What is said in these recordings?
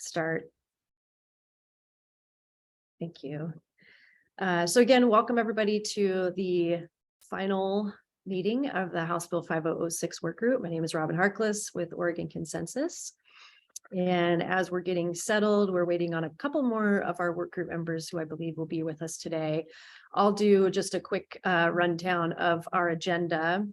start. Thank you. So again, welcome everybody to the final meeting of the House Bill 5006 work group. My name is Robin Harkless with Oregon Consensus. And as we're getting settled, we're waiting on a couple more of our work group members who I believe will be with us today. I'll do just a quick rundown of our agenda,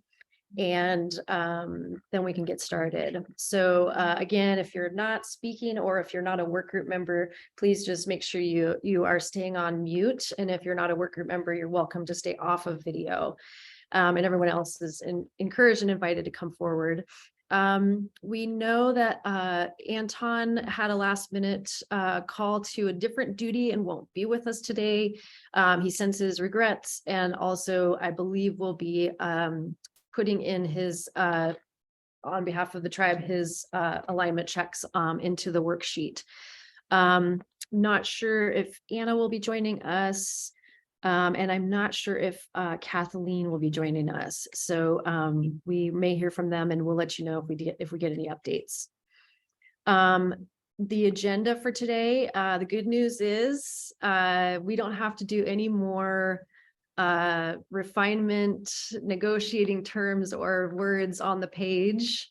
and then we can get started. So again, if you're not speaking or if you're not a work group member, please just make sure you are staying on mute. And if you're not a work group member, you're welcome to stay off of video. And everyone else is encouraged and invited to come forward. We know that Anton had a last minute call to a different duty and won't be with us today. He sends his regrets, and also I believe will be putting in his on behalf of the tribe his alignment checks into the worksheet. Not sure if Anna will be joining us. And I'm not sure if Kathleen will be joining us. So we may hear from them, and we'll let you know if we get any updates. The agenda for today, the good news is we don't have to do any more refinement, negotiating terms or words on the page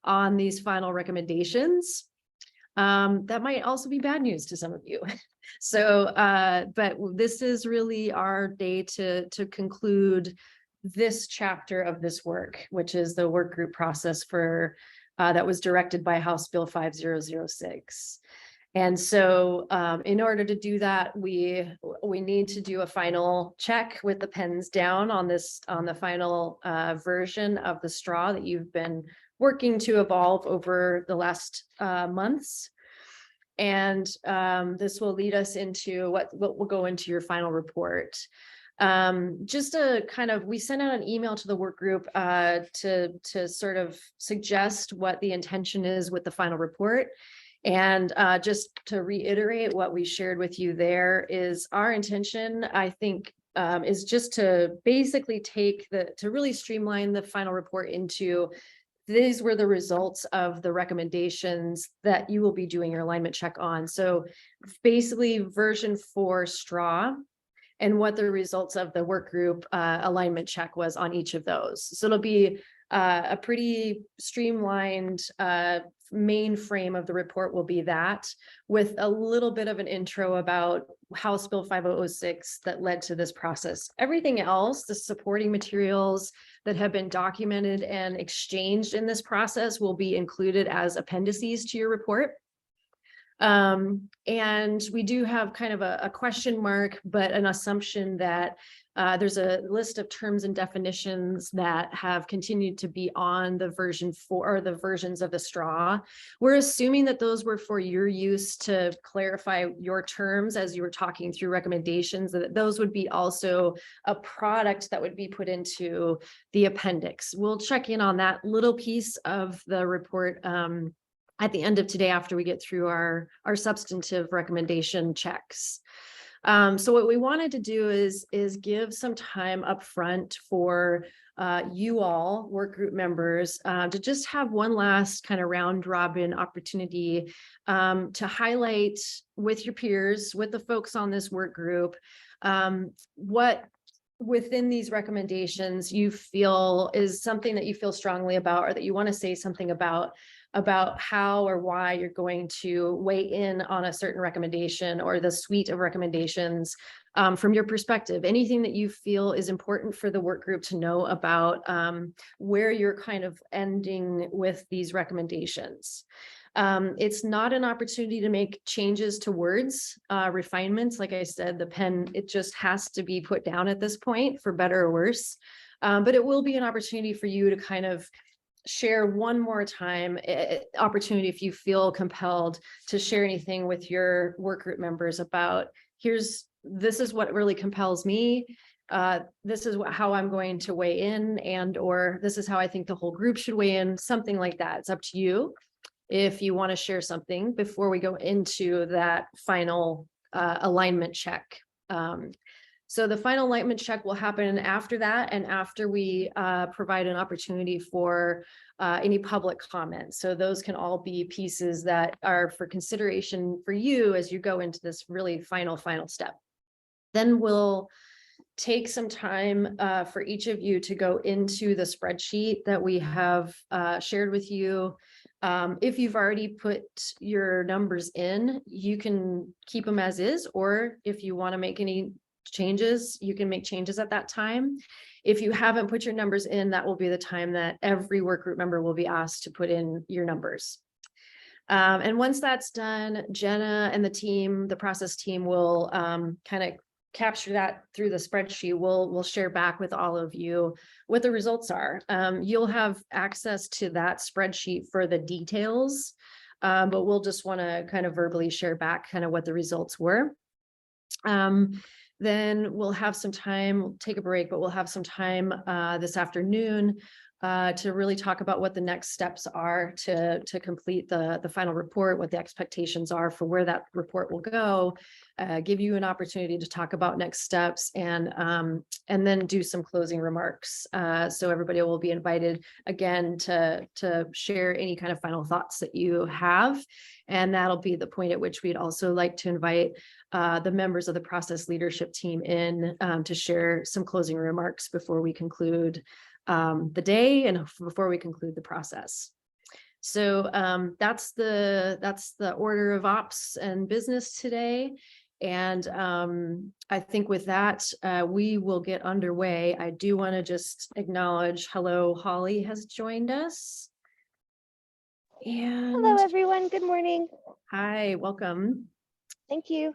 on these final recommendations. That might also be bad news to some of you. So, but this is really our day to conclude this chapter of this work, which is the work group process for that was directed by House Bill 5006. And so in order to do that, we need to do a final check with the pens down on the final version of the straw that you've been working to evolve over the last months. And this will lead us into what will go into your final report. Just a kind of, we sent out an email to the work group to sort of suggest what the intention is with the final report. And just to reiterate what we shared with you there is our intention, I think, is just to basically to really streamline the final report into these were the results of the recommendations that you will be doing your alignment check on. So basically version 4 straw and what the results of the work group alignment check was on each of those. So it'll be a pretty streamlined main frame of the report will be that, with a little bit of an intro about House Bill 5006 that led to this process. Everything else, the supporting materials that have been documented and exchanged in this process, will be included as appendices to your report. And we do have kind of a question mark, but an assumption that there's a list of terms and definitions that have continued to be on the version 4 or the versions of the straw. We're assuming that those were for your use to clarify your terms as you were talking through recommendations, that those would be also a product that would be put into the appendix. We'll check in on that little piece of the report at the end of today after we get through our substantive recommendation checks. So what we wanted to do is give some time up front for you all, work group members, to just have one last kind of round robin opportunity to highlight with your peers, with the folks on this work group, what within these recommendations you feel is something that you feel strongly about, or that you want to say something about how or why you're going to weigh in on a certain recommendation or the suite of recommendations from your perspective. Anything that you feel is important for the work group to know about where you're kind of ending with these recommendations. It's not an opportunity to make changes to words, refinements. Like I said, the pen, it just has to be put down at this point, for better or worse. But it will be an opportunity for you to kind of share one more time, opportunity if you feel compelled to share anything with your work group members about, this is what really compels me. This is how I'm going to weigh in, and or this is how I think the whole group should weigh in, something like that. It's up to you if you want to share something before we go into that final alignment check. So the final alignment check will happen after that and after we provide an opportunity for any public comments. So those can all be pieces that are for consideration for you as you go into this really final step. Then we'll take some time for each of you to go into the spreadsheet that we have shared with you. If you've already put your numbers in, you can keep them as is, or if you want to make any changes, you can make changes at that time. If you haven't put your numbers in, that will be the time that every work group member will be asked to put in your numbers. And once that's done, Jenna and the team, the process team, will kind of capture that through the spreadsheet. We'll share back with all of you what the results are. You'll have access to that spreadsheet for the details, but we'll just want to kind of verbally share back kind of what the results were. Then we'll have some time, we'll take a break, but we'll have some time this afternoon to really talk about what the next steps are to complete the final report, what the expectations are for where that report will go, give you an opportunity to talk about next steps, and then do some closing remarks. So everybody will be invited again to share any kind of final thoughts that you have. And that'll be the point at which we'd also like to invite the members of the process leadership team in to share some closing remarks before we conclude the day and before we conclude the process. So that's the order of ops and business today. And I think with that, we will get underway. I do want to just acknowledge, hello, Holly has joined us. And hello, everyone. Good morning. Hi, welcome. Thank you.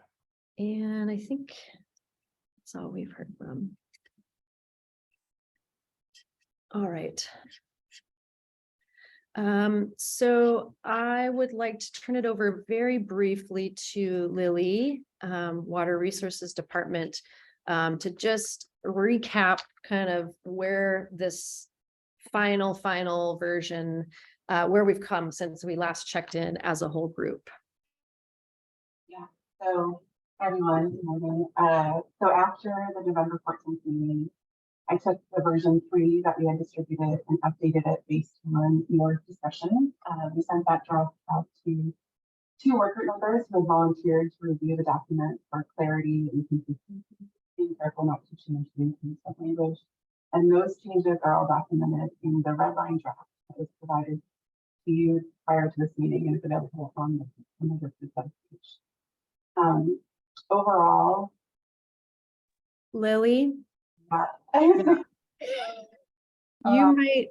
And I think that's all we've heard from. All right. So I would like to turn it over very briefly to Lily, Water Resources Department, to just recap kind of where this final version, where we've come since we last checked in as a whole group. Yeah, so everyone, good morning. So after the November 14th meeting, I took the version 3 that we had distributed and updated it based on your discussion. We sent that draft out to 2 work group members who volunteered to review the document for clarity and consistency, being careful not to change the intent of language. And those changes are all documented in the red line draft that was provided to you prior to this meeting and is available on the webpage. Overall, Lily,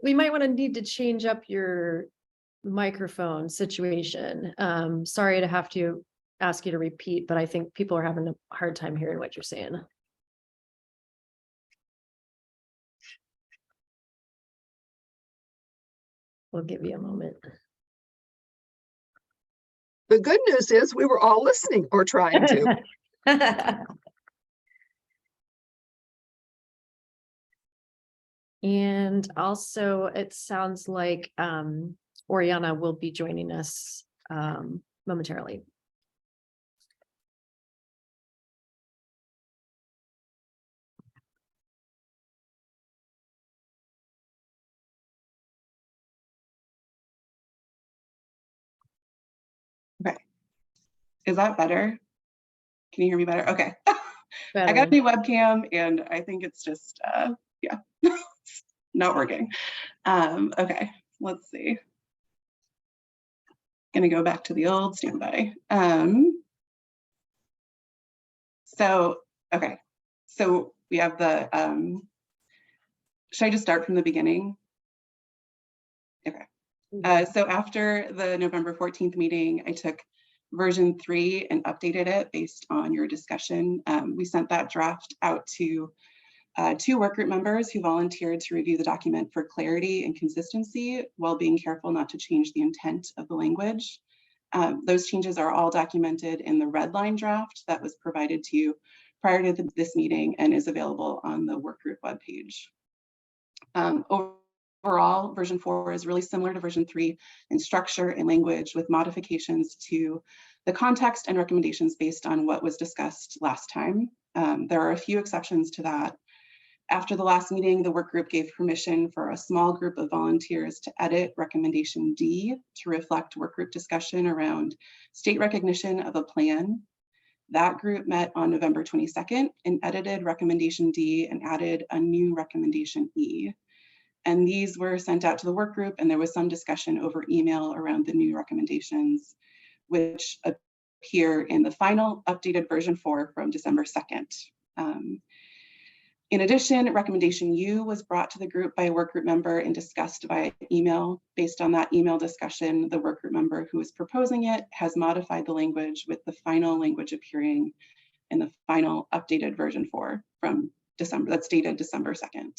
we might want to need to change up your microphone situation. Sorry to have to ask you to repeat, but I think people are having a hard time hearing what you're saying. We'll give you a moment. The good news is we were all listening or trying to. And also, it sounds like Oriana will be joining us momentarily. okay. Is that better? Can you hear me better? Okay. Better. I got a new webcam and I think it's just, yeah, not working. Okay, let's see. Gonna go back to the old standby. Okay, so we have the, should I just start from the beginning? Okay, so after the November 14th meeting, I took version 3 and updated it based on your discussion. We sent that draft out to 2 work group members who volunteered to review the document for clarity and consistency while being careful not to change the intent of the language. Those changes are all documented in the red line draft that was provided to you prior to this meeting and is available on the work group webpage. Overall, version 4 is really similar to version 3 in structure and language, with modifications to the context and recommendations based on what was discussed last time. There are a few exceptions to that. After the last meeting, the work group gave permission for a small group of volunteers to edit recommendation D to reflect work group discussion around state recognition of a plan. That group met on November 22nd and edited recommendation D and added a new recommendation E. And these were sent out to the work group, and there was some discussion over email around the new recommendations, which appear in the final updated version 4 from December 2nd. In addition, recommendation U was brought to the group by a work group member and discussed via email. Based on that email discussion, the work group member who is proposing it has modified the language, with the final language appearing in the final updated version 4 from December, that's dated December 2nd.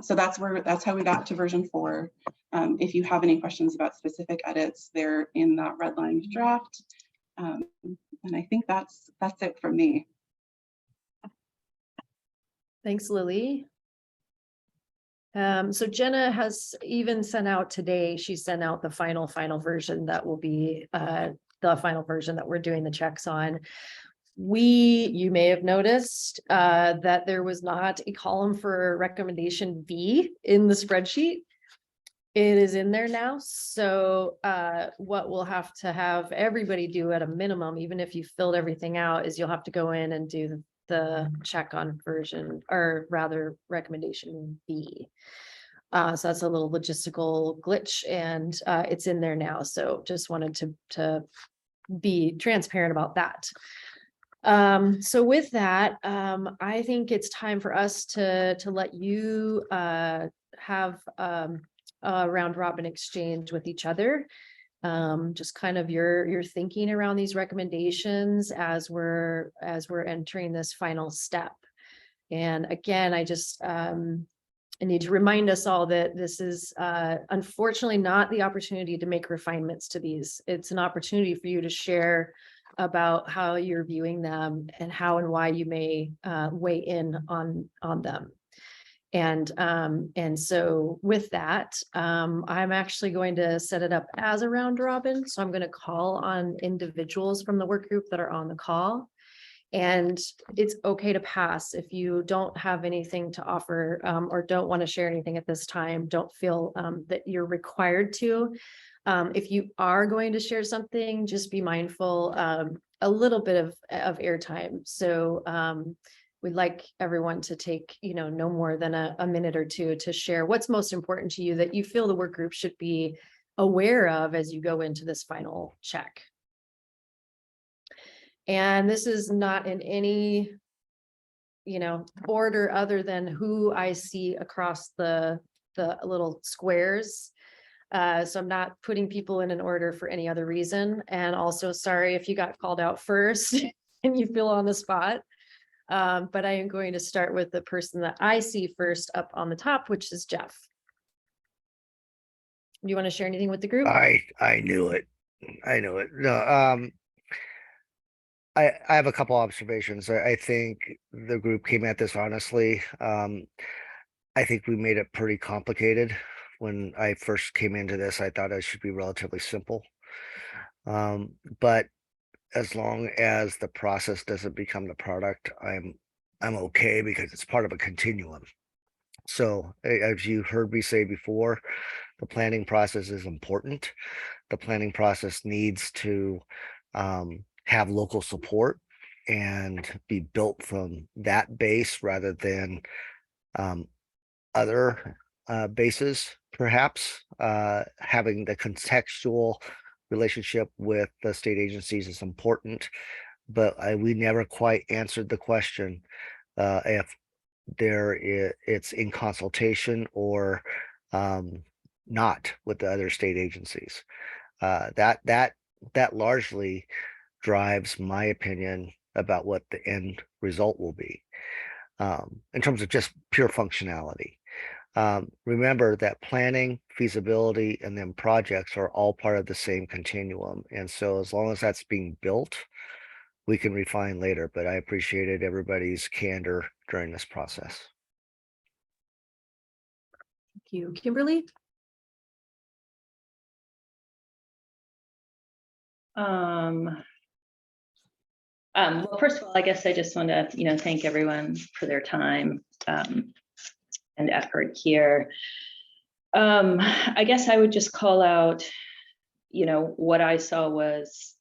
So that's how we got to version 4. If you have any questions about specific edits, they're in that redlined draft. And I think that's it from me. Thanks, Lily. So Jenna has even sent out today, she sent out the final version that will be the final version that we're doing the checks on. You may have noticed that there was not a column for recommendation B in the spreadsheet. It is in there now. So what we'll have to have everybody do at a minimum, even if you filled everything out, is you'll have to go in and do the check on version, or rather recommendation B. So that's a little logistical glitch, and it's in there now. So just wanted to be transparent about that. So with that, I think it's time for us to let you have a round robin exchange with each other. Just kind of your thinking around these recommendations as we're entering this final step. And again, I just I need to remind us all that this is unfortunately not the opportunity to make refinements to these. It's an opportunity for you to share about how you're viewing them and how and why you may weigh in on them. And so with that, I'm actually going to set it up as a round robin. So I'm going to call on individuals from the work group that are on the call. And it's okay to pass if you don't have anything to offer or don't want to share anything at this time. Don't feel that you're required to. If you are going to share something, just be mindful a little bit of airtime. So we'd like everyone to take, no more than a minute or two to share what's most important to you that you feel the work group should be aware of as you go into this final check. And this is not in any, order other than who I see across the little squares. So I'm not putting people in an order for any other reason. And also sorry if you got called out first and you feel on the spot. But I am going to start with the person that I see first up on the top, which is Jeff. Do you want to share anything with the group? I knew it. I knew it. No, I have a couple observations. I think the group came at this honestly. I think we made it pretty complicated. When I first came into this, I thought it should be relatively simple. But as long as the process doesn't become the product, I'm okay, because it's part of a continuum. So as you heard me say before, the planning process is important. The planning process needs to have local support and be built from that base rather than other bases, perhaps. Having the contextual relationship with the state agencies is important, but we never quite answered the question if it's in consultation or not with the other state agencies. That largely drives my opinion about what the end result will be in terms of just pure functionality. Remember that planning, feasibility, and then projects are all part of the same continuum. And so as long as that's being built, we can refine later, but I appreciated everybody's candor during this process. Thank you. Kimberly? Well, first of all, I guess I just want to, thank everyone for their time and effort here. I guess I would just call out, what I saw was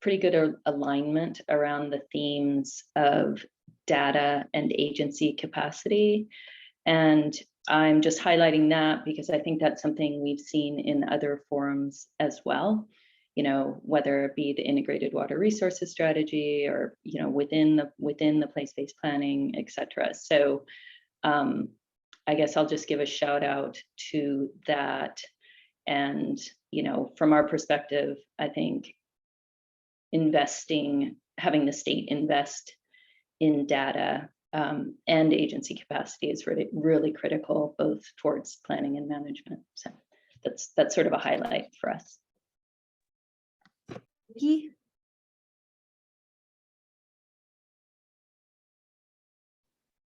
pretty good alignment around the themes of data and agency capacity. And I'm just highlighting that because I think that's something we've seen in other forums as well, whether it be the integrated water resources strategy or, within the place-based planning, et cetera. So I guess I'll just give a shout out to that. And, from our perspective, I think having the state invest in data and agency capacity is really, really critical, both towards planning and management. So that's sort of a highlight for us. Nikki?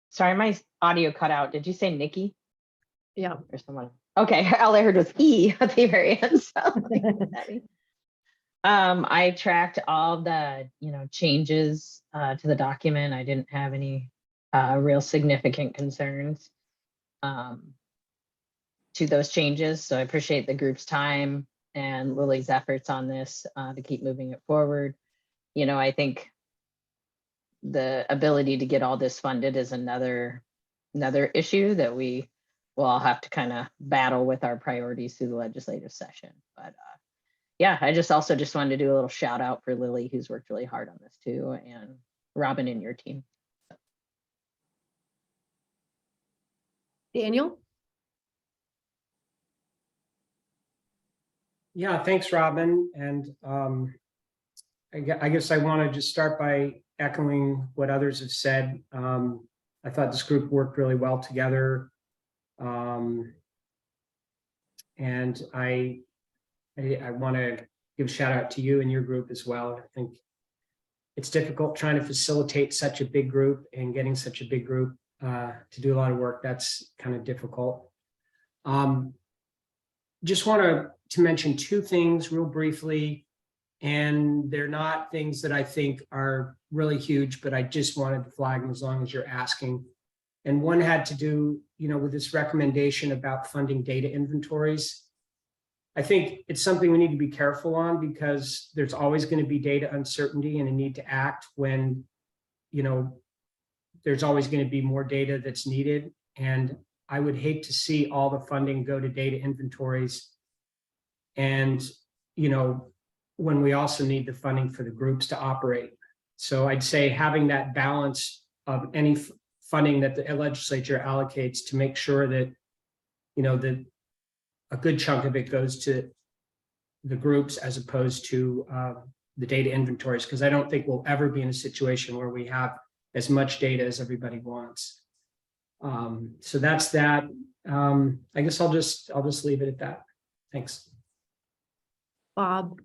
Sorry, my audio cut out. Did you say Nikki Yeah. or someone? Okay, all I heard was E at the very end. So I tracked all the changes to the document. I didn't have any real significant concerns to those changes. So I appreciate the group's time and Lily's efforts on this to keep moving it forward. I think the ability to get all this funded is another issue that we will all have to kind of battle with our priorities through the legislative session. But yeah, I just wanted to do a little shout out for Lily, who's worked really hard on this too, and Robin and your team. Daniel? Yeah, thanks, Robin. And I guess I want to just start by echoing what others have said. I thought this group worked really well together. And I want to give a shout out to you and your group as well. I think it's difficult trying to facilitate such a big group and getting such a big group to do a lot of work. That's kind of difficult. Just want to mention two things real briefly, and they're not things that I think are really huge, but I just wanted to flag them as long as you're asking. And one had to do, with this recommendation about funding data inventories. I think it's something we need to be careful on because there's always going to be data uncertainty and a need to act when, there's always going to be more data that's needed. And I would hate to see all the funding go to data inventories. And, when we also need the funding for the groups to operate. So I'd say having that balance of any funding that the legislature allocates to make sure that, that a good chunk of it goes to the groups as opposed to the data inventories, because I don't think we'll ever be in a situation where we have as much data as everybody wants. So that's that. I guess I'll just leave it at that. Thanks. Bob?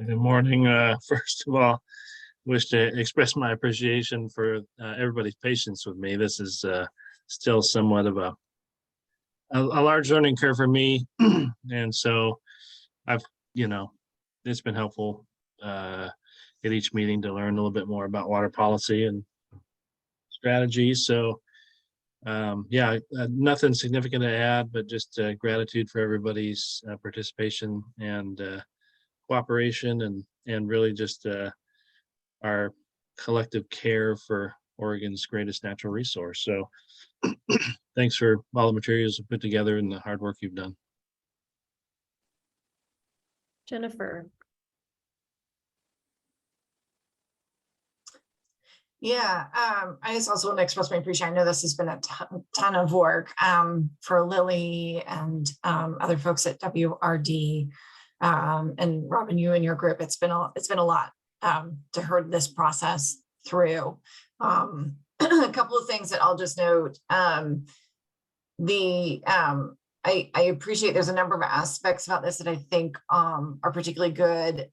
Good morning. First of all, wish to express my appreciation for everybody's patience with me. This is still somewhat of a large learning curve for me. And so I've, it's been helpful at each meeting to learn a little bit more about water policy and strategy. So yeah, nothing significant to add, but just gratitude for everybody's participation and cooperation and really just our collective care for Oregon's greatest natural resource. So thanks for all the materials you put together and the hard work you've done. Jennifer? Yeah, I just also want to express my appreciation. I know this has been a ton of work for Lily and other folks at WRD. And Robin, you and your group, it's been a lot to herd this process through. A couple of things that I'll just note. I appreciate there's a number of aspects about this that I think are particularly good.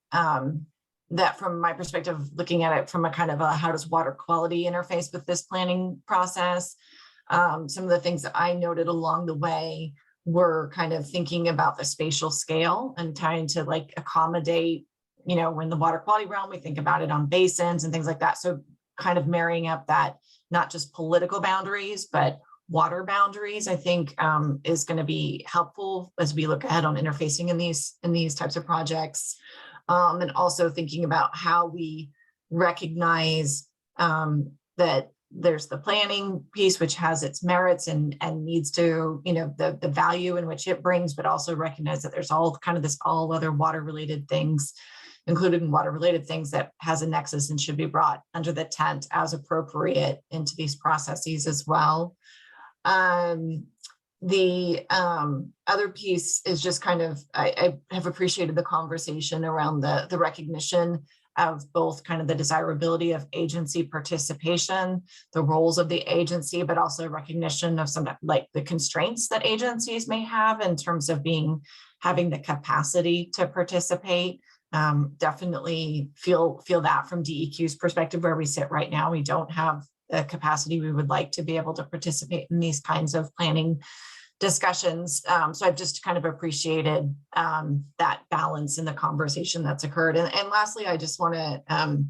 That from my perspective, looking at it from a kind of a how does water quality interface with this planning process. Some of the things that I noted along the way were kind of thinking about the spatial scale and trying to accommodate you know, when the water quality realm, we think about it on basins and things like that. So kind of marrying up that, not just political boundaries, but water boundaries, I think is going to be helpful as we look ahead on interfacing in these types of projects. And also thinking about how we recognize that there's the planning piece, which has its merits and needs to, you know, the value in which it brings, but also recognize that there's all kind of this all other water related things, including water related things that has a nexus and should be brought under the tent as appropriate into these processes as well. The other piece is just kind of, I have appreciated the conversation around the recognition of both kind of the desirability of agency participation, the roles of the agency, but also recognition of some like the constraints that agencies may have in terms of having the capacity to participate. Definitely feel that from DEQ's perspective, where we sit right now, we don't have the capacity we would like to be able to participate in these kinds of planning discussions. So I've just kind of appreciated that balance in the conversation that's occurred. And lastly, I just want to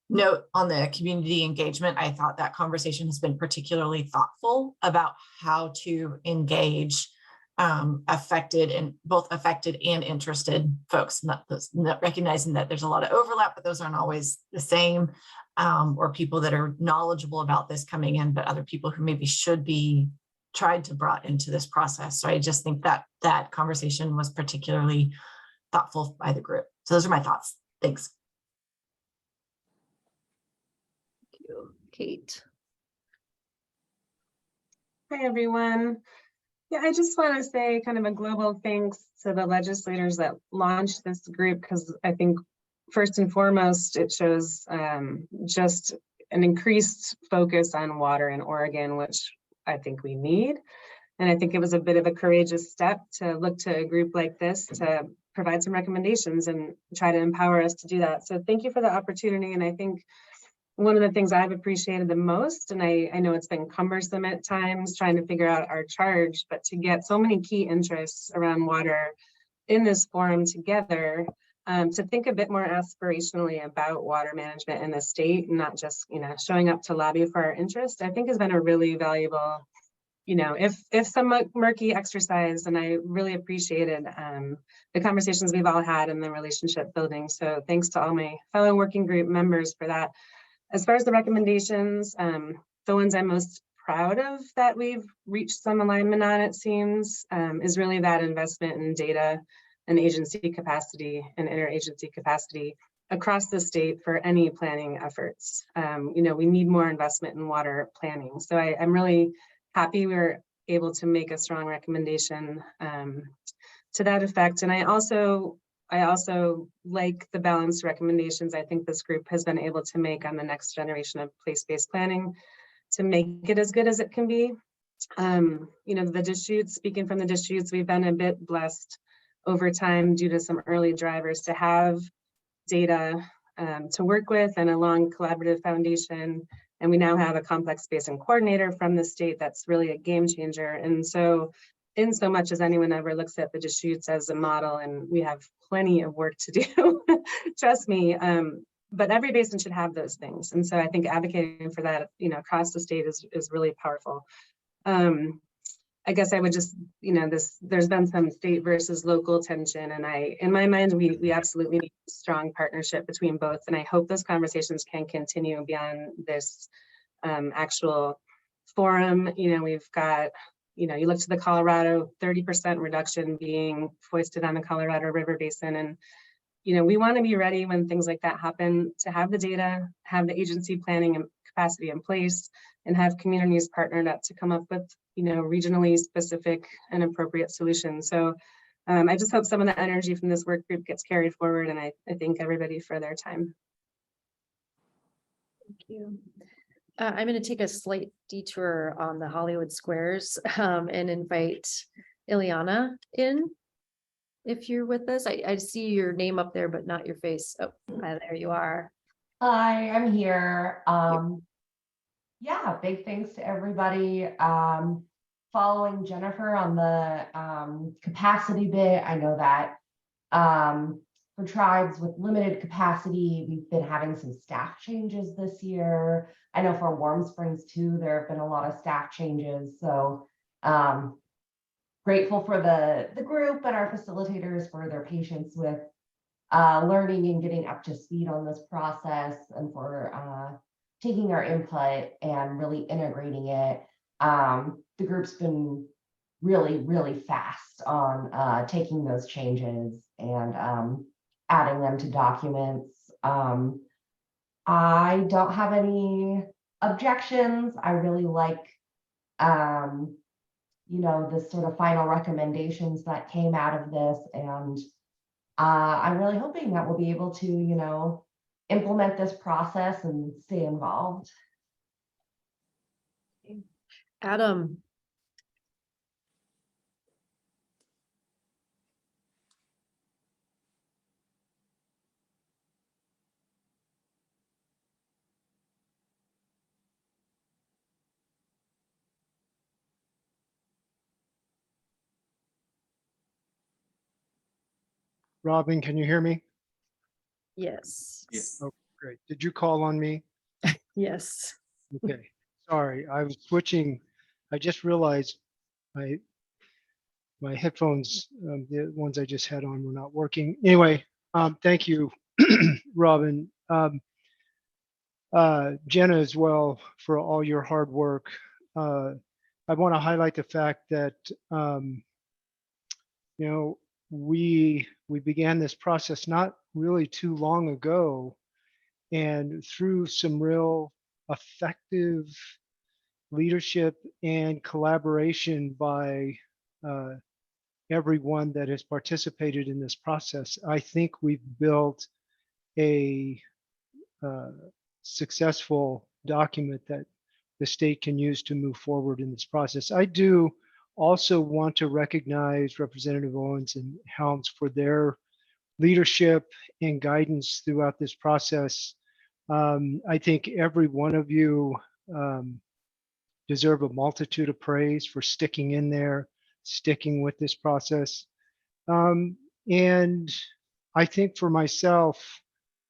note on the community engagement, I thought that conversation has been particularly thoughtful about how to engage affected and interested folks, not recognizing that there's a lot of overlap, but those aren't always the same, or people that are knowledgeable about this coming in, but other people who maybe should be tried to brought into this process. So I just think that that conversation was particularly thoughtful by the group. So those are my thoughts. Thanks. Thank you. Kate. Hi, everyone. Yeah, I just want to say kind of a global thanks to the legislators that launched this group, because I think first and foremost, it shows just an increased focus on water in Oregon, which I think we need. And I think it was a bit of a courageous step to look to a group like this to provide some recommendations and try to empower us to do that. So thank you for the opportunity. And I think one of the things I've appreciated the most, and I know it's been cumbersome at times trying to figure out our charge, but to get so many key interests around water in this forum together, to think a bit more aspirationally about water management in the state, and not just, you know, showing up to lobby for our interest, I think has been a really valuable, you know, if somewhat murky exercise. And I really appreciated the conversations we've all had and the relationship building. So thanks to all my fellow working group members for that. As far as the recommendations, the ones I'm most proud of that we've reached some alignment on, it seems, is really that investment in data and agency capacity and interagency capacity across the state for any planning efforts. You know, we need more investment in water planning. So I'm really happy we were able to make a strong recommendation to that effect. And I also like the balanced recommendations I think this group has been able to make on the next generation of place-based planning to make it as good as it can be. You know, the Deschutes, speaking from the Deschutes, we've been a bit blessed over time due to some early drivers to have data to work with and a long collaborative foundation. And we now have a complex basin coordinator from the state that's really a game changer. And so in so much as anyone ever looks at the Deschutes as a model, and we have plenty of work to do, trust me, but every basin should have those things. And so I think advocating for that, you know, across the state is really powerful. I guess I would just, you know, there's been some state versus local tension, and in my mind, we absolutely need a strong partnership between both. And I hope those conversations can continue beyond this actual forum. You know, we've got, you know, you look to the Colorado 30% reduction being foisted on the Colorado River Basin. And, you know, we want to be ready when things like that happen, to have the data, have the agency planning and capacity in place, and have communities partnered up to come up with, you know, regionally specific and appropriate solutions. So I just hope some of the energy from this work group gets carried forward, and I thank everybody for their time. Thank you. I'm going to take a slight detour on the Hollywood Squares and invite Ileana in. If you're with us, I see your name up there, but not your face. Oh, there you are. Hi, I'm here. Yeah, big thanks to everybody. Following Jennifer on the capacity bit, I know that for tribes with limited capacity, we've been having some staff changes this year. I know for Warm Springs too, there have been a lot of staff changes. So grateful for the group and our facilitators for their patience with learning and getting up to speed on this process, and for taking our input and really integrating it. The group's been really fast on taking those changes and adding them to documents. I don't have any objections. I really like the sort of final recommendations that came out of this, and I'm really hoping that we'll be able to implement this process and stay involved. Adam. Robin, can you hear me? Yes. Oh, great. Did you call on me? Yes. Okay. Sorry, I was switching. I just realized my headphones, the ones I just had on, were not working. Anyway, thank you, Robin. Jenna as well, for all your hard work. I want to highlight the fact that we began this process not really too long ago, and through some real effective leadership and collaboration by everyone that has participated in this process, I think we've built a successful document that the state can use to move forward in this process. I do also want to recognize Representative Owens and Helms for their leadership and guidance throughout this process. I think every one of you deserve a multitude of praise for sticking in there, sticking with this process. And I think for myself,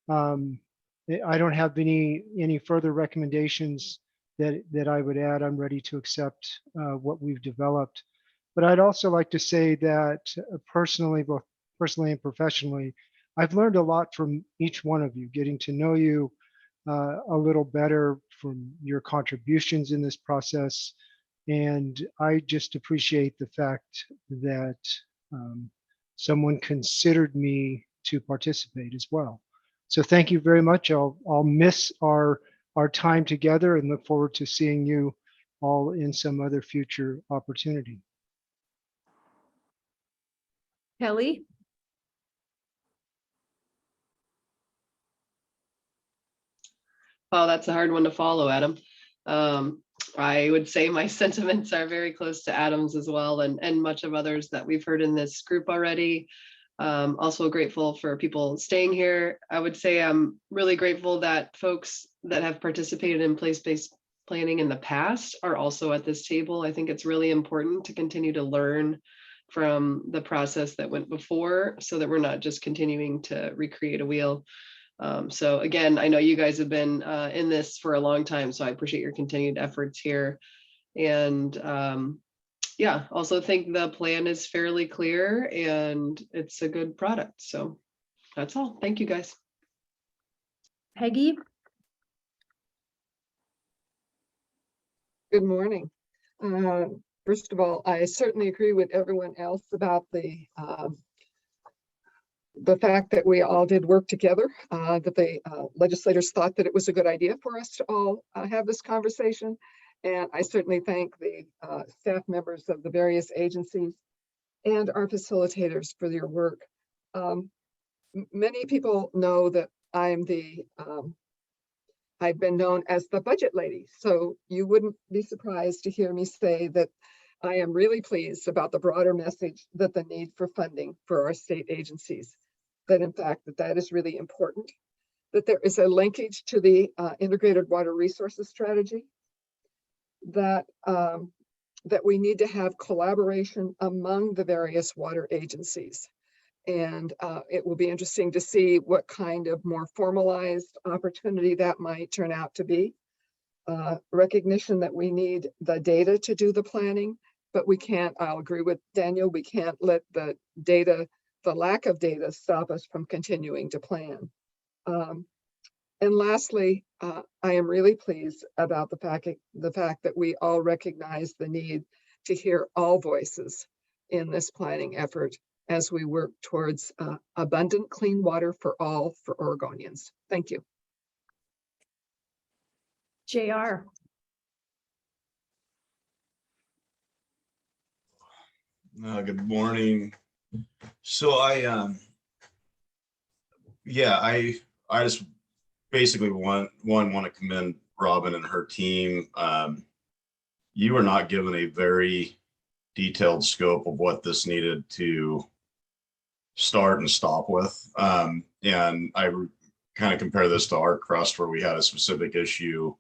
I don't have any further recommendations that I would add. I'm ready to accept what we've developed. But I'd also like to say that personally, both personally and professionally, I've learned a lot from each one of you, getting to know you a little better from your contributions in this process. And I just appreciate the fact that someone considered me to participate as well. So thank you very much. I'll miss our time together and look forward to seeing you all in some other future opportunity. Kelly. Oh, that's a hard one to follow, Adam. I would say my sentiments are very close to Adam's as well, and much of others that we've heard in this group already. Also grateful for people staying here. I would say I'm really grateful that folks that have participated in place-based planning in the past are also at this table. I think it's really important to continue to learn from the process that went before, so that we're not just continuing to recreate a wheel. So again, I know you guys have been in this for a long time, so I appreciate your continued efforts here. And yeah, also think the plan is fairly clear and it's a good product. So that's all. Thank you, guys. Peggy. Good morning. First of all, I certainly agree with everyone else about the fact that we all did work together, that the legislators thought that it was a good idea for us to all have this conversation. And I certainly thank the staff members of the various agencies and our facilitators for their work. Many people know that I'm I've been known as the budget lady. So you wouldn't be surprised to hear me say that I am really pleased about the broader message that the need for funding for our state agencies, that in fact, that is really important, that there is a linkage to the integrated water resources strategy, that that we need to have collaboration among the various water agencies. And it will be interesting to see what kind of more formalized opportunity that might turn out to be. Recognition that we need the data to do the planning, but we can't, I'll agree with Daniel, we can't let the data, the lack of data stop us from continuing to plan. And lastly, I am really pleased about the fact that we all recognize the need to hear all voices in this planning effort as we work towards abundant clean water for all for Oregonians. Thank you. JR. Good morning. So I just basically want to commend Robin and her team. You were not given a very detailed scope of what this needed to start and stop with. And I kind of compare this to our crust, where we had a specific issue,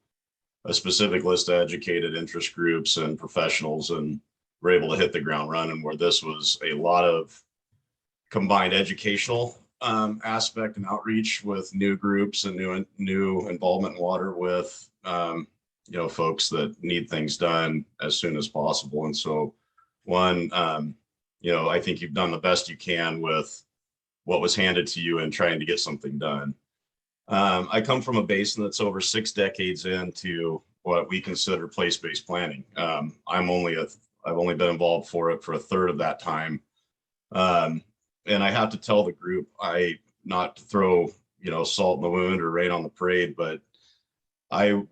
a specific list of educated interest groups and professionals, and were able to hit the ground running, where this was a lot of combined educational aspect and outreach with new groups and new involvement in water with folks that need things done as soon as possible. And so I think you've done the best you can with what was handed to you and trying to get something done. I come from a basin that's over 6 decades into what we consider place-based planning. I've only been involved for a third of that time. And I have to tell the group, not to throw, salt in the wound or rain on the parade, but I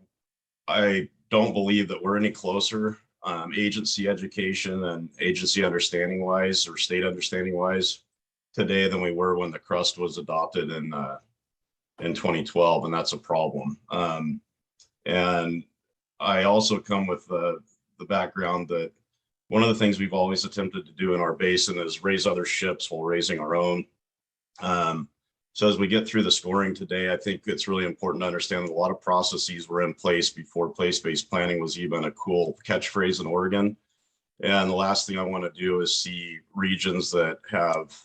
don't believe that we're any closer agency education and agency understanding wise, or state understanding wise, today than we were when the crust was adopted in 2012, and that's a problem. And I also come with the background that one of the things we've always attempted to do in our basin is raise other ships while raising our own. So as we get through the scoring today, I think it's really important to understand that a lot of processes were in place before place-based planning was even a cool catchphrase in Oregon. And the last thing I want to do is see regions that have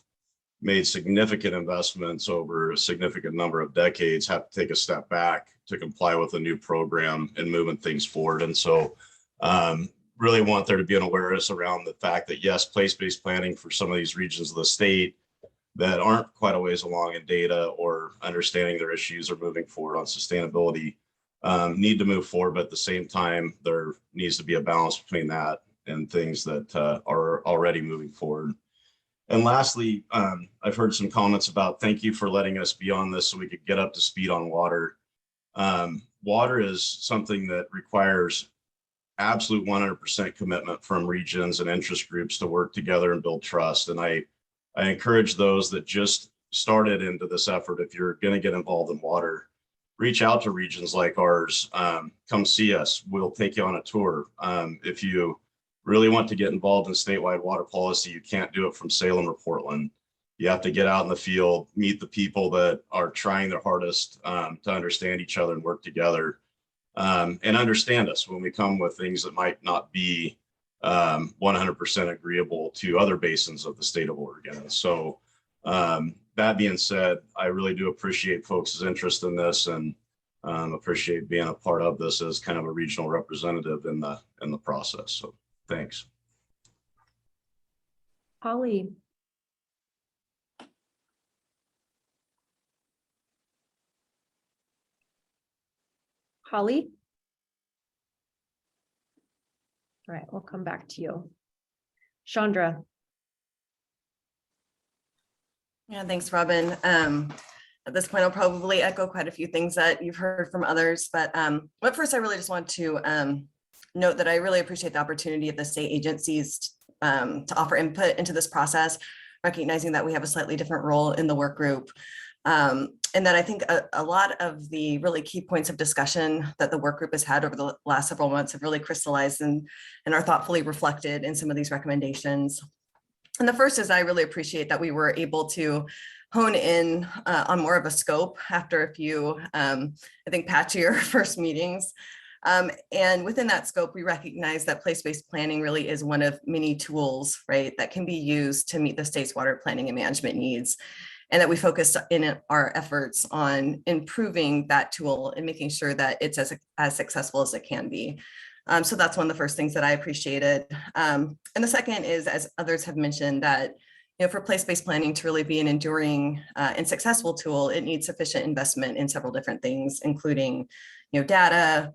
made significant investments over a significant number of decades have to take a step back to comply with a new program and moving things forward. And so really want there to be an awareness around the fact that, yes, place-based planning for some of these regions of the state that aren't quite a ways along in data or understanding their issues or moving forward on sustainability need to move forward. But at the same time, there needs to be a balance between that and things that are already moving forward. And lastly, I've heard some comments about, thank you for letting us be on this so we could get up to speed on water. Water is something that requires absolute 100% commitment from regions and interest groups to work together and build trust. And I encourage those that just started into this effort, if you're going to get involved in water, reach out to regions like ours. Come see us. We'll take you on a tour. If you really want to get involved in statewide water policy, you can't do it from Salem or Portland. You have to get out in the field, meet the people that are trying their hardest to understand each other and work together, and understand us when we come with things that might not be 100% agreeable to other basins of the state of Oregon. And so that being said, I really do appreciate folks' interest in this, and appreciate being a part of this as kind of a regional representative in the process. So thanks. Holly. Holly? All right, we'll come back to you. Chandra. Yeah, thanks, Robin. At this point, I'll probably echo quite a few things that you've heard from others, but first, I really just want to note that I really appreciate the opportunity of the state agencies to offer input into this process, recognizing that we have a slightly different role in the work group. And that I think a lot of the really key points of discussion that the work group has had over the last several months have really crystallized and are thoughtfully reflected in some of these recommendations. And the first is, I really appreciate that we were able to hone in on more of a scope after a few, I think, patchier first meetings. And within that scope, we recognize that place-based planning really is one of many tools, right, that can be used to meet the state's water planning and management needs. And that we focused in our efforts on improving that tool and making sure that it's as successful as it can be. So that's one of the first things that I appreciated. And the second is, as others have mentioned, that for place-based planning to really be an enduring and successful tool, it needs sufficient investment in several different things, including data,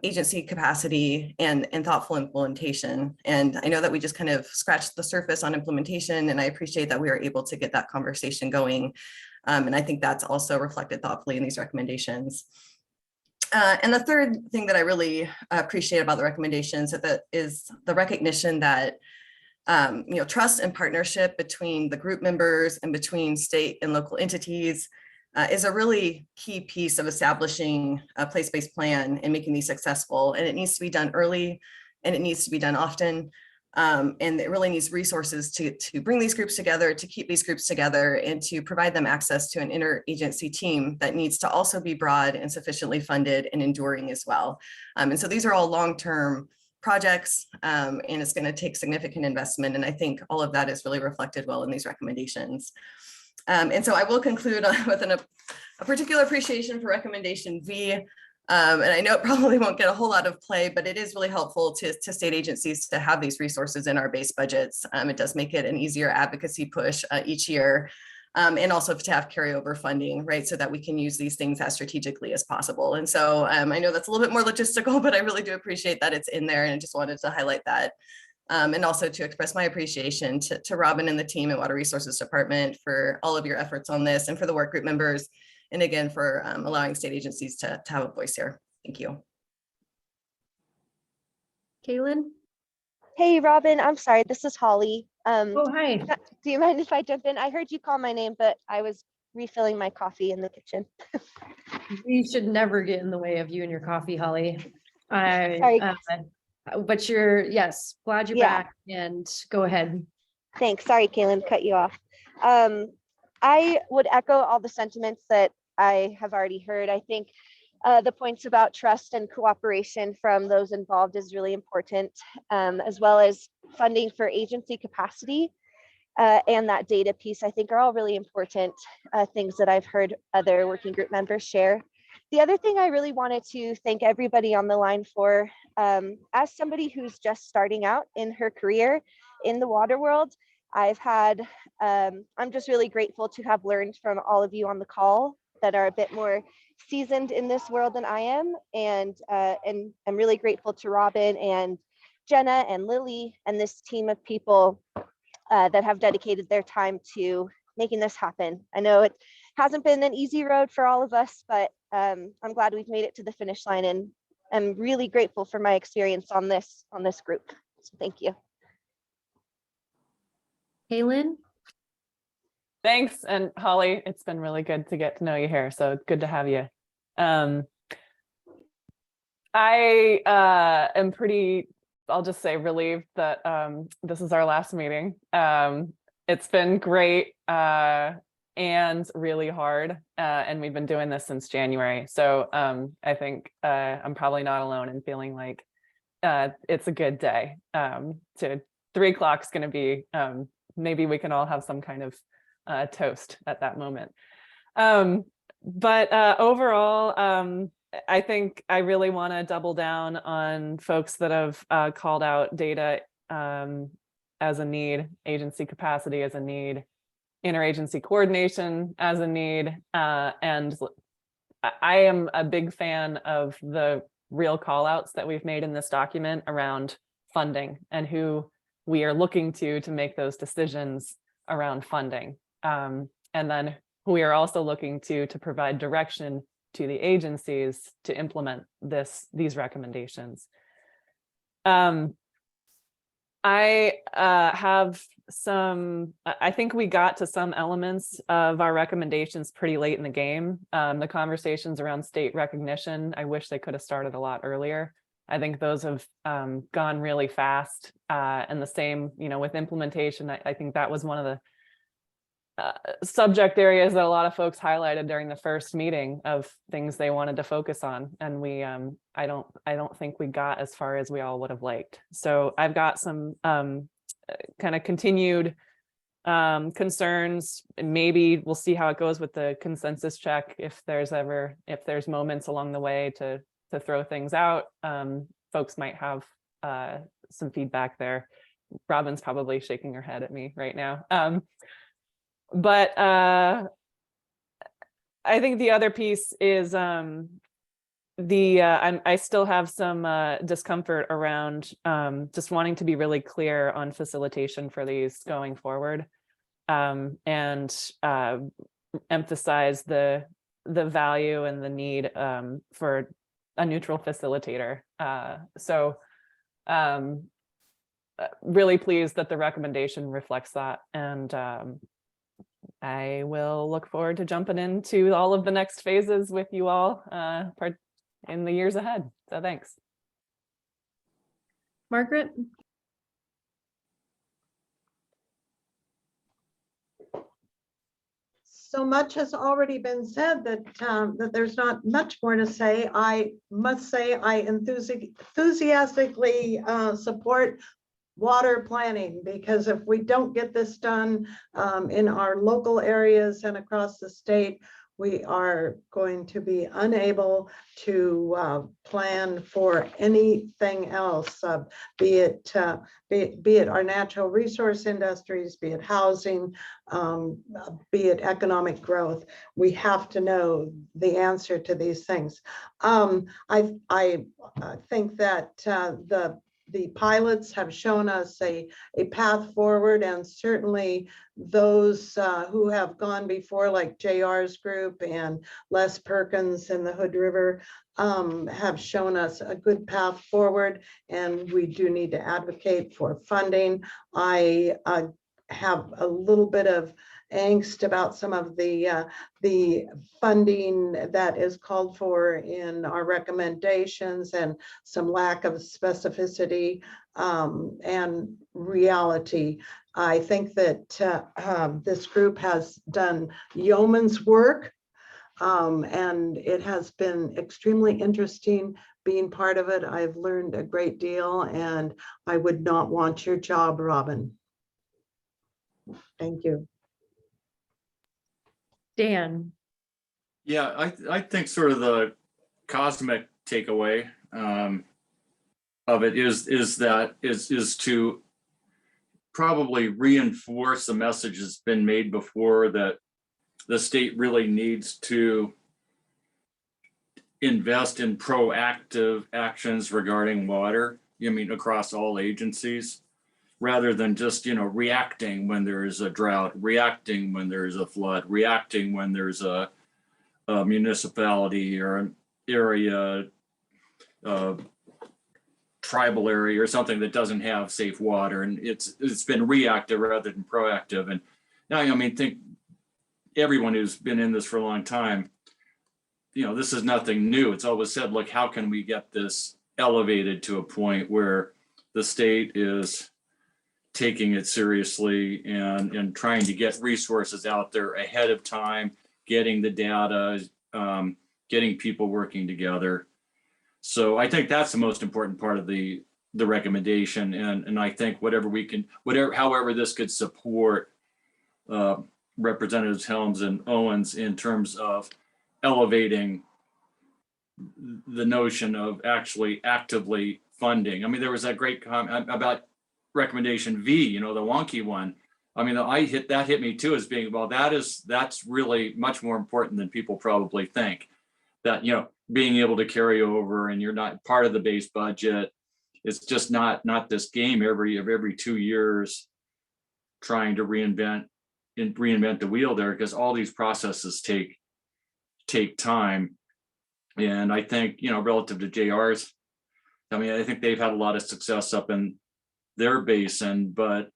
agency capacity, and thoughtful implementation. And I know that we just kind of scratched the surface on implementation, and I appreciate that we were able to get that conversation going. And I think that's also reflected thoughtfully in these recommendations. And the third thing that I really appreciate about the recommendations is the recognition that trust and partnership between the group members and between state and local entities is a really key piece of establishing a place-based plan and making these successful. And it needs to be done early, and it needs to be done often. And it really needs resources to bring these groups together, to keep these groups together, and to provide them access to an interagency team that needs to also be broad and sufficiently funded and enduring as well. And so these are all long-term projects, and it's going to take significant investment. And I think all of that is really reflected well in these recommendations. And so I will conclude with a particular appreciation for recommendation V. And I know it probably won't get a whole lot of play, but it is really helpful to state agencies to have these resources in our base budgets. It does make it an easier advocacy push each year. And also to have carryover funding, right, so that we can use these things as strategically as possible. And so I know that's a little bit more logistical, but I really do appreciate that it's in there, and I just wanted to highlight that. And also to express my appreciation to Robin and the team at Water Resources Department for all of your efforts on this, and for the work group members, and again, for allowing state agencies to have a voice here. Thank you. Kaylin? Hey, Robin, I'm sorry, this is Holly. Oh, hi. Do you mind if I jump in? I heard you call my name, but I was refilling my coffee in the kitchen. We should never get in the way of you and your coffee, Holly. Sorry. But yes, glad you're back, and go ahead. Thanks. Sorry, Kaylin, cut you off. I would echo all the sentiments that I have already heard. I think the points about trust and cooperation from those involved is really important, as well as funding for agency capacity and that data piece, I think, are all really important things that I've heard other working group members share. The other thing I really wanted to thank everybody on the line for, as somebody who's just starting out in her career in the water world, I'm just really grateful to have learned from all of you on the call that are a bit more seasoned in this world than I am. And I'm really grateful to Robin and Jenna and Lily and this team of people that have dedicated their time to making this happen. I know it hasn't been an easy road for all of us, but I'm glad we've made it to the finish line, and I'm really grateful for my experience on this group. So thank you. Kaylin? Thanks. And Holly, it's been really good to get to know you here. So good to have you. I am pretty, I'll just say, relieved that this is our last meeting. It's been great and really hard. And we've been doing this since January. So I think I'm probably not alone in feeling like it's a good day. 3 o'clock is going to be, maybe we can all have some kind of toast at that moment. But overall, I think I really want to double down on folks that have called out data as a need, agency capacity as a need, interagency coordination as a need. And I am a big fan of the real call outs that we've made in this document around funding and who we are looking to make those decisions around funding. And then we are also looking to provide direction to the agencies to implement these recommendations. I think we got to some elements of our recommendations pretty late in the game. The conversations around state recognition, I wish they could have started a lot earlier. I think those have gone really fast, and the same, with implementation. I think that was one of subject areas that a lot of folks highlighted during the first meeting of things they wanted to focus on. And we, I don't think we got as far as we all would have liked. So I've got some kind of continued concerns, and maybe we'll see how it goes with the consensus check. If there's moments along the way to throw things out, folks might have some feedback there. Robin's probably shaking her head at me right now. But I think the other piece is I still have some discomfort around just wanting to be really clear on facilitation for these going forward, and emphasize the value and the need for a neutral facilitator. So really pleased that the recommendation reflects that, and I will look forward to jumping into all of the next phases with you all in the years ahead. So thanks. Margaret? So much has already been said that that there's not much more to say. I must say I enthusiastically support water planning, because if we don't get this done in our local areas and across the state, we are going to be unable to plan for anything else, be it our natural resource industries, be it housing, be it economic growth. We have to know the answer to these things. I think that the pilots have shown us a path forward, and certainly those who have gone before, like JR's group and Les Perkins in the Hood River, have shown us a good path forward, and we do need to advocate for funding. I have a little bit of angst about some of the funding that is called for in our recommendations, and some lack of specificity and reality. I think that this group has done yeoman's work, and it has been extremely interesting being part of it. I've learned a great deal, and I would not want your job, Robin. Thank you. Dan? Yeah, I think sort of the cosmic takeaway of it is to probably reinforce the message that's been made before, that the state really needs to invest in proactive actions regarding water, I mean, across all agencies, rather than just, reacting when there is a drought, reacting when there's a flood, reacting when there's a municipality or an area, tribal area or something that doesn't have safe water, and it's been reactive rather than proactive. And now, think everyone who's been in this for a long time, this is nothing new. It's always said, look, how can we get this elevated to a point where the state is taking it seriously and trying to get resources out there ahead of time, getting the data, getting people working together. So I think that's the most important part of the recommendation. And I think however this could support Representatives Helms and Owens in terms of elevating the notion of actually actively funding. I mean, there was that great comment about recommendation V, the wonky one. I mean, that hit me too, as being, well, that's really much more important than people probably think. That, being able to carry over, and you're not part of the base budget. It's just not this game every 2 years trying to reinvent the wheel there, because all these processes take time. And I think, relative to JR's, I think they've had a lot of success up in their basin, but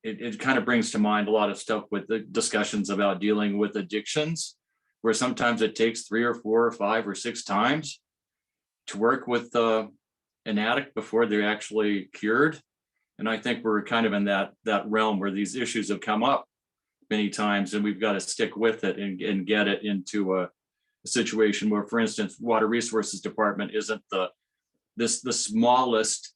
it kind of brings to mind a lot of stuff with the discussions about dealing with addictions, where sometimes it takes 3 or 4 or 5 or 6 times to work with an addict before they're actually cured. And I think we're kind of in that realm where these issues have come up many times, and we've got to stick with it and get it into a situation where, for instance, Water Resources Department isn't the smallest,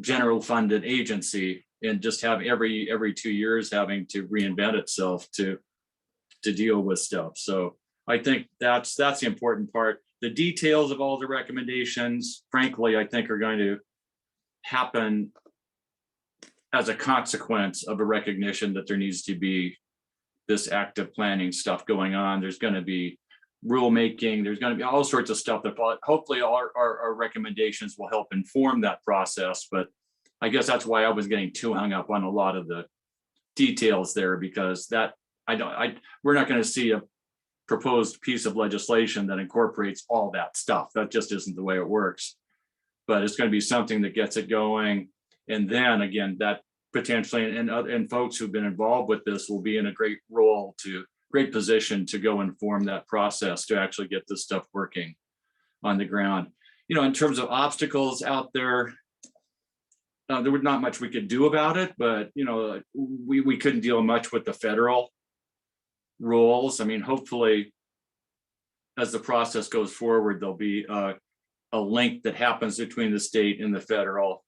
general funded agency, and just have every 2 years having to reinvent itself to deal with stuff. So I think that's the important part. The details of all the recommendations, frankly, I think are going to happen as a consequence of a recognition that there needs to be this active planning stuff going on. There's going to be rulemaking, there's going to be all sorts of stuff that hopefully our recommendations will help inform that process. But I guess that's why I was getting too hung up on a lot of the details there, because we're not going to see a proposed piece of legislation that incorporates all that stuff. That just isn't the way it works. But it's going to be something that gets it going. And then again, that potentially, and folks who've been involved with this will be in a great position to go inform that process to actually get this stuff working on the ground. In terms of obstacles out there, there was not much we could do about it, but we couldn't deal much with the federal rules. I mean, hopefully, as the process goes forward, there'll be a link that happens between the state and the federal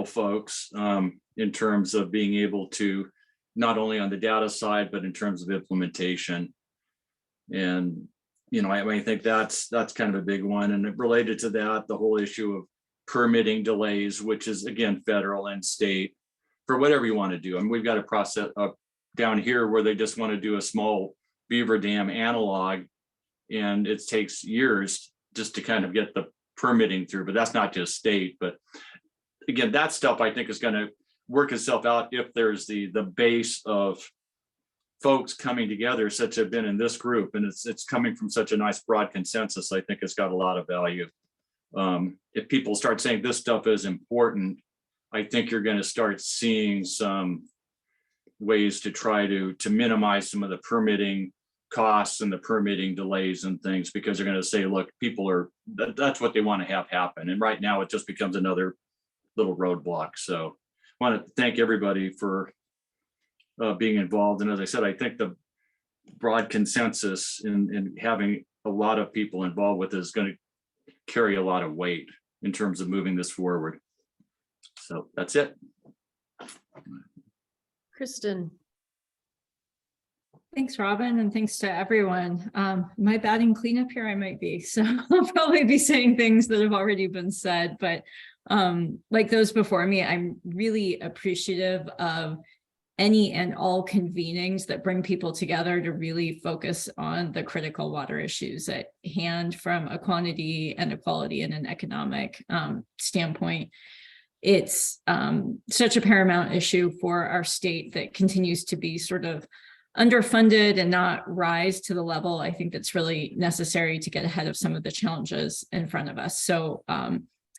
folks in terms of being able to, not only on the data side, but in terms of implementation. And I think that's kind of a big one. And related to that, the whole issue of permitting delays, which is again federal and state for whatever you want to do. I mean, we've got a process up down here where they just want to do a small beaver dam analog, and it takes years just to kind of get the permitting through. But that's not just state. But again, that stuff I think is going to work itself out if there's the base of folks coming together, such have been in this group, and it's coming from such a nice broad consensus. I think it's got a lot of value. If people start saying this stuff is important, I think you're going to start seeing some ways to try to minimize some of the permitting costs and the permitting delays and things, because they're going to say, look, that's what they want to have happen. And right now it just becomes another little roadblock. So I want to thank everybody for being involved. And as I said, I think the broad consensus in having a lot of people involved with this is going to carry a lot of weight in terms of moving this forward. So that's it. Kristen. Thanks, Robin, and thanks to everyone. Am I bad in cleanup here? I might be. So I'll probably be saying things that have already been said, but like those before me, I'm really appreciative of any and all convenings that bring people together to really focus on the critical water issues at hand from a quantity and a quality and an economic standpoint. It's such a paramount issue for our state that continues to be sort of underfunded and not rise to the level I think that's really necessary to get ahead of some of the challenges in front of us. So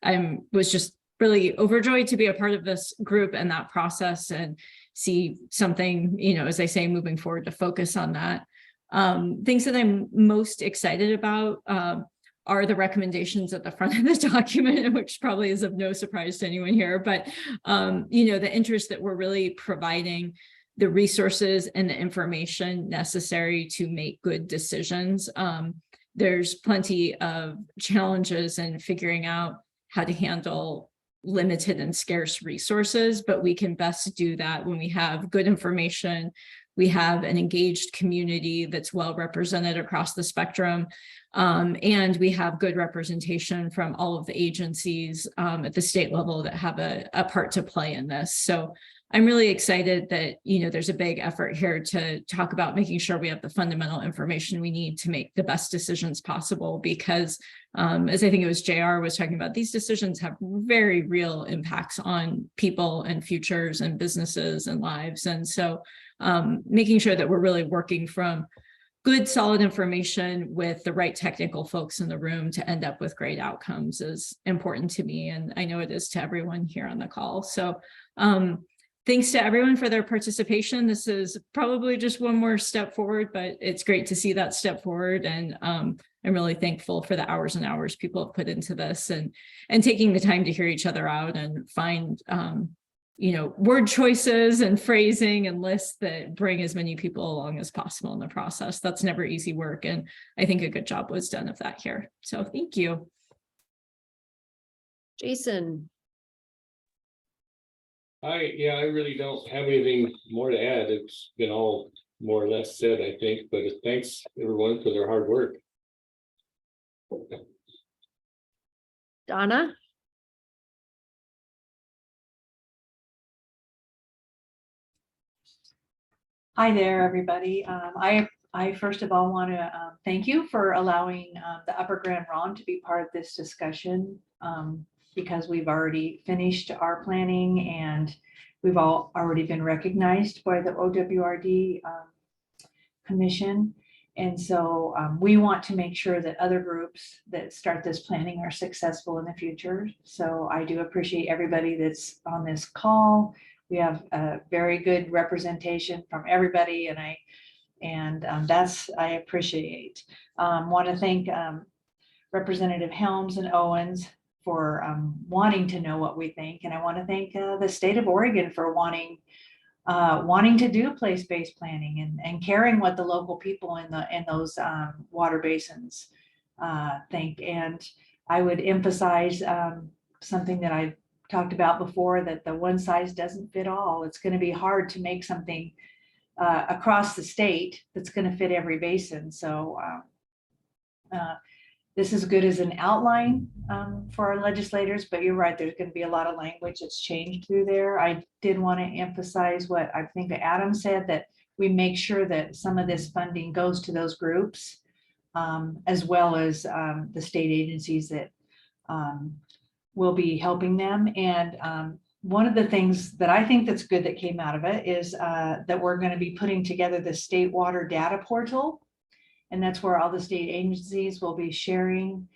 I was just really overjoyed to be a part of this group and that process and see something, as I say, moving forward to focus on that. Things that I'm most excited about are the recommendations at the front of the document, which probably is of no surprise to anyone here, but the interest that we're really providing the resources and the information necessary to make good decisions. There's plenty of challenges in figuring out how to handle limited and scarce resources, but we can best do that when we have good information. We have an engaged community that's well represented across the spectrum, and we have good representation from all of the agencies at the state level that have a part to play in this. So I'm really excited that, there's a big effort here to talk about making sure we have the fundamental information we need to make the best decisions possible, because as I think it was JR was talking about, these decisions have very real impacts on people and futures and businesses and lives. And so making sure that we're really working from good, solid information with the right technical folks in the room to end up with great outcomes is important to me. And I know it is to everyone here on the call. So thanks to everyone for their participation. This is probably just one more step forward, but it's great to see that step forward. And I'm really thankful for the hours and hours people have put into this and taking the time to hear each other out and find word choices and phrasing and lists that bring as many people along as possible in the process. That's never easy work. And I think a good job was done of that here. So thank you. Jason. I really don't have anything more to add. It's been all more or less said, I think, but thanks everyone for their hard work. Donna. Hi there, everybody. I first of all want to thank you for allowing the Upper Grand Ronde to be part of this discussion, because we've already finished our planning and we've all already been recognized by the OWRD Commission. And so we want to make sure that other groups that start this planning are successful in the future. So I do appreciate everybody that's on this call. We have a very good representation from everybody, and that's I appreciate. Want to thank Representative Helms and Owens for wanting to know what we think, and I want to thank the state of Oregon for wanting to do place-based planning and caring what the local people in those water basins think. And I would emphasize something that I talked about before, that the one size doesn't fit all. It's going to be hard to make something across the state that's going to fit every basin. So this is good as an outline for our legislators, but you're right, there's going to be a lot of language that's changed through there. I did want to emphasize what I think Adam said, that we make sure that some of this funding goes to those groups, as well as the state agencies that will be helping them. And one of the things that I think that's good that came out of it is that we're going to be putting together the state water data portal. And that's where all the state agencies will be sharing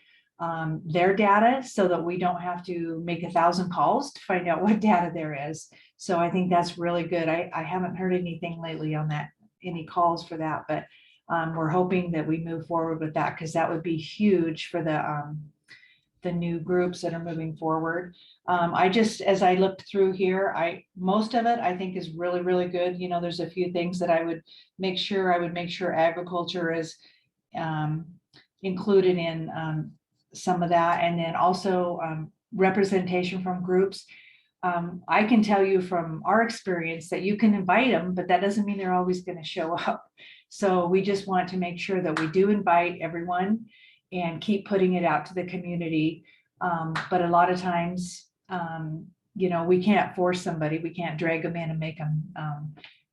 their data, so that we don't have to make 1,000 calls to find out what data there is. So I think that's really good. I haven't heard anything lately on that, any calls for that, but we're hoping that we move forward with that, because that would be huge for the new groups that are moving forward. As I looked through here, most of it I think is really, really good. There's a few things that I would make sure agriculture is included in some of that. And then also representation from groups. I can tell you from our experience that you can invite them, but that doesn't mean they're always going to show up. So we just want to make sure that we do invite everyone and keep putting it out to the community. But a lot of times, we can't force somebody, we can't drag them in and make them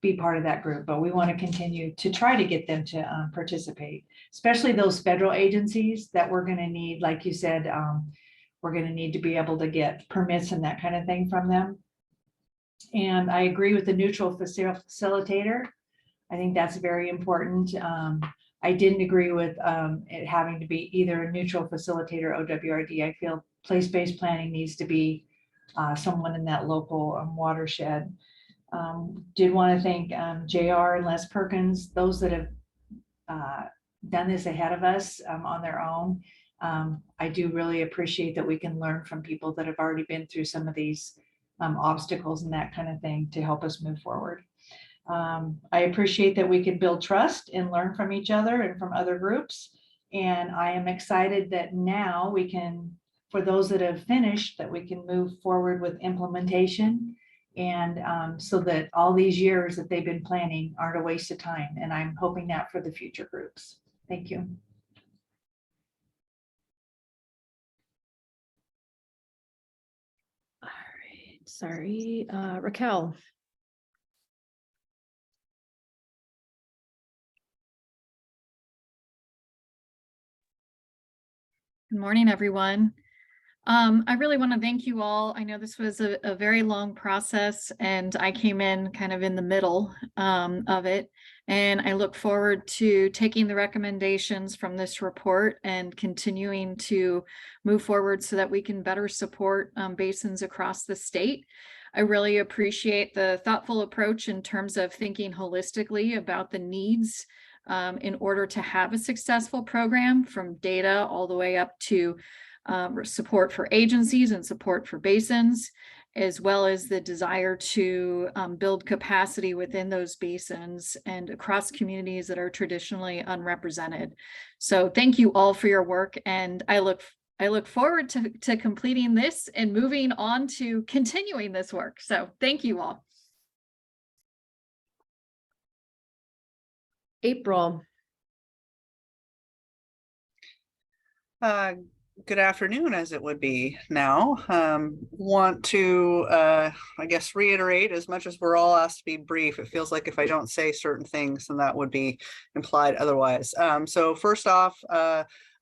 be part of that group, but we want to continue to try to get them to participate, especially those federal agencies that we're going to need, like you said, we're going to need to be able to get permits and that kind of thing from them. And I agree with the neutral facilitator. I think that's very important. I didn't agree with it having to be either a neutral facilitator or OWRD. I feel place-based planning needs to be someone in that local watershed. Did want to thank JR and Les Perkins, those that have done this ahead of us on their own. I do really appreciate that we can learn from people that have already been through some of these obstacles and that kind of thing to help us move forward. I appreciate that we can build trust and learn from each other and from other groups. And I am excited that now we can, for those that have finished, that we can move forward with implementation. And so that all these years that they've been planning aren't a waste of time. And I'm hoping that for the future groups. Thank you. All right, sorry, Raquel. Good morning, everyone. I really want to thank you all. I know this was a very long process and I came in kind of in the middle of it. And I look forward to taking the recommendations from this report and continuing to move forward so that we can better support basins across the state. I really appreciate the thoughtful approach in terms of thinking holistically about the needs in order to have a successful program, from data all the way up to support for agencies and support for basins. as well as the desire to build capacity within those basins and across communities that are traditionally unrepresented. So thank you all for your work, and I look forward to completing this and moving on to continuing this work. So thank you all. April. Good afternoon, as it would be now. Want to, I guess, reiterate, as much as we're all asked to be brief, it feels like if I don't say certain things, then that would be implied otherwise. So first off,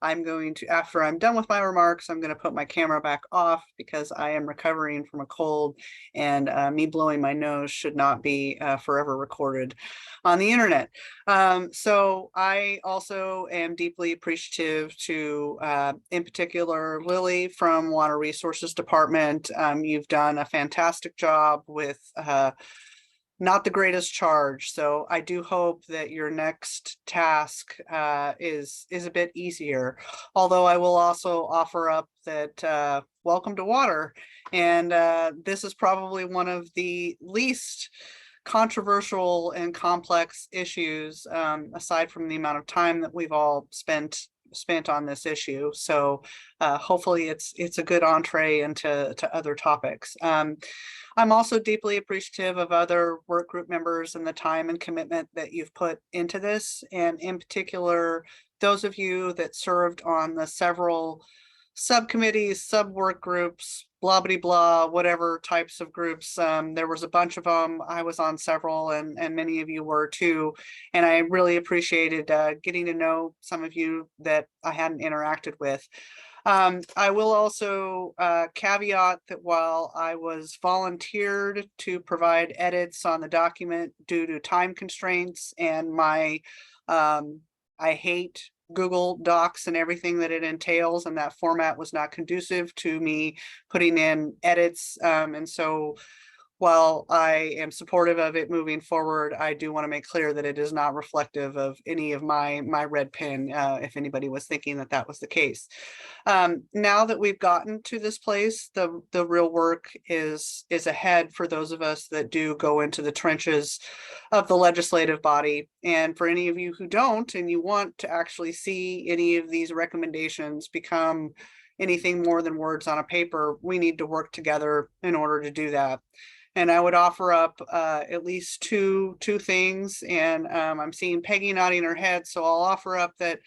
I'm going to, after I'm done with my remarks, I'm going to put my camera back off because I am recovering from a cold, and me blowing my nose should not be forever recorded on the internet. So I also am deeply appreciative to, in particular, Lily from Water Resources Department. You've done a fantastic job with not the greatest charge. So I do hope that your next task is a bit easier. Although I will also offer up that welcome to water. And this is probably one of the least controversial and complex issues, aside from the amount of time that we've all spent on this issue. So hopefully it's a good entree into other topics. I'm also deeply appreciative of other work group members and the time and commitment that you've put into this, and in particular, those of you that served on the several subcommittees, sub work groups, blah, blah, blah, whatever types of groups. There was a bunch of them. I was on several, and many of you were too. And I really appreciated getting to know some of you that I hadn't interacted with. I will also caveat that while I was volunteered to provide edits on the document due to time constraints and my, I hate Google Docs and everything that it entails, and that format was not conducive to me putting in edits. And so while I am supportive of it moving forward, I do want to make clear that it is not reflective of any of my red pen, if anybody was thinking that that was the case. Now that we've gotten to this place, the real work is ahead for those of us that do go into the trenches of the legislative body. And for any of you who don't, and you want to actually see any of these recommendations become anything more than words on a paper, we need to work together in order to do that. And I would offer up at least two things, and I'm seeing Peggy nodding her head, so I'll offer up that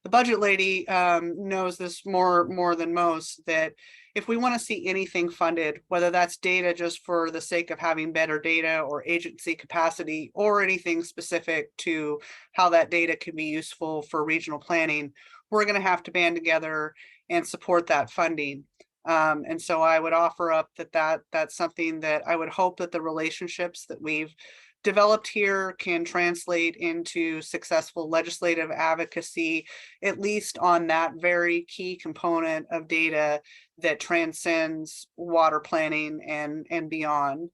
the budget lady knows this more than most, that if we want to see anything funded, whether that's data just for the sake of having better data or agency capacity, or anything specific to how that data can be useful for regional planning, we're going to have to band together and support that funding. And so I would offer up that's something that I would hope that the relationships that we've developed here can translate into successful legislative advocacy, at least on that very key component of data that transcends water planning and beyond.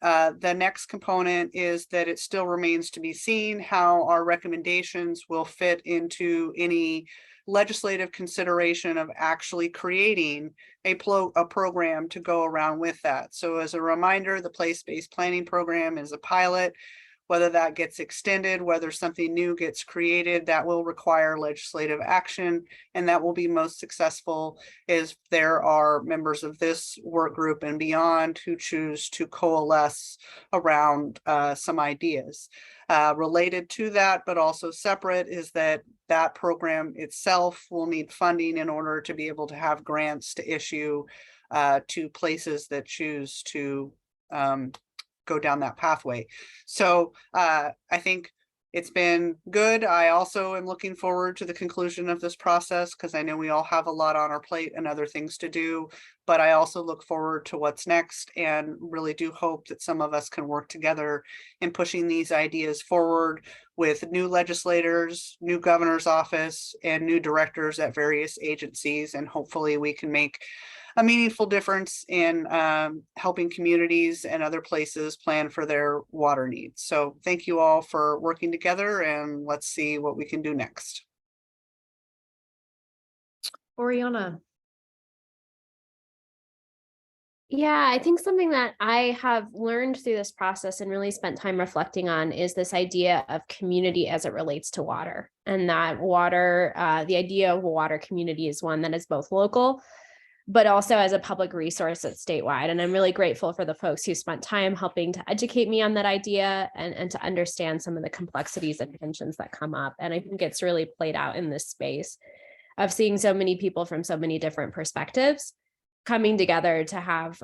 The next component is that it still remains to be seen how our recommendations will fit into any legislative consideration of actually creating a program to go around with that. So as a reminder, the place-based planning program is a pilot. Whether that gets extended, whether something new gets created, that will require legislative action, and that will be most successful if there are members of this work group and beyond who choose to coalesce around some ideas. Related to that, but also separate, is that program itself will need funding in order to be able to have grants to issue to places that choose to go down that pathway. So I think it's been good. I also am looking forward to the conclusion of this process, because I know we all have a lot on our plate and other things to do, but I also look forward to what's next, and really do hope that some of us can work together in pushing these ideas forward with new legislators, new governor's office, and new directors at various agencies. And hopefully we can make a meaningful difference in helping communities and other places plan for their water needs. So thank you all for working together, and let's see what we can do next. Oriana. Yeah, I think something that I have learned through this process and really spent time reflecting on is this idea of community as it relates to water. And that water, the idea of a water community is one that is both local, but also as a public resource that's statewide. And I'm really grateful for the folks who spent time helping to educate me on that idea and to understand some of the complexities and tensions that come up. And I think it's really played out in this space of seeing so many people from so many different perspectives coming together to have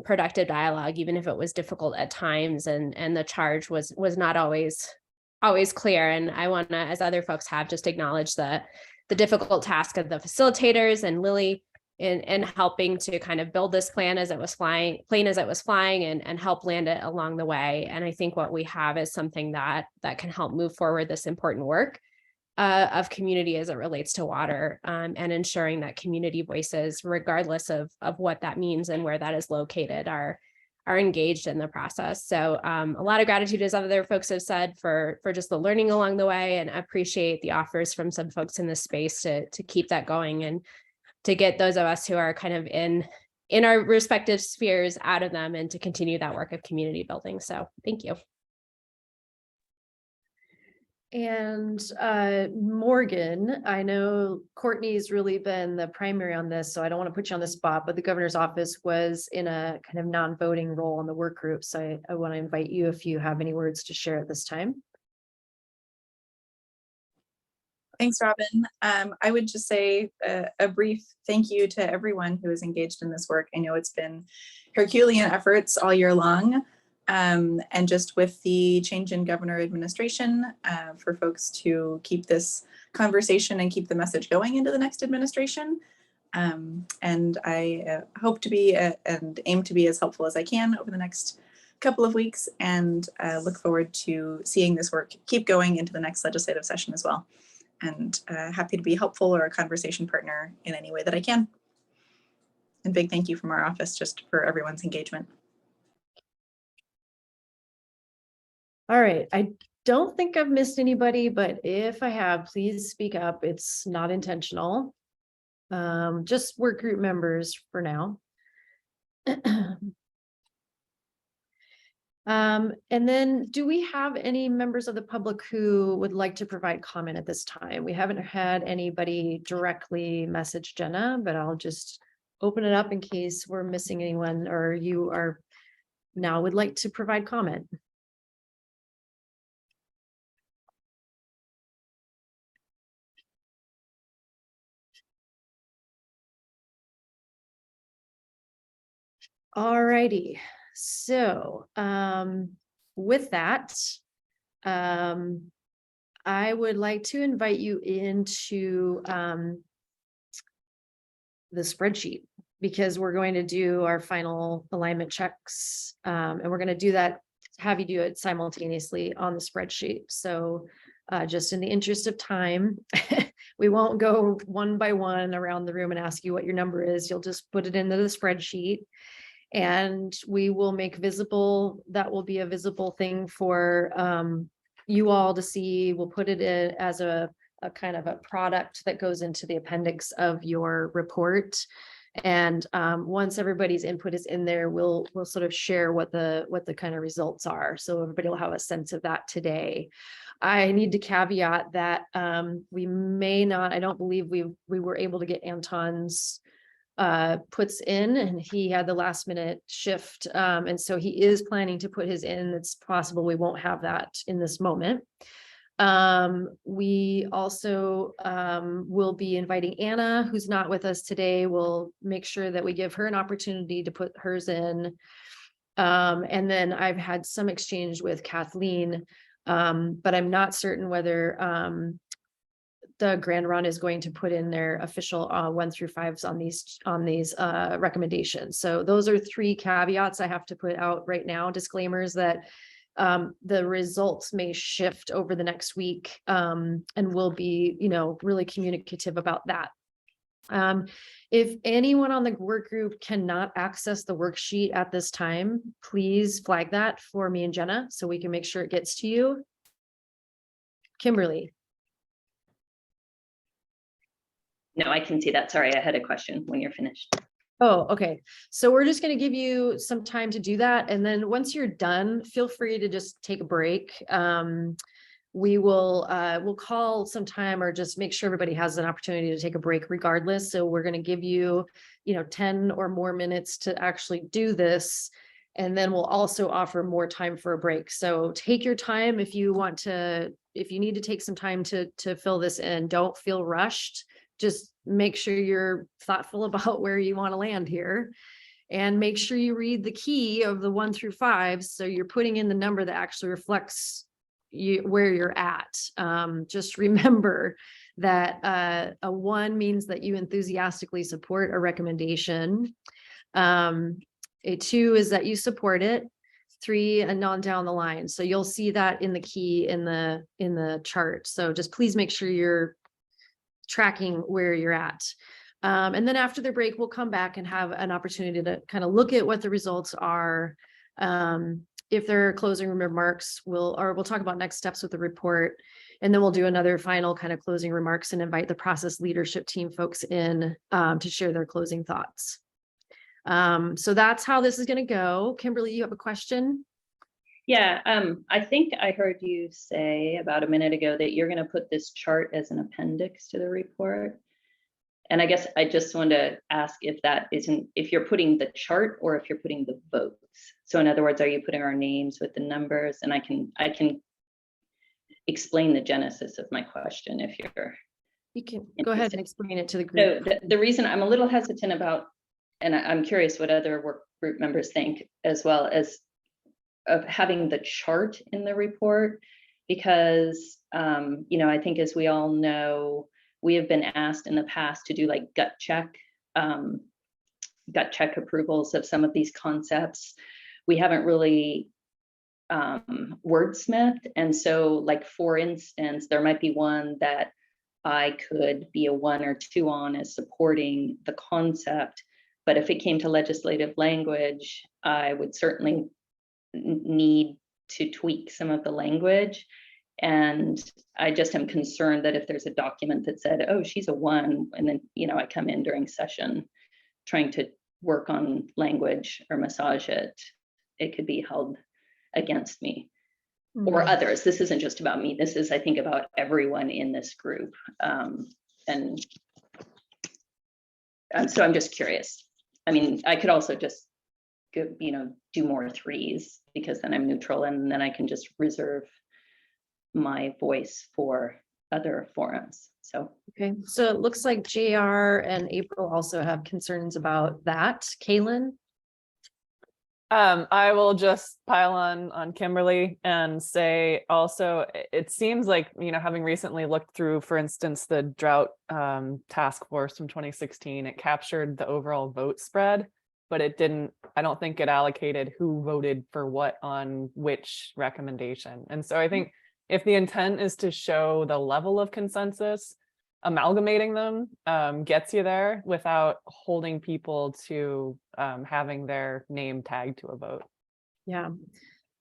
productive dialogue, even if it was difficult at times, and the charge was not always clear. And I want to, as other folks have, just acknowledge the difficult task of the facilitators and Lily in helping to kind of build this plane as it was flying and help land it along the way. And I think what we have is something that can help move forward this important work of community as it relates to water, and ensuring that community voices, regardless of what that means and where that is located, are engaged in the process. So a lot of gratitude, as other folks have said, for just the learning along the way, and appreciate the offers from some folks in this space to keep that going and to get those of us who are kind of in our respective spheres out of them and to continue that work of community building. So thank you. And Morgan, I know Courtney's really been the primary on this, so I don't want to put you on the spot, but the governor's office was in a kind of non-voting role on the work group. So I want to invite you if you have any words to share at this time. Thanks, Robin. I would just say a brief thank you to everyone who is engaged in this work. I know it's been Herculean efforts all year long. And just with the change in governor administration, for folks to keep this conversation and keep the message going into the next administration. And I hope to be and aim to be as helpful as I can over the next couple of weeks, and look forward to seeing this work keep going into the next legislative session as well. And happy to be helpful or a conversation partner in any way that I can. And big thank you from our office just for everyone's engagement. All right, I don't think I've missed anybody, but if I have, please speak up. It's not intentional. Just work group members for now. And then do we have any members of the public who would like to provide comment at this time? We haven't had anybody directly message Jenna, but I'll just open it up in case we're missing anyone or you are now would like to provide comment. All righty, so with that, I would like to invite you into the spreadsheet, because we're going to do our final alignment checks, and we're going to do that, have you do it simultaneously on the spreadsheet. So just in the interest of time, we won't go one by one around the room and ask you what your number is. You'll just put it into the spreadsheet. And we will make visible, that will be a visible thing for you all to see. We'll put it in as a kind of a product that goes into the appendix of your report. And once everybody's input is in there, we'll sort of share what the kind of results are. So everybody will have a sense of that today. I need to caveat that we may not, I don't believe we were able to get Anton's puts in, and he had the last minute shift, and so he is planning to put his in. It's possible we won't have that in this moment. We also will be inviting Anna, who's not with us today. We'll make sure that we give her an opportunity to put hers in, and then I've had some exchange with Kathleen, but I'm not certain whether the Grand Run is going to put in their official 1 through 5s on these recommendations. So those are 3 caveats I have to put out right now, disclaimers that the results may shift over the next week, and we'll be, really communicative about that. If anyone on the work group cannot access the worksheet at this time, please flag that for me and Jenna so we can make sure it gets to you. Kimberly. No, I can see that. Sorry, I had a question when you're finished. Oh, okay. So we're just going to give you some time to do that. And then once you're done, feel free to just take a break. We will, we'll call sometime or just make sure everybody has an opportunity to take a break regardless. So we're going to give you, 10 or more minutes to actually do this. And then we'll also offer more time for a break. So take your time if you want to, if you need to take some time to fill this in, don't feel rushed. Just make sure you're thoughtful about where you want to land here. And make sure you read the key of the 1 through 5. So you're putting in the number that actually reflects where you're at. Just remember that a 1 means that you enthusiastically support a recommendation. A 2 is that you support it. 3 and on down the line. So you'll see that in the key in the chart. So just please make sure you're tracking where you're at. And then after the break, we'll come back and have an opportunity to kind of look at what the results are. If there are closing remarks, we'll talk about next steps with the report. And then we'll do another final kind of closing remarks and invite the process leadership team folks in to share their closing thoughts. So that's how this is going to go. Kimberly, you have a question? Yeah, I think I heard you say about a minute ago that you're going to put this chart as an appendix to the report. And I guess I just want to ask if that isn't, if you're putting the chart or if you're putting the votes. So in other words, are you putting our names with the numbers? And I can explain the genesis of my question if you're. You can go ahead and explain it to the group. So the reason I'm a little hesitant about, and I'm curious what other work group members think as well as of having the chart in the report, because I think as we all know, we have been asked in the past to do like gut check approvals of some of these concepts. We haven't really wordsmithed. And so like, for instance, there might be one that I could be a 1 or 2 on as supporting the concept. But if it came to legislative language, I would certainly need to tweak some of the language. And I just am concerned that if there's a document that said, oh, she's a 1, and then, I come in during session trying to work on language or massage it, it could be held against me or others. This isn't just about me. This is, I think, about everyone in this group. And so I'm just curious. I mean, I could also just do more 3s because then I'm neutral and then I can just reserve my voice for other forums. So okay, so it looks like JR and April also have concerns about that. Kaylin? I will just pile on Kimberly and say also, it seems like, having recently looked through, for instance, the drought task force from 2016, it captured the overall vote spread, but it didn't, I don't think it allocated who voted for what on which recommendation. And so I think if the intent is to show the level of consensus, amalgamating them gets you there without holding people to having their name tagged to a vote. Yeah,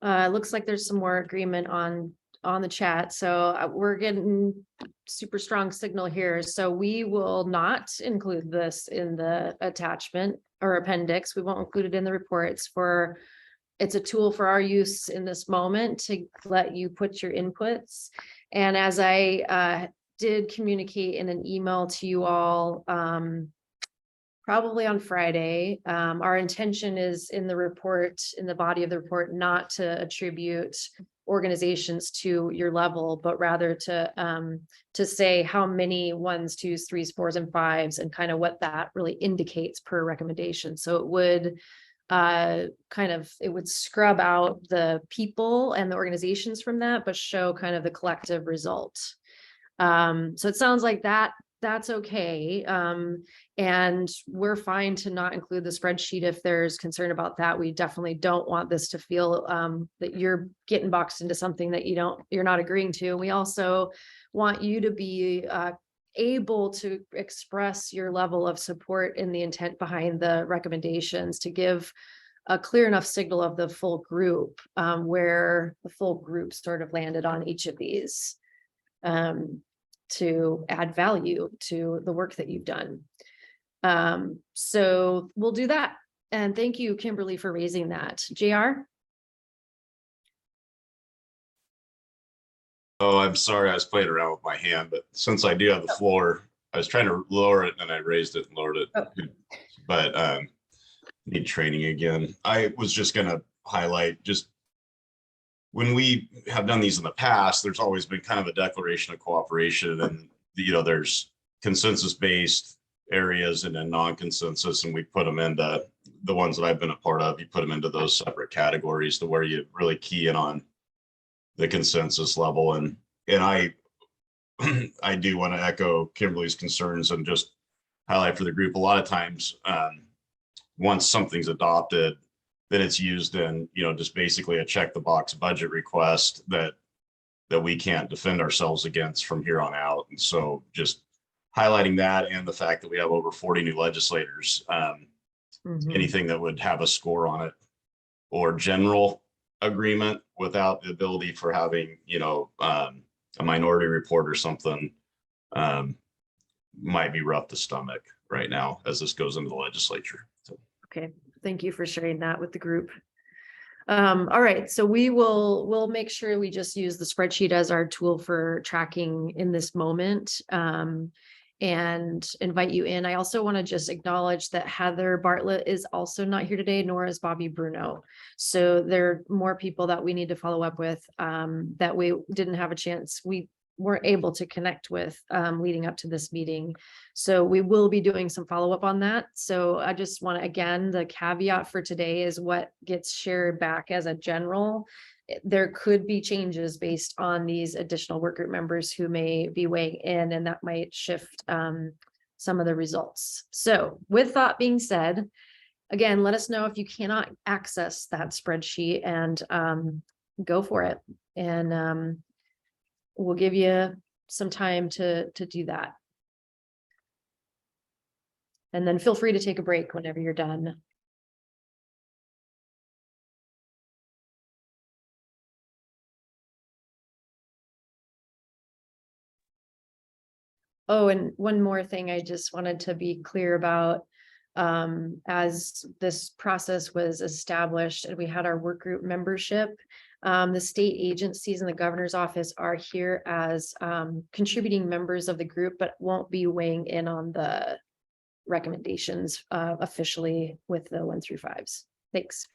it looks like there's some more agreement on the chat. So we're getting super strong signal here. So we will not include this in the attachment or appendix. We won't include it in the report. It's a tool for our use in this moment to let you put your inputs. And as I did communicate in an email to you all, probably on Friday, our intention is in the report, in the body of the report, not to attribute organizations to your level, but rather to say how many 1s, 2s, 3s, 4s, and 5s, and kind of what that really indicates per recommendation. So it would it would scrub out the people and the organizations from that, but show kind of the collective result. So it sounds like that's okay. And we're fine to not include the spreadsheet if there's concern about that. We definitely don't want this to feel that you're getting boxed into something that you're not agreeing to. We also want you to be able to express your level of support in the intent behind the recommendations, to give a clear enough signal of the full group, where the full group sort of landed on each of these, to add value to the work that you've done. So we'll do that. And thank you, Kimberly, for raising that. JR? Oh, I'm sorry, I was playing around with my hand, but since I do have the floor, I was trying to lower it and I raised it and lowered it. But need training again. I was just gonna highlight, just when we have done these in the past, there's always been kind of a declaration of cooperation, and there's consensus-based areas and then non-consensus, and we put them into the ones that I've been a part of. You put them into those separate categories to where you really key in on the consensus level. And I I do want to echo Kimberly's concerns and just highlight for the group, a lot of times once something's adopted, then it's used in just basically a check the box budget request that we can't defend ourselves against from here on out. And so just highlighting that, and the fact that we have over 40 new legislators, anything that would have a score on it or general agreement without the ability for having a minority report or something might be rough to stomach right now as this goes into the legislature. So. Okay, thank you for sharing that with the group. All right, so we'll make sure we just use the spreadsheet as our tool for tracking in this moment, and invite you in. I also want to just acknowledge that Heather Bartlett is also not here today, nor is Bobby Bruno. So there are more people that we need to follow up with that we didn't have a chance. We weren't able to connect with leading up to this meeting. So we will be doing some follow-up on that. So I just want to, again, the caveat for today is what gets shared back as a general. There could be changes based on these additional work group members who may be weighing in, and that might shift some of the results. So with that being said, again, let us know if you cannot access that spreadsheet, and go for it. And we'll give you some time to do that. And then feel free to take a break whenever you're done. Oh, and one more thing I just wanted to be clear about. As this process was established and we had our work group membership, the state agencies and the governor's office are here as contributing members of the group, but won't be weighing in on the recommendations officially with the 1 through 5s. Thanks.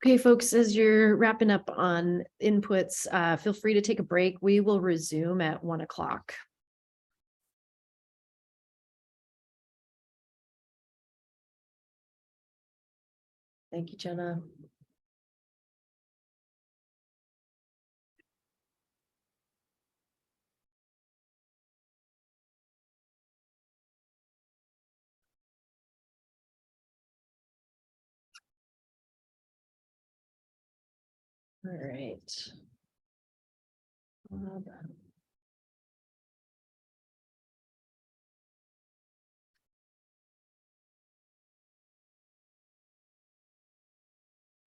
Okay, folks, as you're wrapping up on inputs, feel free to take a break. We will resume at 1 o'clock. Thank you, Jenna. All right.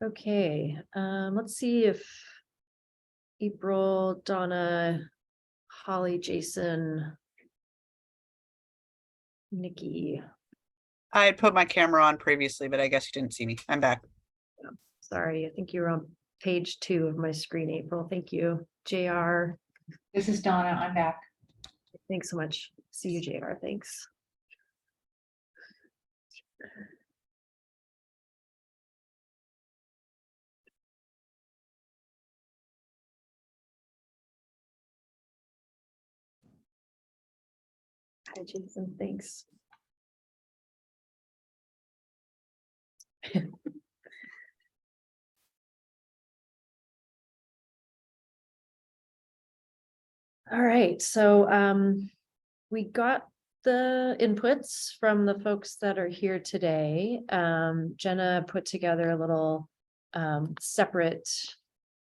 Okay, let's see if April, Donna, Holly, Jason, Nikki. I had put my camera on previously, but I guess you didn't see me. I'm back. Sorry, I think you were on page 2 of my screen, April. Thank you. JR. This is Donna. I'm back. Thanks so much. See you, JR. Thanks. Hi, Jason. Thanks. All right, so we got the inputs from the folks that are here today. Jenna put together a little separate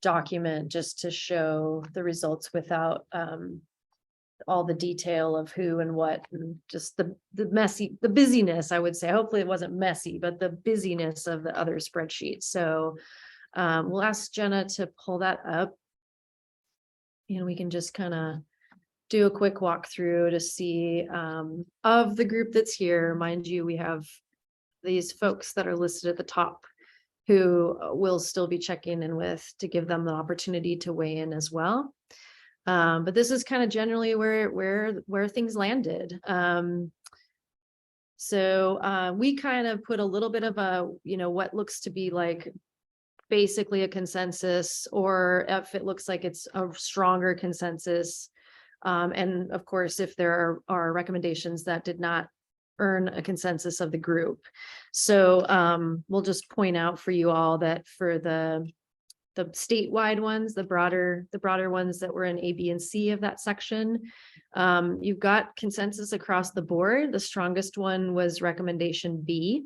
document just to show the results without all the detail of who and what, and just the busyness, I would say. Hopefully it wasn't messy, but the busyness of the other spreadsheets. So we'll ask Jenna to pull that up. And we can just kind of do a quick walkthrough to see of the group that's here. Mind you, we have these folks that are listed at the top who will still be checking in with to give them the opportunity to weigh in as well. But this is kind of generally where things landed. So we kind of put a little bit of a, what looks to be like basically a consensus, or if it looks like it's a stronger consensus. And of course, if there are recommendations that did not earn a consensus of the group. So we'll just point out for you all that for the statewide ones, the broader ones that were in A, B, and C of that section, you've got consensus across the board. The strongest one was recommendation B.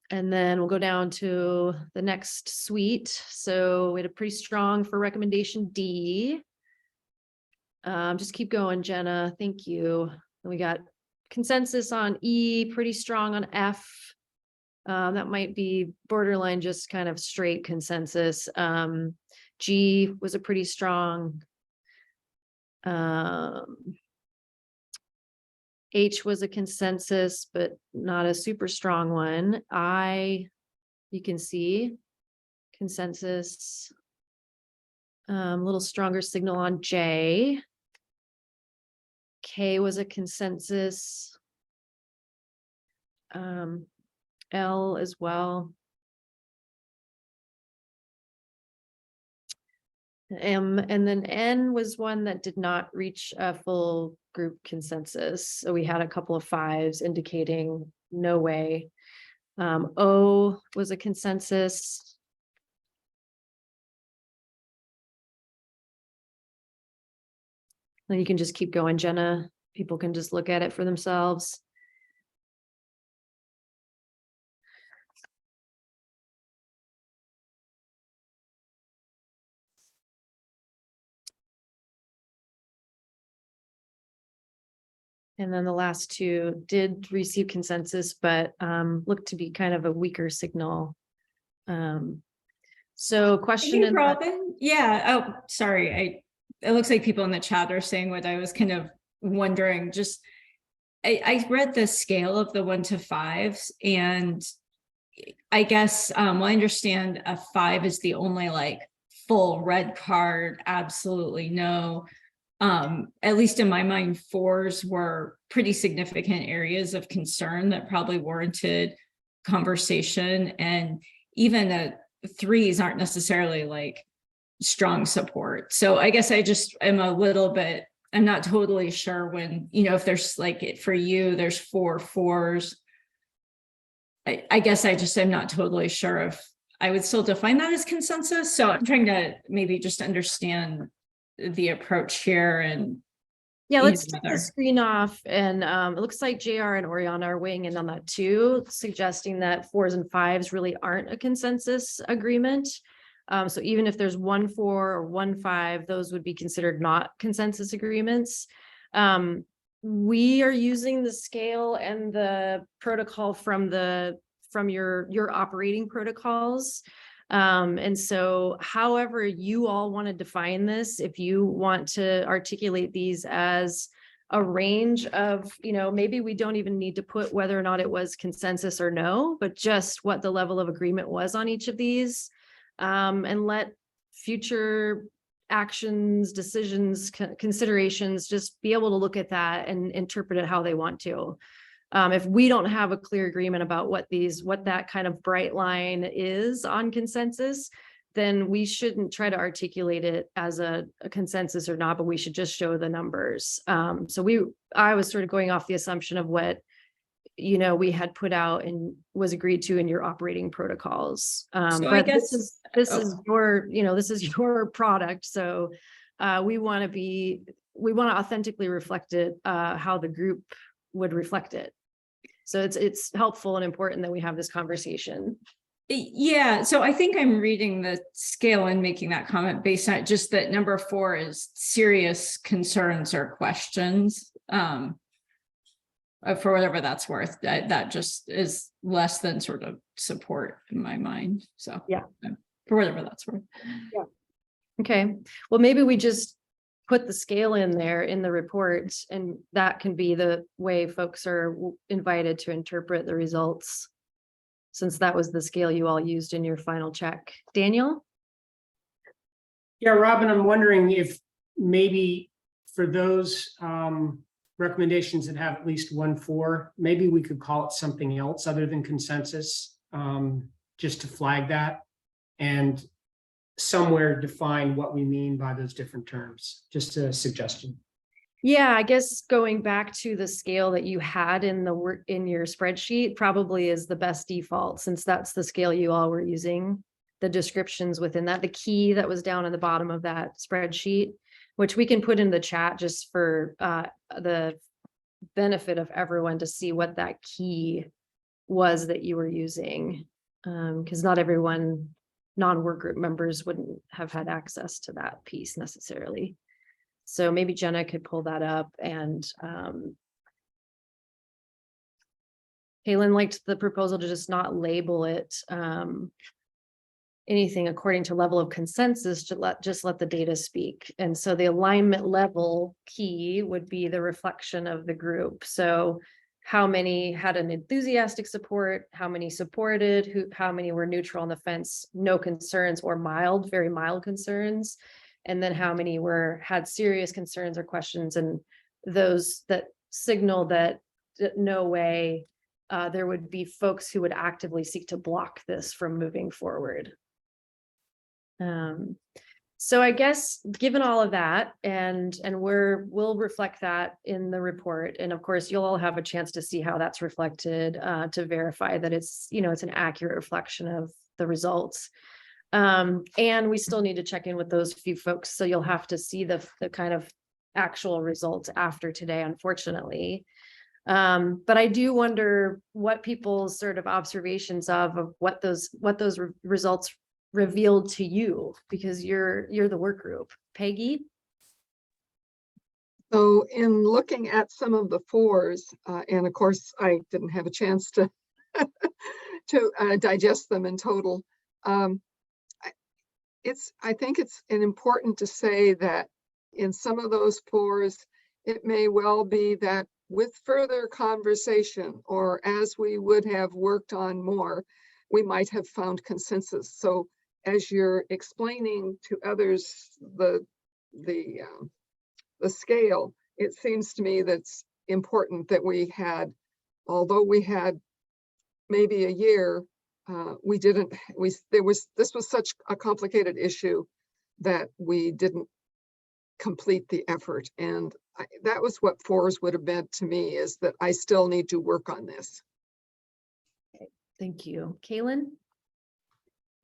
And then we'll go down to the next suite. So we had a pretty strong for recommendation D. Just keep going, Jenna. Thank you. And we got consensus on E, pretty strong on F. That might be borderline, just kind of straight consensus. G was a pretty strong. H was a consensus, but not a super strong one. I, you can see consensus, a little stronger signal on J. K was a consensus. L as well. And then N was one that did not reach a full group consensus. So we had a couple of 5s indicating no way. O was a consensus. And you can just keep going, Jenna. People can just look at it for themselves. And then the last 2 did receive consensus, but looked to be kind of a weaker signal. So question. Hey, Robin. Yeah. Oh, sorry. It looks like people in the chat are saying what I was kind of wondering. Just, I read the scale of the 1 to 5s, and I guess I understand a 5 is the only like full red card, absolutely no. At least in my mind, 4s were pretty significant areas of concern that probably warranted conversation. And even threes aren't necessarily like strong support. So I guess I just am a little bit, I'm not totally sure when, you know, if there's like for you, there's 4 4s. I guess I just am not totally sure if I would still define that as consensus. So I'm trying to maybe just understand the approach here. And yeah, you let's know, take the screen off. And it looks like JR and Oriana are weighing in on that too, suggesting that 4s and 5s really aren't a consensus agreement. So even if there's 1 4 or 1 5, those would be considered not consensus agreements. We are using the scale and the protocol from your operating protocols. And so however you all want to define this, if you want to articulate these as a range of, you know, maybe we don't even need to put whether or not it was consensus or no, but just what the level of agreement was on each of these, and let future actions, decisions, considerations, just be able to look at that and interpret it how they want to. If we don't have a clear agreement about what that kind of bright line is on consensus, then we shouldn't try to articulate it as a consensus or not, but we should just show the numbers. So I was sort of going off the assumption of what, you know, we had put out and was agreed to in your operating protocols. So but I guess this is your, you know, this is your product. So we want to authentically reflect it, how the group would reflect it. So it's helpful and important that we have this conversation. Yeah, so I think I'm reading the scale and making that comment based on just that number 4 is serious concerns or questions. For whatever that's worth, that just is less than sort of support in my mind. So yeah, for whatever that's worth. Yeah. Okay. Well, maybe we just put the scale in there in the report, and that can be the way folks are invited to interpret the results, since that was the scale you all used in your final check. Daniel? Yeah, Robin, I'm wondering if maybe for those recommendations that have at least 1 4, maybe we could call it something else other than consensus, just to flag that and somewhere define what we mean by those different terms. Just a suggestion. Yeah, I guess going back to the scale that you had in your spreadsheet probably is the best default, since that's the scale you all were using. The descriptions within that, the key that was down at the bottom of that spreadsheet, which we can put in the chat just for the benefit of everyone to see what that key was that you were using. Because not everyone, non-work group members wouldn't have had access to that piece necessarily. So maybe Jenna could pull that up, and Kaylin liked the proposal to just not label it anything according to level of consensus, to just let the data speak. And so the alignment level key would be the reflection of the group. So how many had an enthusiastic support, how many supported, how many were neutral on the fence, no concerns, or mild, very mild concerns, and then how many had serious concerns or questions, and those that signal that no way there would be folks who would actively seek to block this from moving forward. So I guess given all of that, and we'll reflect that in the report, and of course you'll all have a chance to see how that's reflected, to verify that it's, you know, it's an accurate reflection of the results. And we still need to check in with those few folks, so you'll have to see the kind of actual results after today, unfortunately. But I do wonder what people's sort of observations of what those results revealed to you, because you're the work group. Peggy? So in looking at some of the 4s, and of course I didn't have a chance to digest them in total. I think it's important to say that in some of those 4s, it may well be that with further conversation, or as we would have worked on more, we might have found consensus. So as you're explaining to others the scale, it seems to me that's important that we had, although we had maybe a year this was such a complicated issue that we didn't complete the effort. And that was what 4s would have meant to me, is that I still need to work on this. Thank you. Kaylin?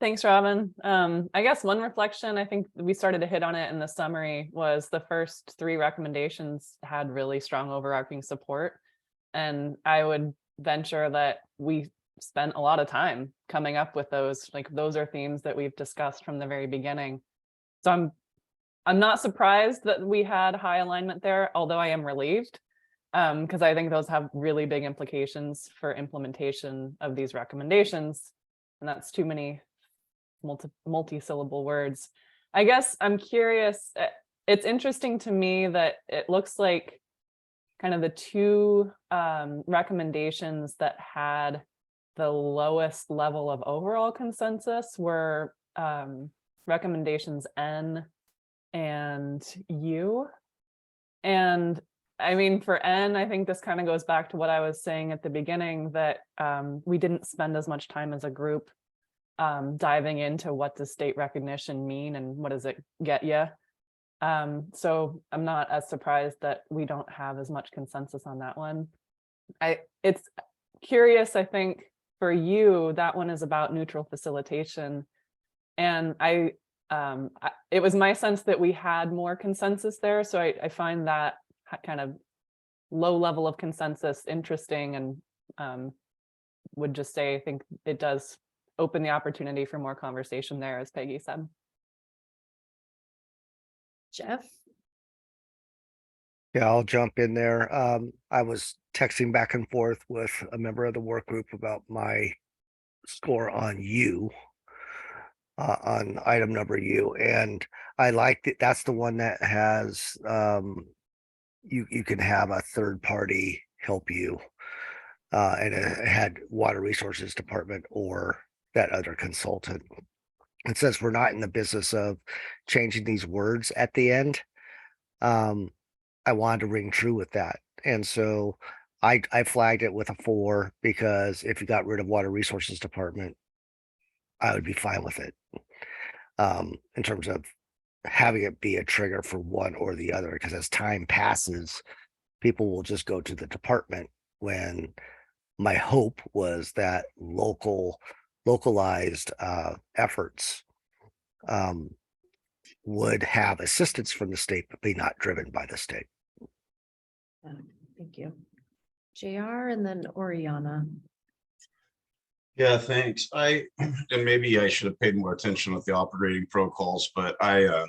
Thanks, Robin. I guess one reflection, I think we started to hit on it in the summary, was the first 3 recommendations had really strong overarching support. And I would venture that we spent a lot of time coming up with those. Like, those are themes that we've discussed from the very beginning. So I'm not surprised that we had high alignment there, although I am relieved, because I think those have really big implications for implementation of these recommendations. And that's too many multi-syllable words. I guess I'm curious, it's interesting to me that it looks like kind of the 2 recommendations that had the lowest level of overall consensus were recommendations N and U. And I mean, for N, I think this kind of goes back to what I was saying at the beginning, that we didn't spend as much time as a group diving into what does state recognition mean and what does it get you. So I'm not as surprised that we don't have as much consensus on that one. It's curious, I think for you, that one is about neutral facilitation. And it was my sense that we had more consensus there. So I find that kind of low level of consensus interesting, and would just say I think it does open the opportunity for more conversation there, as Peggy said. Jeff? Yeah, I'll jump in there. I was texting back and forth with a member of the work group about my score on U, on item number U, and I liked it. That's the one that has you can have a third party help you, and it had Water Resources Department or that other consultant. And since we're not in the business of changing these words at the end, I wanted to ring true with that. And so I flagged it with a 4, because if you got rid of Water Resources Department, I would be fine with it. In terms of having it be a trigger for one or the other, because as time passes, people will just go to the department, when my hope was that localized efforts would have assistance from the state, but be not driven by the state. Thank you. JR and then Oriana. Yeah, thanks. And maybe I should have paid more attention with the operating protocols, but I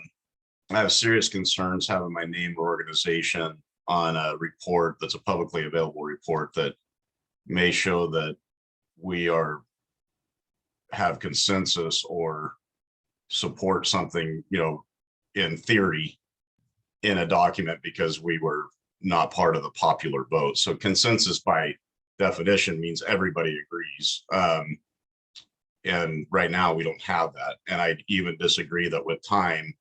have serious concerns having my name or organization on a report that's a publicly available report that may show that we have consensus or support something, in theory, in a document, because we were not part of the popular vote. So consensus by definition means everybody agrees. And right now we don't have that. And I even disagree that with time,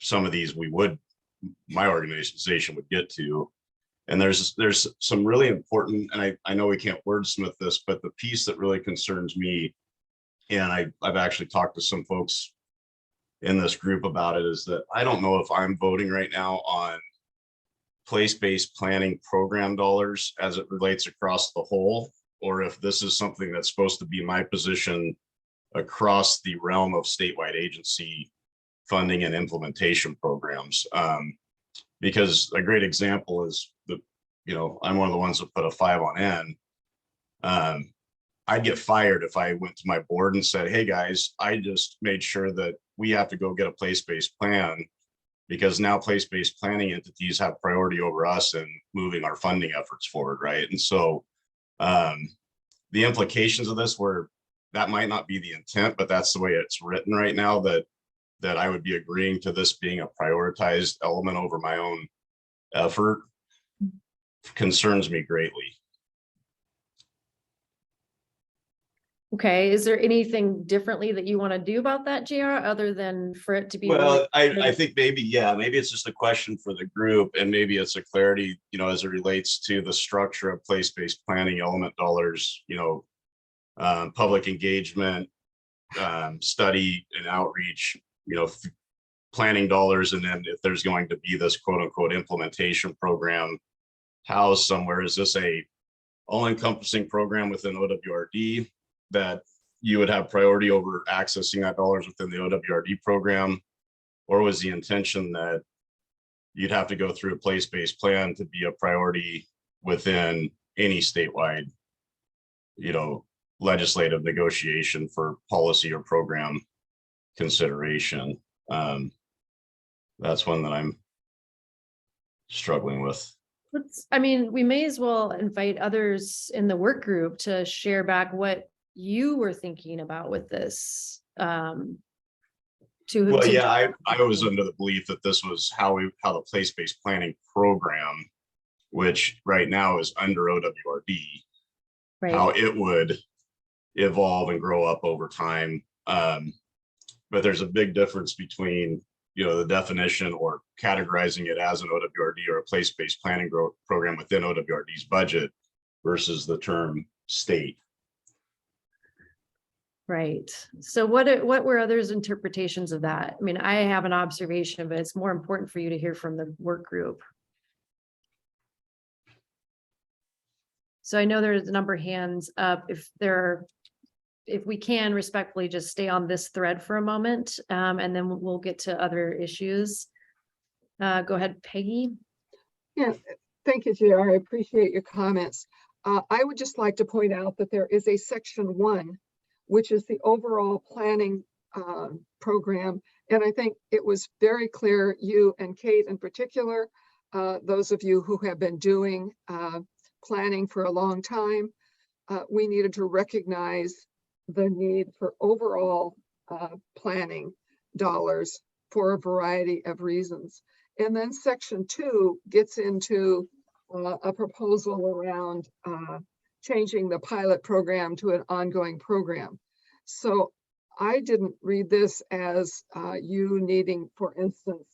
some of these my organization would get to. And there's some really important, and I know we can't wordsmith this, but the piece that really concerns me, and I've actually talked to some folks in this group about it, is that I don't know if I'm voting right now on place-based planning program dollars as it relates across the whole, or if this is something that's supposed to be my position across the realm of statewide agency funding and implementation programs. Because a great example is I'm one of the ones that put a 5 on N. I'd get fired if I went to my board and said, hey guys, I just made sure that we have to go get a place-based plan, because now place-based planning entities have priority over us in moving our funding efforts forward, right? And so the implications of this, where that might not be the intent, but that's the way it's written right now, that I would be agreeing to this being a prioritized element over my own effort, concerns me greatly. Okay, is there anything differently that you want to do about that, JR, other than for it to be? Well, I think maybe it's just a question for the group, and maybe it's a clarity, as it relates to the structure of place-based planning element dollars, public engagement, study and outreach, planning dollars. And then if there's going to be this quote unquote implementation program housed somewhere, is this a all-encompassing program within OWRD that you would have priority over accessing that dollars within the OWRD program? Or was the intention that you'd have to go through a place-based plan to be a priority within any statewide, legislative negotiation for policy or program consideration? That's one that I'm struggling with. We may as well invite others in the work group to share back what you were thinking about with this. I was under the belief that this was how the place-based planning program, which right now is under OWRD, how it would evolve and grow up over time. But there's a big difference between the definition or categorizing it as an OWRD or a place-based planning program within OWRD's budget versus the term state. Right. So what were others' interpretations of that? I have an observation, but it's more important for you to hear from the work group. So I know there's a number of hands up. If we can respectfully just stay on this thread for a moment, and then we'll get to other issues. Go ahead, Peggy. Yeah, thank you, JR. I appreciate your comments. I would just like to point out that there is a section 1, which is the overall planning program. And I think it was very clear, you and Kate in particular, those of you who have been doing planning for a long time, we needed to recognize the need for overall planning dollars for a variety of reasons. And then section 2 gets into a proposal around changing the pilot program to an ongoing program. So I didn't read this as you needing, for instance,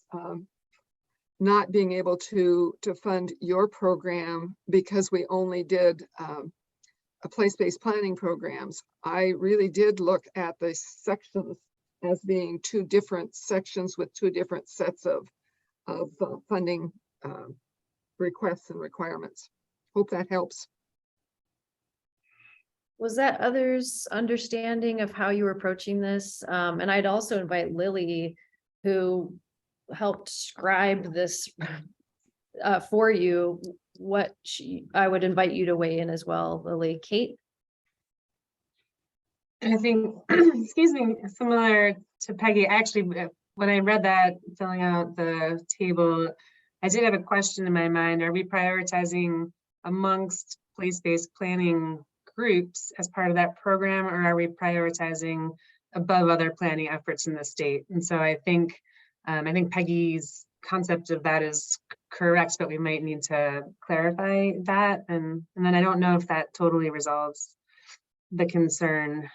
not being able to fund your program because we only did a place-based planning programs. I really did look at the sections as being 2 different sections with 2 different sets of funding requests and requirements. Hope that helps. Was that others' understanding of how you were approaching this? And I'd also invite Lily, who helped scribe this for you, I would invite you to weigh in as well, Lily. Kate? I think, excuse me, similar to Peggy, actually, when I read that, filling out the table, I did have a question in my mind. Are we prioritizing amongst place-based planning groups as part of that program, or are we prioritizing above other planning efforts in the state? And so I think Peggy's concept of that is correct, but we might need to clarify that. And then I don't know if that totally resolves the concern,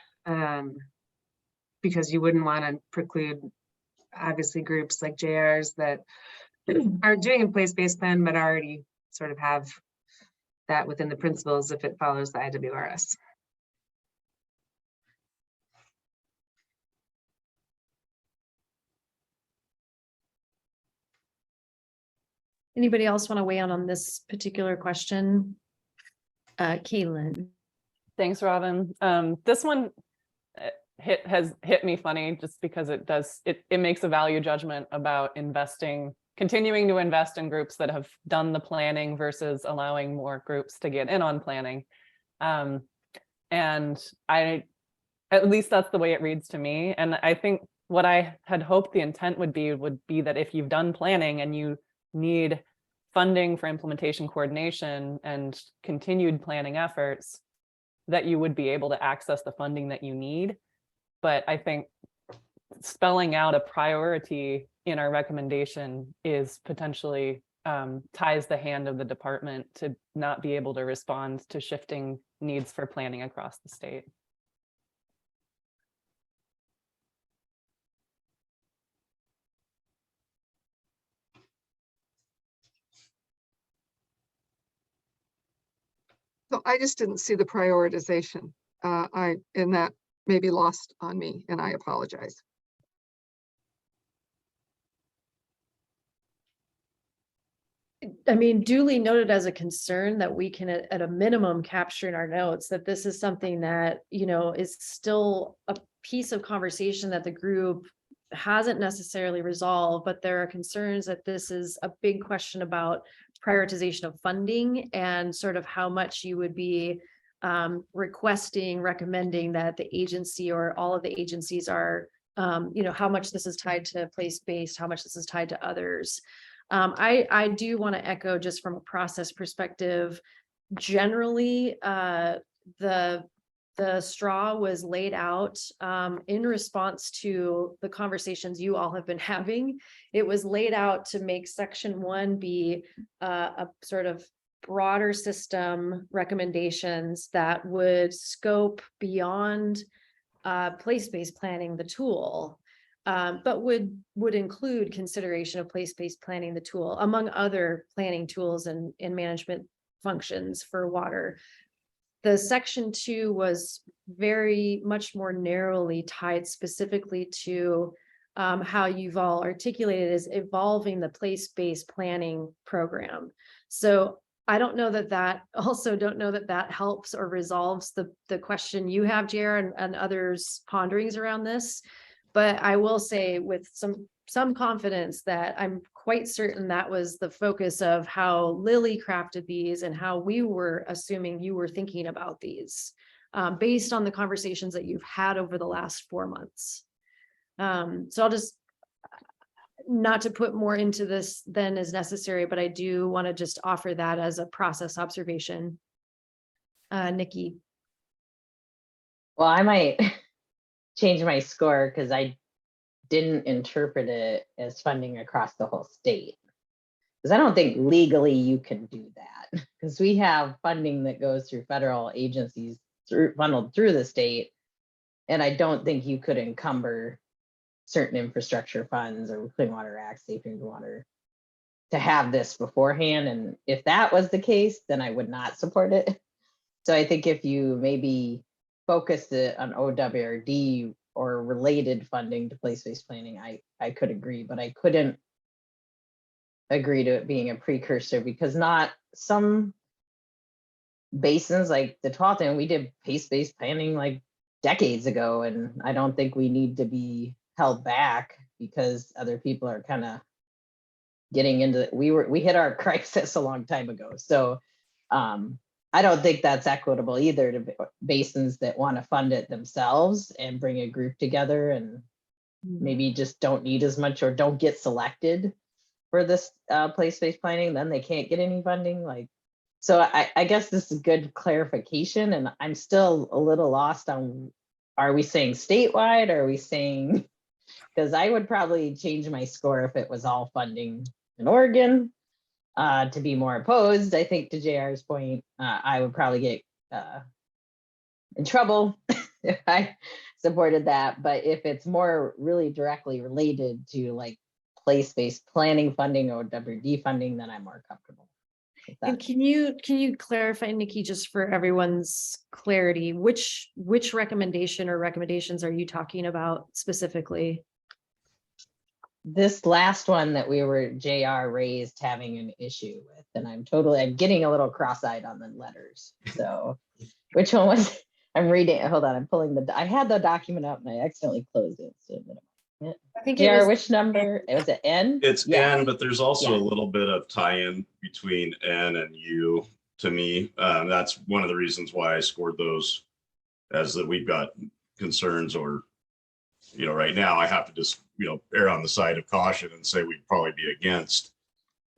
because you wouldn't want to preclude, obviously, groups like JR's that are doing a place-based plan, but already sort of have that within the principles if it follows the IWRS. Anybody else want to weigh in on this particular question? Kaylin. Thanks, Robin. This one has hit me funny just because it makes a value judgment about continuing to invest in groups that have done the planning versus allowing more groups to get in on planning. And at least that's the way it reads to me. And I think what I had hoped the intent would be that if you've done planning and you need funding for implementation coordination and continued planning efforts, that you would be able to access the funding that you need. But I think spelling out a priority in our recommendation is potentially ties the hand of the department to not be able to respond to shifting needs for planning across the state. So I just didn't see the prioritization. and that may be lost on me, and I apologize. I mean, duly noted as a concern that we can at a minimum capture in our notes that this is something that, you know, is still a piece of conversation that the group hasn't necessarily resolved, but there are concerns that this is a big question about prioritization of funding and sort of how much you would be recommending that the agency or all of the agencies are, you know, how much this is tied to place-based, how much this is tied to others. I do want to echo just from a process perspective, generally, the straw was laid out in response to the conversations you all have been having. It was laid out to make section 1 be a sort of broader system recommendations that would scope beyond place-based planning, the tool. But would include consideration of place-based planning, the tool, among other planning tools and management functions for water. The section 2 was very much more narrowly tied specifically to how you've all articulated as evolving the place-based planning program. So I don't know that that helps or resolves the question you have, JR, and others' ponderings around this. But I will say with some confidence that I'm quite certain that was the focus of how Lily crafted these and how we were assuming you were thinking about these based on the conversations that you've had over the last 4 months. So I'll just, not to put more into this than is necessary, but I do want to just offer that as a process observation. Nikki. Well, I might change my score because I didn't interpret it as funding across the whole state. Because I don't think legally you can do that, because we have funding that goes through federal agencies funneled through the state. And I don't think you could encumber certain infrastructure funds or Clean Water Act, Safe Drinking Water to have this beforehand. And if that was the case, then I would not support it. So I think if you maybe focus it on OWRD or related funding to place-based planning, I could agree, but I couldn't agree to it being a precursor, because not some basins like the Tualatin, we did place-based planning like decades ago, and I don't think we need to be held back because other people are kind of getting into we hit our crisis a long time ago. So I don't think that's equitable either to basins that want to fund it themselves and bring a group together and maybe just don't need as much or don't get selected for this place-based planning, then they can't get any funding. So I guess this is good clarification, and I'm still a little lost on, are we saying statewide? Or are we saying, because I would probably change my score if it was all funding in Oregon. To be more opposed, I think, to JR's point, I would probably get in trouble if I supported that. But if it's more really directly related to like place-based planning funding or WD funding, then I'm more comfortable. And can you clarify, Nikki, just for everyone's clarity, which recommendation or recommendations are you talking about specifically? This last one that JR raised having an issue with, and I'm getting a little cross-eyed on the letters. So which one was, I'm reading, hold on, I'm pulling I had the document up and I accidentally closed it. So I think JR, which number? It was an N? It's N, but there's also Yeah. a little bit of tie-in between N and U to me. That's one of the reasons why I scored those, as that we've got concerns, or, right now I have to just, err on the side of caution and say we'd probably be against,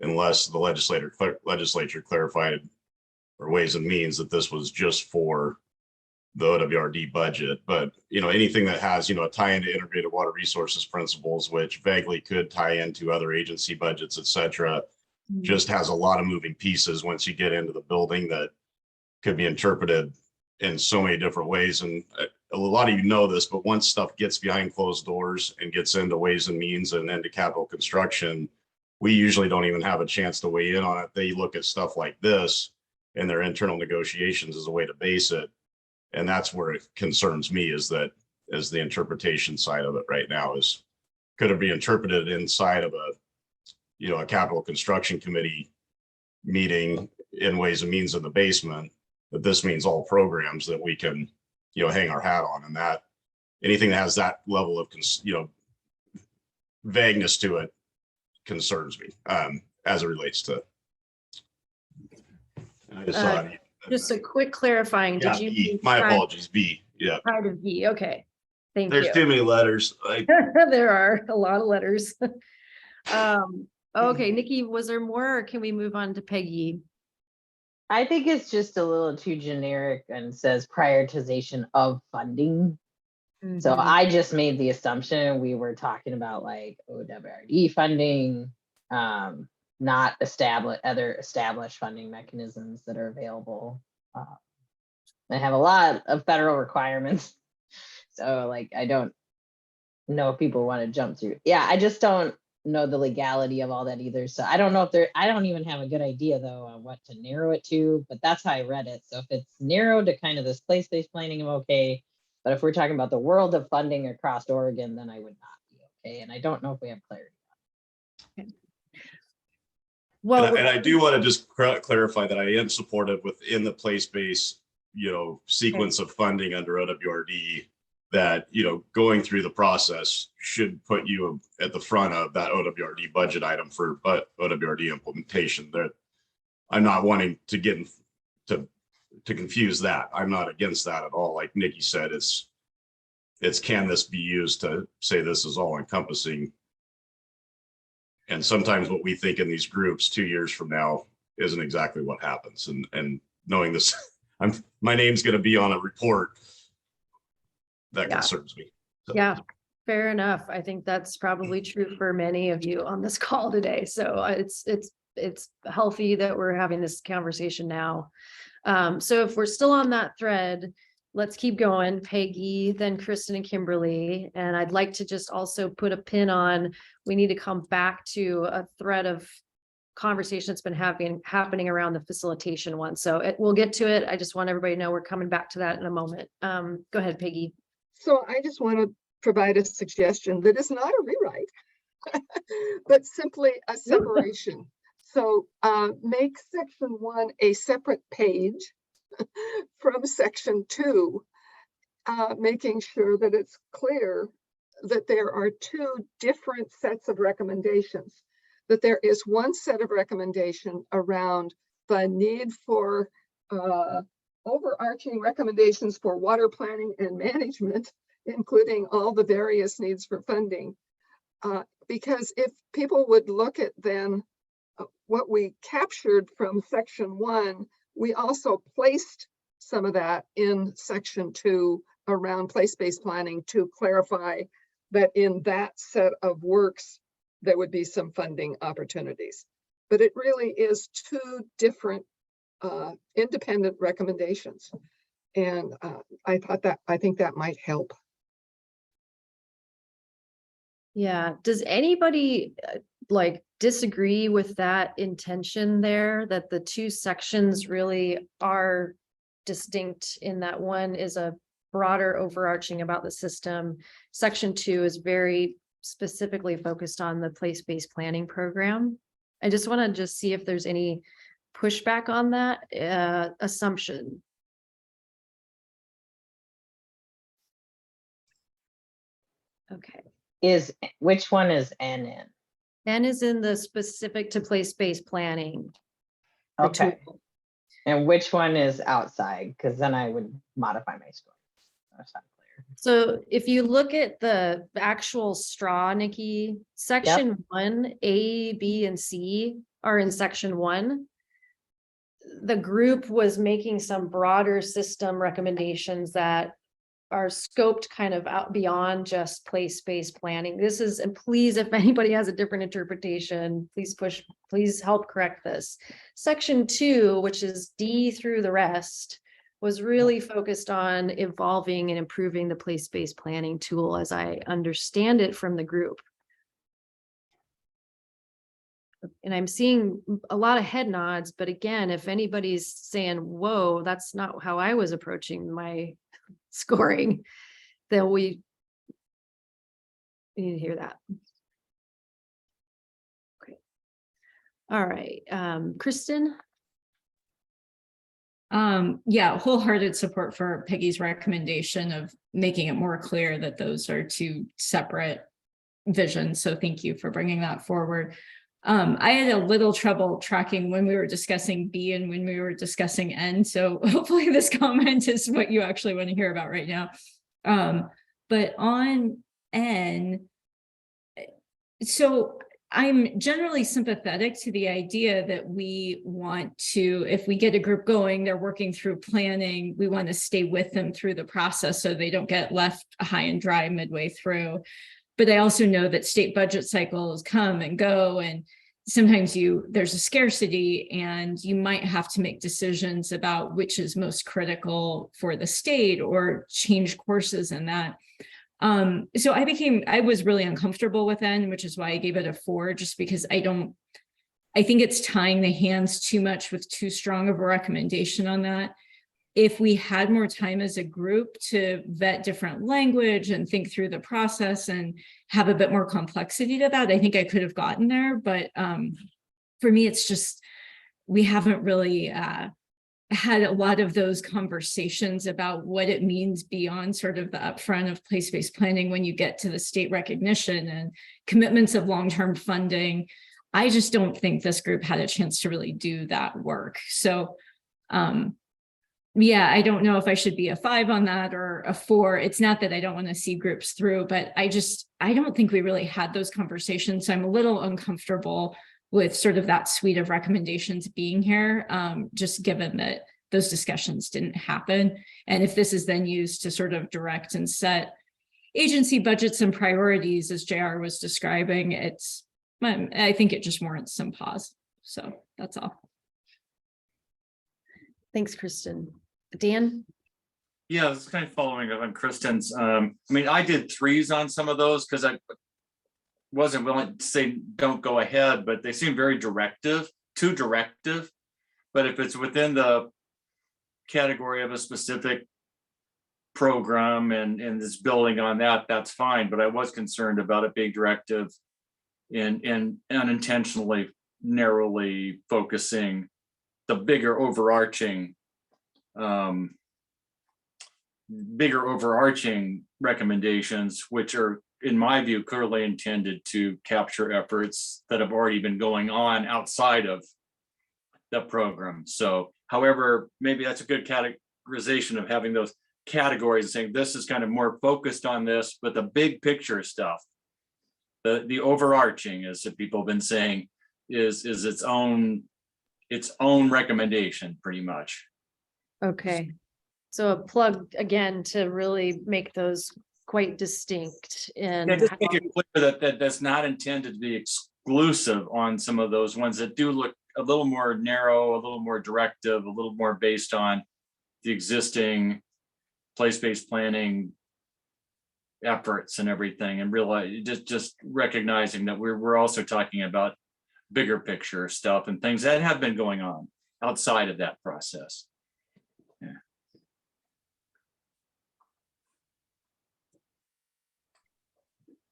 unless the legislature clarified or Ways and Means that this was just for the OWRD budget. But anything that has a tie into integrated water resources principles, which vaguely could tie into other agency budgets, etc., just has a lot of moving pieces once you get into the building that could be interpreted in so many different ways. And a lot of you know this, but once stuff gets behind closed doors and gets into Ways and Means and into capital construction, we usually don't even have a chance to weigh in on it. They look at stuff like this in their internal negotiations as a way to base it. And that's where it concerns me, is that as the interpretation side of it right now is, could it be interpreted inside of a capital construction committee meeting in Ways and Means in the basement, that this means all programs that we can, hang our hat on, and that anything that has that level of, vagueness to it concerns me, as it relates to. And I just saw it. Just a quick clarifying, Yeah, did you? B. mean My part- apologies, B. Yeah, Part of B, okay. Thank there's you. too many letters. There are a lot of letters. Okay, Nikki, was there more, or can we move on to Peggy? I think it's just a little too generic and says prioritization of funding. So Mhm. I just made the assumption we were talking about like OWRD funding, not other established funding mechanisms that are available. They have a lot of federal requirements. So like, I don't know if people want to jump through. Yeah, I just don't know the legality of all that either. So I don't know if I don't even have a good idea though on what to narrow it to, but that's how I read it. So if it's narrowed to kind of this place-based planning, I'm okay. But if we're talking about the world of funding across Oregon, then I would not be okay. And I don't know if we have clarity. Well, And I do want to just clarify that I am supportive within the place-based, sequence of funding under OWRD, that, going through the process should put you at the front of that OWRD budget item for OWRD implementation. That I'm not wanting to get to confuse that. I'm not against that at all. Like Nikki said, it's can this be used to say this is all encompassing? And sometimes what we think in these groups 2 years from now isn't exactly what happens. And knowing this, my name's going to be on a report that concerns me. So. Yeah, fair enough. I think that's probably true for many of you on this call today. So it's healthy that we're having this conversation now. So if we're still on that thread, let's keep going. Peggy, then Kristen and Kimberly. And I'd like to just also put a pin on, we need to come back to a thread of conversation that's been happening around the facilitation one. So we'll get to it. I just want everybody to know we're coming back to that in a moment. Go ahead, Peggy. So I just want to provide a suggestion that is not a rewrite, but simply a separation. So make section 1 a separate page from section 2, making sure that it's clear that there are 2 different sets of recommendations, that there is one set of recommendation around the need for overarching recommendations for water planning and management, including all the various needs for funding. Because if people would look at then what we captured from section 1, we also placed some of that in section 2 around place-based planning to clarify that in that set of works, there would be some funding opportunities. But it really is 2 different independent recommendations. And I think that might help. Yeah. Does anybody disagree with that intention there, that the 2 sections really are distinct in that one is a broader overarching about the system. Section 2 is very specifically focused on the place-based planning program. I just want to see if there's any pushback on that assumption. Okay. Which one is N in? N is in the specific to place-based planning. the Okay. tool. And which one is outside? Because then I would modify my score. That's not clear. So if you look at the actual straw, Nikki, section 1, A, B, and C are in section 1. The group was making some broader system recommendations that are scoped kind of out beyond just place-based planning. This is, and please, if anybody has a different interpretation, please help correct this. Section 2, which is D through the rest, was really focused on evolving and improving the place-based planning tool as I understand it from the group. and I'm seeing a lot of head nods, but again, if anybody's saying, whoa, that's not how I was approaching my scoring, then we need to hear that. Okay. All right, Kristen? Yeah, wholehearted support for Peggy's recommendation of making it more clear that those are two separate visions. So thank you for bringing that forward. I had a little trouble tracking when we were discussing B and when we were discussing N. So hopefully this comment is what you actually want to hear about right now. But on N, so I'm generally sympathetic to the idea that we want to, if we get a group going, they're working through planning, we want to stay with them through the process so they don't get left high and dry midway through. But I also know that state budget cycles come and go, and sometimes there's a scarcity and you might have to make decisions about which is most critical for the state or change courses in that. So I was really uncomfortable with N, which is why I gave it a 4, just because I think it's tying the hands too much with too strong of a recommendation on that. If we had more time as a group to vet different language and think through the process and have a bit more complexity to that, I think I could have gotten there. But for me, it's just, we haven't really had a lot of those conversations about what it means beyond sort of the upfront of place-based planning when you get to the state recognition and commitments of long-term funding. I just don't think this group had a chance to really do that work. So yeah, I don't know if I should be a 5 on that or a 4. It's not that I don't want to see groups through, but I don't think we really had those conversations. So I'm a little uncomfortable with sort of that suite of recommendations being here, just given that those discussions didn't happen. And if this is then used to sort of direct and set agency budgets and priorities, as JR was describing, I think it just warrants some pause. So that's all. Thanks, Kristen. Dan? Yeah, this is kind of following up on Kristen's. I mean, I did 3s on some of those because I wasn't willing to say don't go ahead, but they seem very too directive. But if it's within the category of a specific program and is building on that, that's fine. But I was concerned about it being directive and unintentionally narrowly focusing the bigger overarching recommendations, which are, in my view, clearly intended to capture efforts that have already been going on outside of the program. So, however, maybe that's a good categorization of having those categories and saying this is kind of more focused on this, but the big picture stuff, the overarching, as people have been saying, is its own recommendation, pretty much. Okay. So a plug again to really make those quite distinct and Yeah, just make it clear that that's not intended to be exclusive on some of those ones that do look a little more narrow, a little more directive, a little more based on the existing place-based planning efforts and everything, and realize just recognizing that we're also talking about bigger picture stuff and things that have been going on outside of that process. Yeah.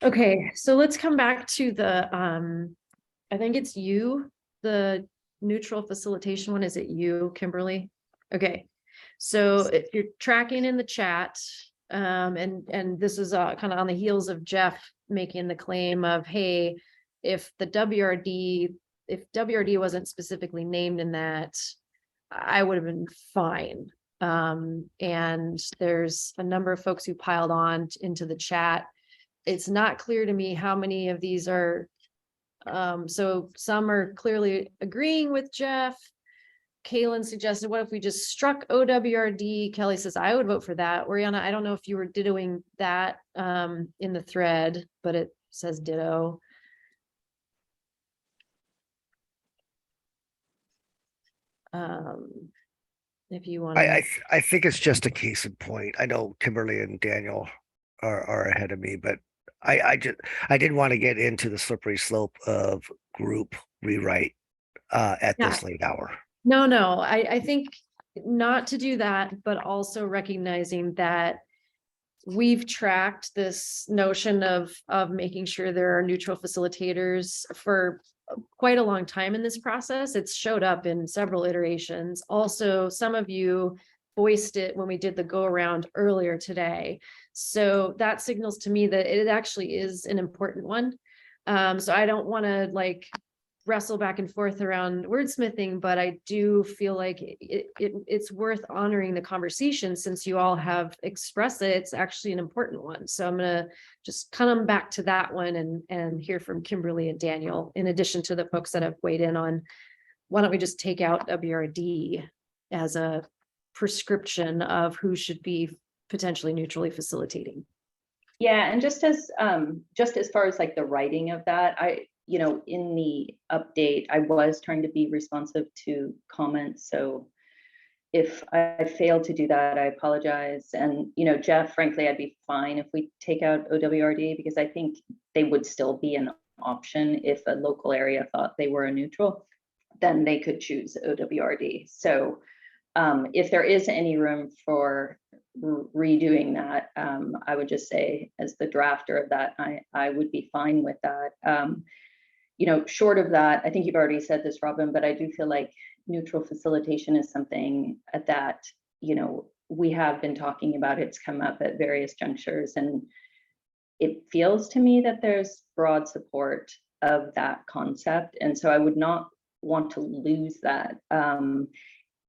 Okay, so let's come back to the I think it's the neutral facilitation one. Is it you, Kimberly? Okay, so if you're tracking in the chat, and this is kind of on the heels of Jeff making the claim of, hey, if WRD wasn't specifically named in that, I would have been fine. And there's a number of folks who piled on into the chat. It's not clear to me how many of these are, so some are clearly agreeing with Jeff. Kaylin suggested, what if we just struck OWRD? Kelly says, I would vote for that. Oriana, I don't know if you were dittoing that in the thread, but it says ditto. If you want to. I think it's just a case in point. I know Kimberly and Daniel are ahead of me, but I didn't want to get into the slippery slope of group rewrite at this late hour. No, I think not to do that, but also recognizing that we've tracked this notion of making sure there are neutral facilitators for quite a long time in this process. It's showed up in several iterations. Also, some of you voiced it when we did the go around earlier today. So that signals to me that it actually is an important one. So I don't want to like wrestle back and forth around wordsmithing, but I do feel like it's worth honoring the conversation since you all have expressed it. It's actually an important one. So I'm going to just come back to that one and hear from Kimberly and Daniel, in addition to the folks that have weighed in on, why don't we just take out WRD as a prescription of who should be potentially neutrally facilitating. Yeah, and just as far as like the writing of that, in the update, I was trying to be responsive to comments. So if I failed to do that, I apologize. And, Jeff, frankly, I'd be fine if we take out OWRD, because I think they would still be an option. If a local area thought they were a neutral, then they could choose OWRD. So if there is any room for redoing that, I would just say, as the drafter of that, I would be fine with that. Short of that, I think you've already said this, Robin, but I do feel like neutral facilitation is something that, we have been talking about. It's come up at various junctures, and it feels to me that there's broad support of that concept. And so I would not want to lose that.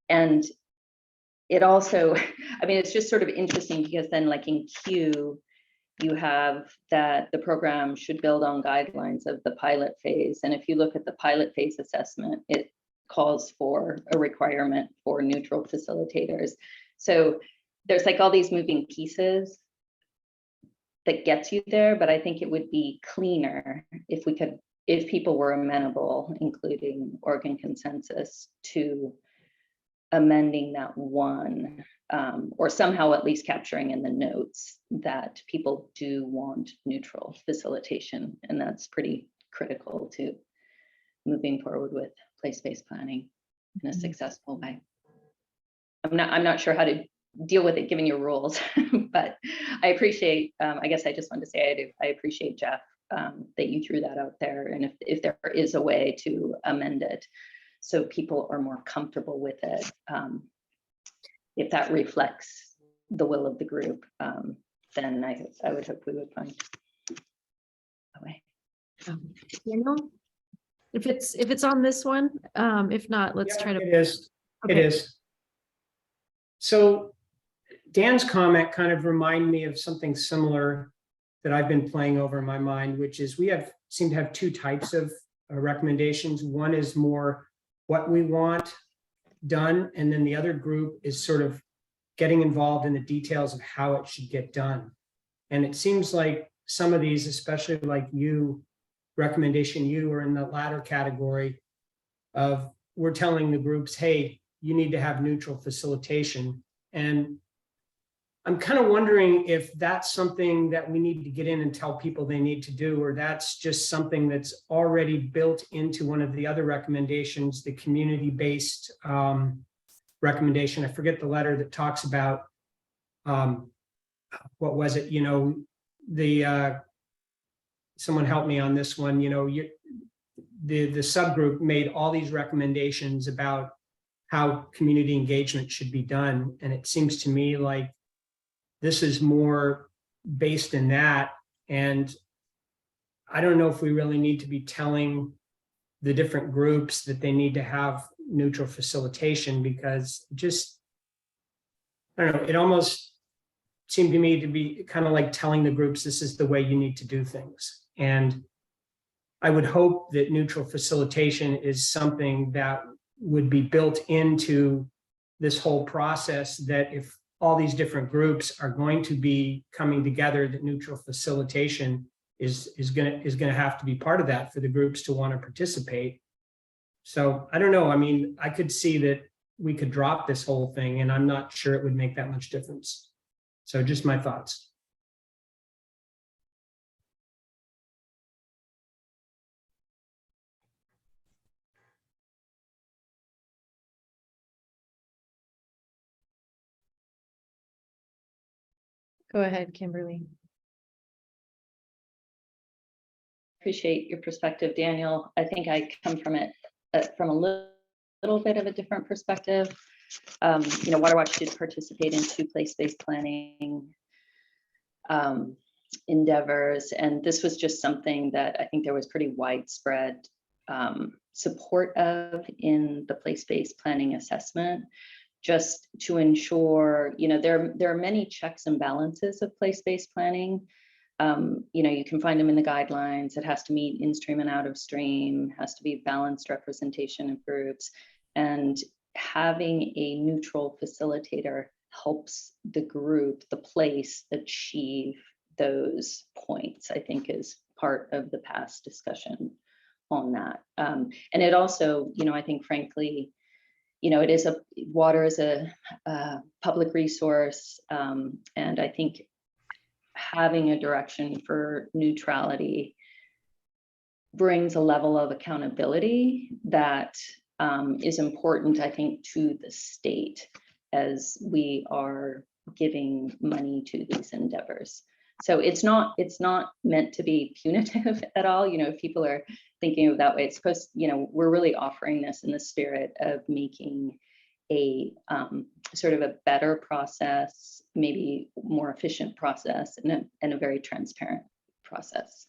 And it also, it's just sort of interesting because then like in Q, you have that the program should build on guidelines of the pilot phase. And if you look at the pilot phase assessment, it calls for a requirement for neutral facilitators. So there's like all these moving pieces that gets you there, but I think it would be cleaner if people were amenable, including Oregon Consensus, to amending that one, or somehow at least capturing in the notes that people do want neutral facilitation. And that's pretty critical to moving forward with place-based planning in a successful way. I'm not sure how to deal with it given your rules, but I appreciate, I guess I just wanted to say I appreciate, Jeff, that you threw that out there. And if there is a way to amend it so people are more comfortable with it, if that reflects the will of the group, then I would hope we would find a way. If it's on this one, if not, let's try to. It is. Okay. It is. So Dan's comment kind of reminded me of something similar that I've been playing over in my mind, which is we seem to have two types of recommendations. One is more what we want done, and then the other group is sort of getting involved in the details of how it should get done. And it seems like some of these, especially like recommendation U, are in the latter category of we're telling the groups, hey, you need to have neutral facilitation. And I'm kind of wondering if that's something that we need to get in and tell people they need to do, or that's just something that's already built into one of the other recommendations, the community-based recommendation. I forget the letter that talks about, what was it? Someone help me on this one. The subgroup made all these recommendations about how community engagement should be done. And it seems to me like this is more based in that. And I don't know if we really need to be telling the different groups that they need to have neutral facilitation, because I don't know, it almost seemed to me to be kind of like telling the groups this is the way you need to do things. And I would hope that neutral facilitation is something that would be built into this whole process, that if all these different groups are going to be coming together, that neutral facilitation is going to have to be part of that for the groups to want to participate. So I don't know. I could see that we could drop this whole thing, and I'm not sure it would make that much difference. So just my thoughts. Go ahead, Kimberly. Appreciate your perspective, Daniel. I think I come from it from a little bit of a different perspective. You know, Water Watch did participate in 2 place-based planning endeavors, and this was just something that I think there was pretty widespread support of in the place-based planning assessment, just to ensure, you know, there are many checks and balances of place-based planning. You know, you can find them in the guidelines. It has to meet in-stream and out-of-stream, has to be balanced representation of groups, and having a neutral facilitator helps the group, the place, achieve those points, I think is part of the past discussion on that. And it also, you know, I think frankly, you know, water is a public resource, and I think having a direction for neutrality brings a level of accountability that is important, I think, to the state as we are giving money to these endeavors. So it's not meant to be punitive at all. You know, if people are thinking of it that way, it's supposed, you know, we're really offering this in the spirit of making a sort of a better process, maybe more efficient process, and a very transparent process.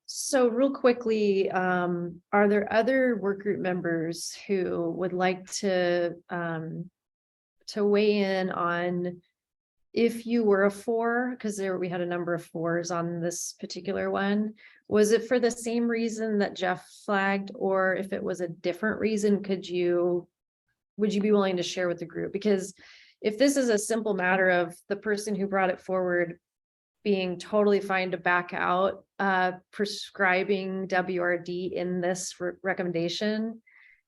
So real quickly, are there other work group members who would like to weigh in on if you were a 4, because we had a number of 4s on this particular one. Was it for the same reason that Jeff flagged, or if it was a different reason, would you be willing to share with the group? Because if this is a simple matter of the person who brought it forward being totally fine to back out prescribing WRD in this recommendation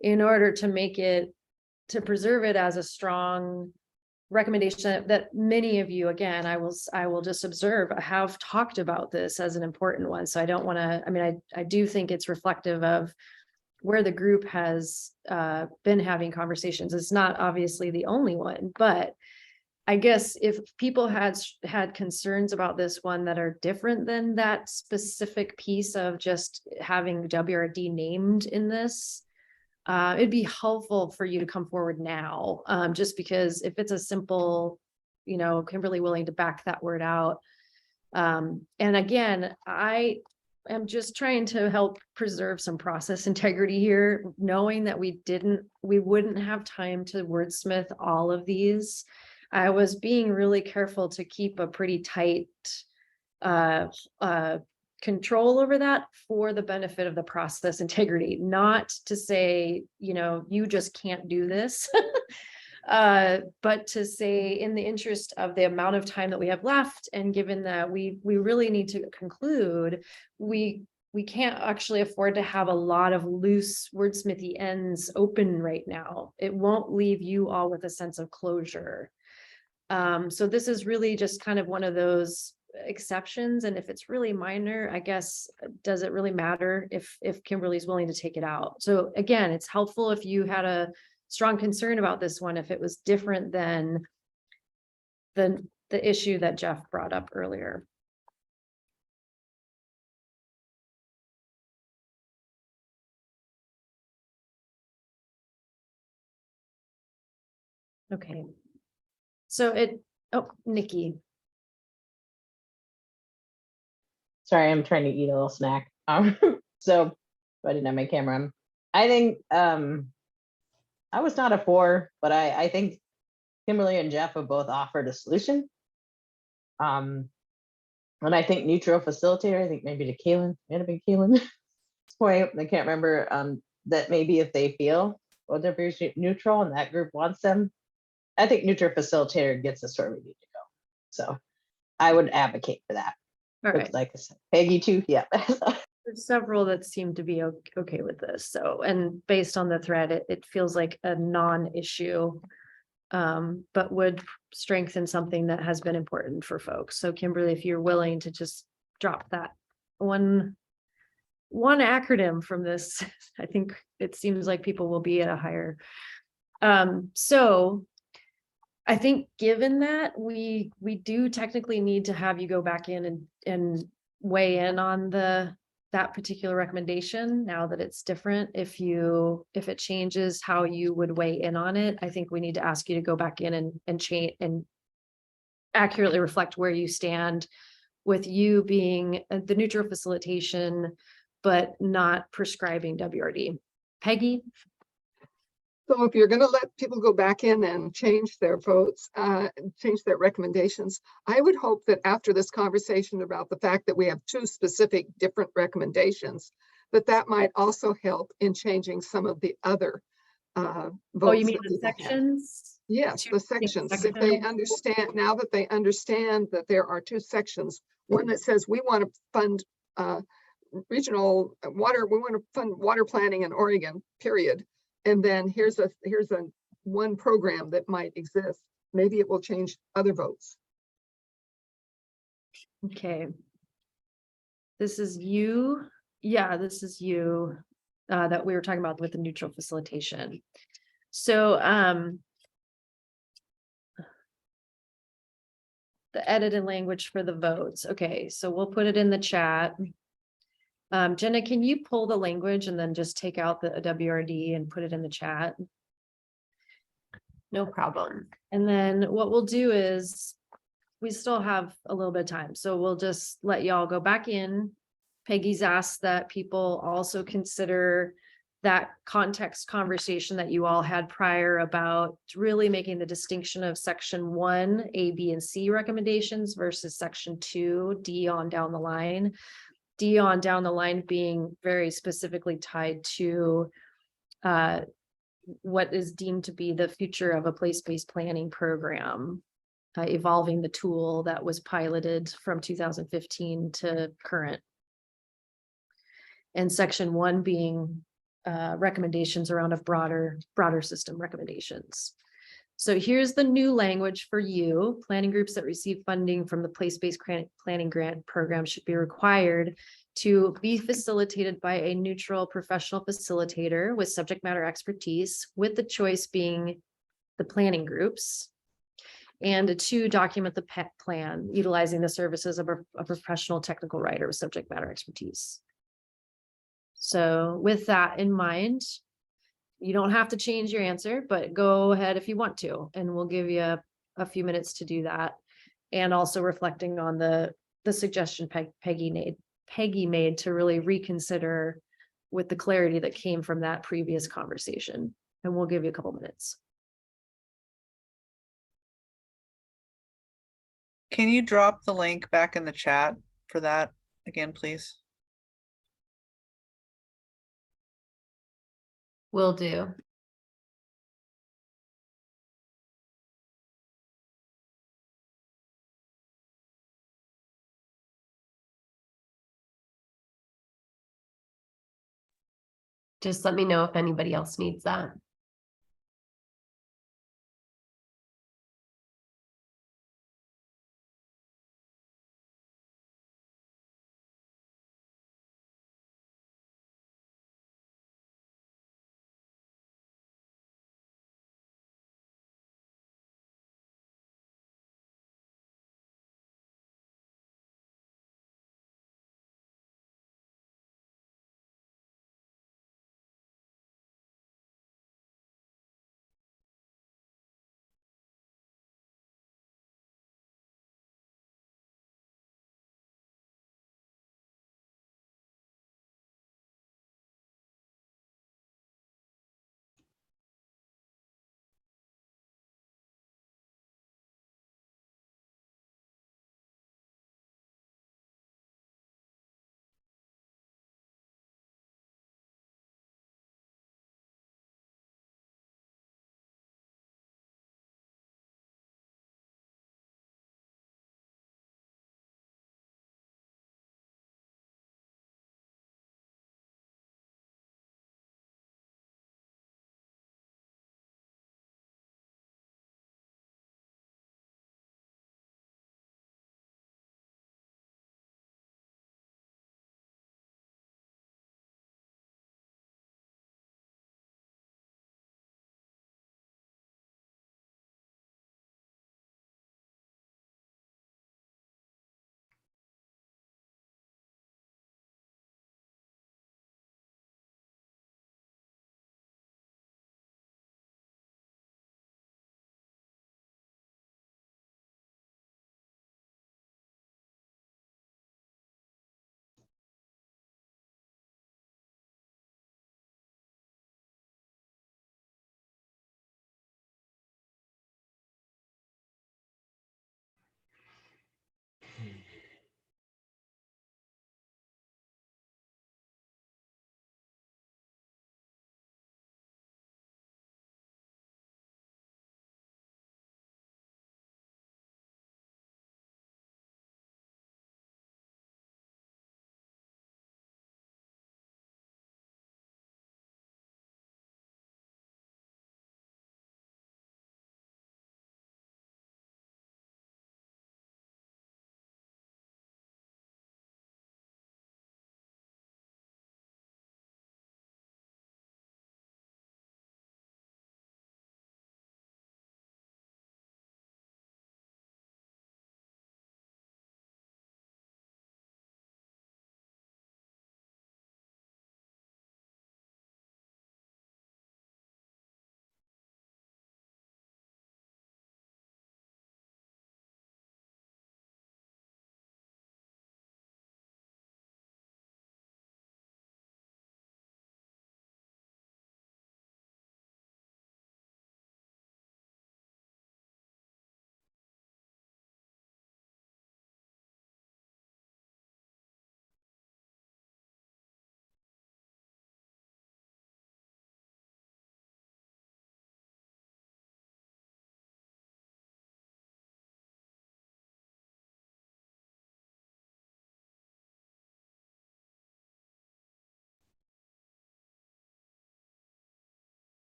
in order to preserve it as a strong recommendation that many of you, again, I will just observe, have talked about this as an important one. So I don't want to, I mean, I do think it's reflective of where the group has been having conversations. It's not obviously the only one, but I guess if people had concerns about this one that are different than that specific piece of just having WRD named in this, it'd be helpful for you to come forward now, just because if it's a simple, you know, Kimberly willing to back that word out. And again, I am just trying to help preserve some process integrity here, knowing that we wouldn't have time to wordsmith all of these. I was being really careful to keep a pretty tight control over that for the benefit of the process integrity, not to say, you know, you just can't do this, but to say in the interest of the amount of time that we have left, and given that we really need to conclude, we can't actually afford to have a lot of loose wordsmithy ends open right now. It won't leave you all with a sense of closure. So this is really just kind of one of those exceptions, and if it's really minor, I guess, does it really matter if Kimberly's willing to take it out? So again, it's helpful if you had a strong concern about this one, if it was different than the issue that Jeff brought up earlier. Okay. So Nikki. Sorry, I'm trying to eat a little snack. So I didn't have my camera on. I think I was not a 4, but I think Kimberly and Jeff have both offered a solution. And I think neutral facilitator, I think maybe to Kaylin, might have been Kaylin's point, I can't remember, that maybe if they feel, well, they're very neutral and that group wants them, I think neutral facilitator gets us where we need to go. So I would advocate for that. All right. Like I said, Peggy too, yeah. There's several that seem to be okay with this. So, and based on the thread, it feels like a non-issue, but would strengthen something that has been important for folks. So Kimberly, if you're willing to just drop that one acronym from this, I think it seems like people will be at a higher So I think given that we do technically need to have you go back in and weigh in on that particular recommendation now that it's different. If it changes how you would weigh in on it, I think we need to ask you to go back in and change and accurately reflect where you stand with you being the neutral facilitation, but not prescribing WRD. Peggy? So if you're going to let people go back in and change their votes, change their recommendations, I would hope that after this conversation about the fact that we have two specific different recommendations, that might also help in changing some of the other votes. Oh, you mean that the people have. sections? Yes, Two the distinct sections. If they sections? understand, now that they understand that there are two sections, one that says we want to fund regional water, we want to fund water planning in Oregon, period. And then here's a one program that might exist. Maybe it will change other votes. Okay. This is you. Yeah, this is you that we were talking about with the neutral facilitation. So the edited language for the votes. Okay, so we'll put it in the chat. Jenna, can you pull the language and then just take out the WRD and put it in the chat? No problem. And then what we'll do is we still have a little bit of time, so we'll just let y'all go back in. Peggy's asked that people also consider that context conversation that you all had prior about really making the distinction of section 1, A, B, and C recommendations versus section 2, D on down the line. D on down the line being very specifically tied to what is deemed to be the future of a place-based planning program, evolving the tool that was piloted from 2015 to current. And section 1 being recommendations around a broader system recommendations. So here's the new language for you. Planning groups that receive funding from the place-based planning grant program should be required to be facilitated by a neutral professional facilitator with subject matter expertise, with the choice being the planning groups, and to document the PET plan, utilizing the services of a professional technical writer with subject matter expertise. So with that in mind, you don't have to change your answer, but go ahead if you want to, and we'll give you a few minutes to do that. And also reflecting on the suggestion Peggy made to really reconsider with the clarity that came from that previous conversation. And we'll give you a couple minutes. Can you drop the link back in the chat for that again, please? Will do. Just let me know if anybody else needs that.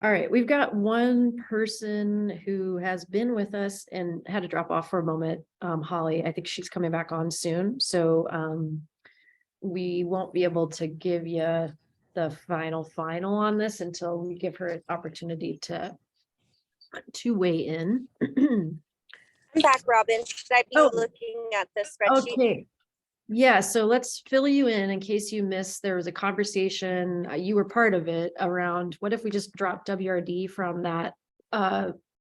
All right, we've got one person who has been with us and had to drop off for a moment. Holly, I think she's coming back on soon, so we won't be able to give you the final on this until we give her an opportunity to weigh in. I'm back, Robin. Should I be Oh. looking at the spreadsheet? Okay. Yeah, so let's fill you in case you missed, there was a conversation, you were part of it, around what if we just drop WRD from that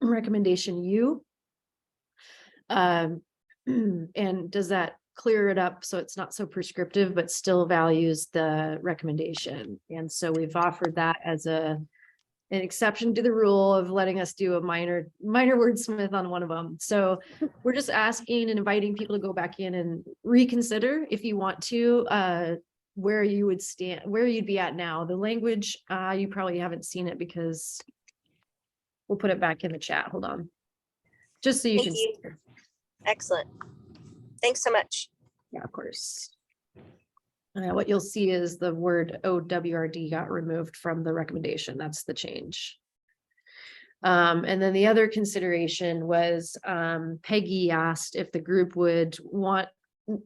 recommendation U? And does that clear it up so it's not so prescriptive, but still values the recommendation? And so we've offered that as an exception to the rule of letting us do a minor wordsmith on one of them. So we're just asking and inviting people to go back in and reconsider if you want to, where you would stand, where you'd be at now. The language, you probably haven't seen it because we'll put it back in the chat. Hold on. Just so you Thank can you. see it. Excellent. Thanks so much. Yeah, of course. What you'll see is the word OWRD got removed from the recommendation. That's the change. And then the other consideration was Peggy asked if the group would want,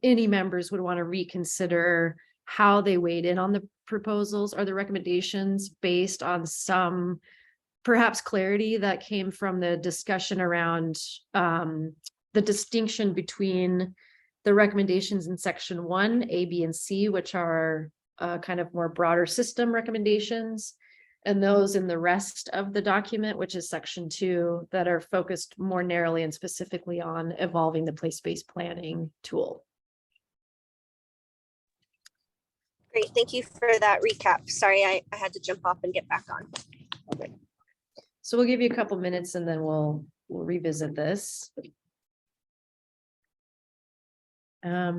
any members would want to reconsider how they weighed in on the proposals or the recommendations based on some perhaps clarity that came from the discussion around the distinction between the recommendations in section 1, A, B, and C, which are kind of more broader system recommendations, and those in the rest of the document, which is section 2, that are focused more narrowly and specifically on evolving the place-based planning tool. Great. Thank you for that recap. Sorry, I had to jump off and get back on. Okay. So we'll give you a couple minutes and then we'll revisit this. I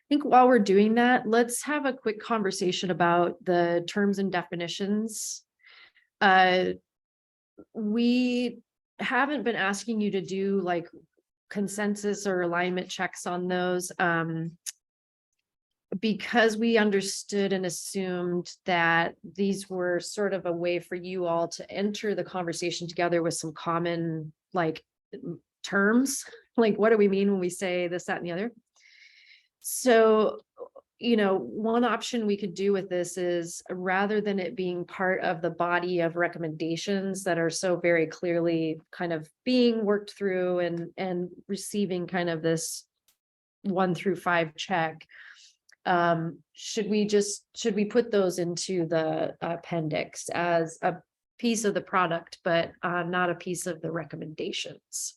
think while we're doing that, let's have a quick conversation about the terms and definitions. We haven't been asking you to do like consensus or alignment checks on those because we understood and assumed that these were sort of a way for you all to enter the conversation together with some common like terms, like what do we mean when we say this, that, and the other? So, you know, one option we could do with this is rather than it being part of the body of recommendations that are so very clearly kind of being worked through and receiving kind of this 1 through 5 check, should we put those into the appendix as a piece of the product, but not a piece of the recommendations?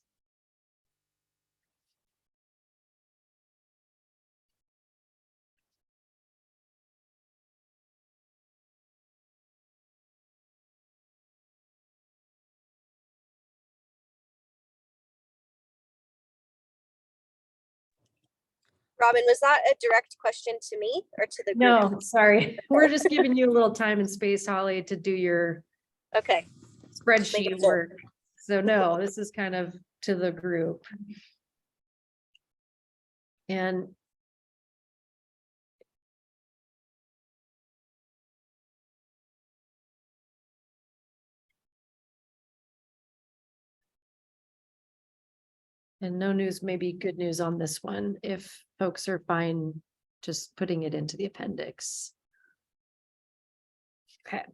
Robin, was that a direct question to me or to the group? No, sorry. We're just giving you a little time and space, Holly, to do your okay spreadsheet work. So no, this is kind of to the group. And no news, maybe good news on this one, if folks are fine just putting it into the appendix. Okay.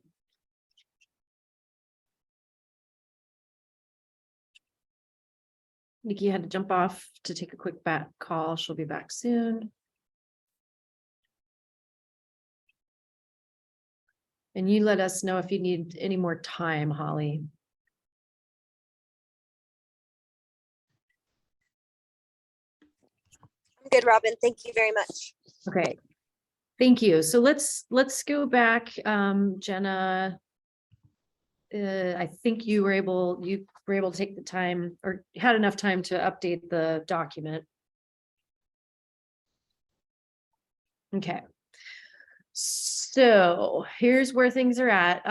Nikki had to jump off to take a quick back call. She'll be back soon. And you let us know if you need any more time, Holly. I'm good, Robin. Thank you very much. Okay, thank you. So let's go back, Jenna. I think you were able to take the time or had enough time to update the document. Okay. So here's where things are at.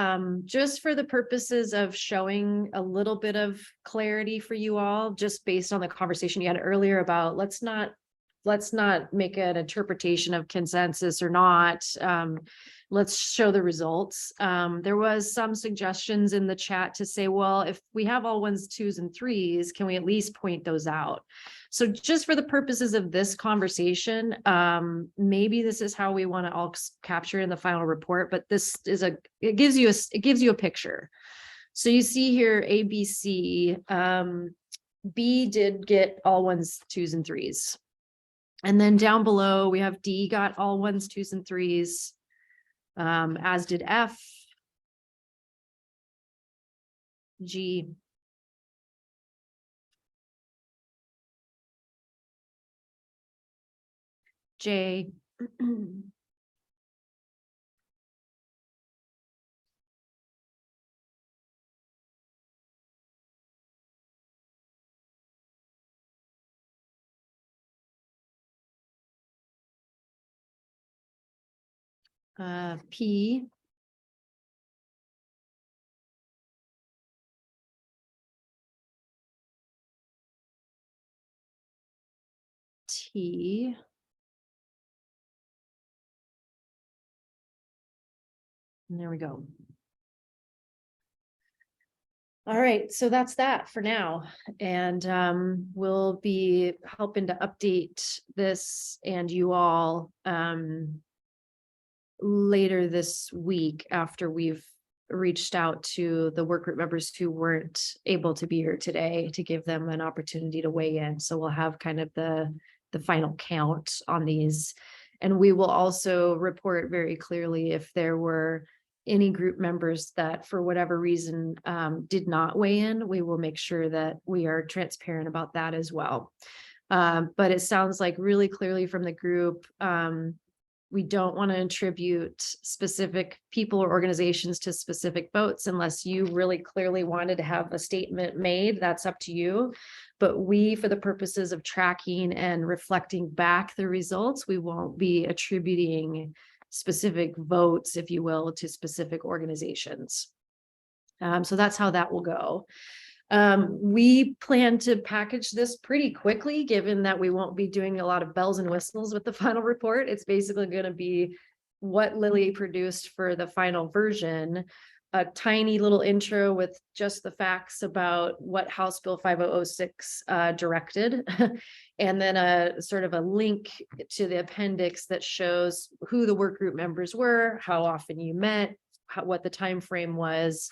Just for the purposes of showing a little bit of clarity for you all, just based on the conversation you had earlier about let's not make an interpretation of consensus or not. Let's show the results. There was some suggestions in the chat to say, well, if we have all 1s, 2s, and 3s, can we at least point those out? So just for the purposes of this conversation, maybe this is how we want to all capture in the final report, but this is it gives you a picture. So you see here A, B, C, B did get all 1s, 2s, and 3s. And then down below, we have D got all 1s, 2s, and 3s, as did F, G, J, P, T, and there we go. All right, so that's that for now. And we'll be helping to update this and you all later this week after we've reached out to the work group members who weren't able to be here today to give them an opportunity to weigh in. So we'll have kind of the final count on these. And we will also report very clearly if there were any group members that for whatever reason did not weigh in. We will make sure that we are transparent about that as well. But it sounds like really clearly from the group, we don't want to attribute specific people or organizations to specific votes unless you really clearly wanted to have a statement made. That's up to you. But we, for the purposes of tracking and reflecting back the results, we won't be attributing specific votes, if you will, to specific organizations. So that's how that will go. We plan to package this pretty quickly, given that we won't be doing a lot of bells and whistles with the final report. It's basically going to be what Lily produced for the final version, a tiny little intro with just the facts about what House Bill 5006 directed, and then a sort of a link to the appendix that shows who the work group members were, how often you met, what the time frame was,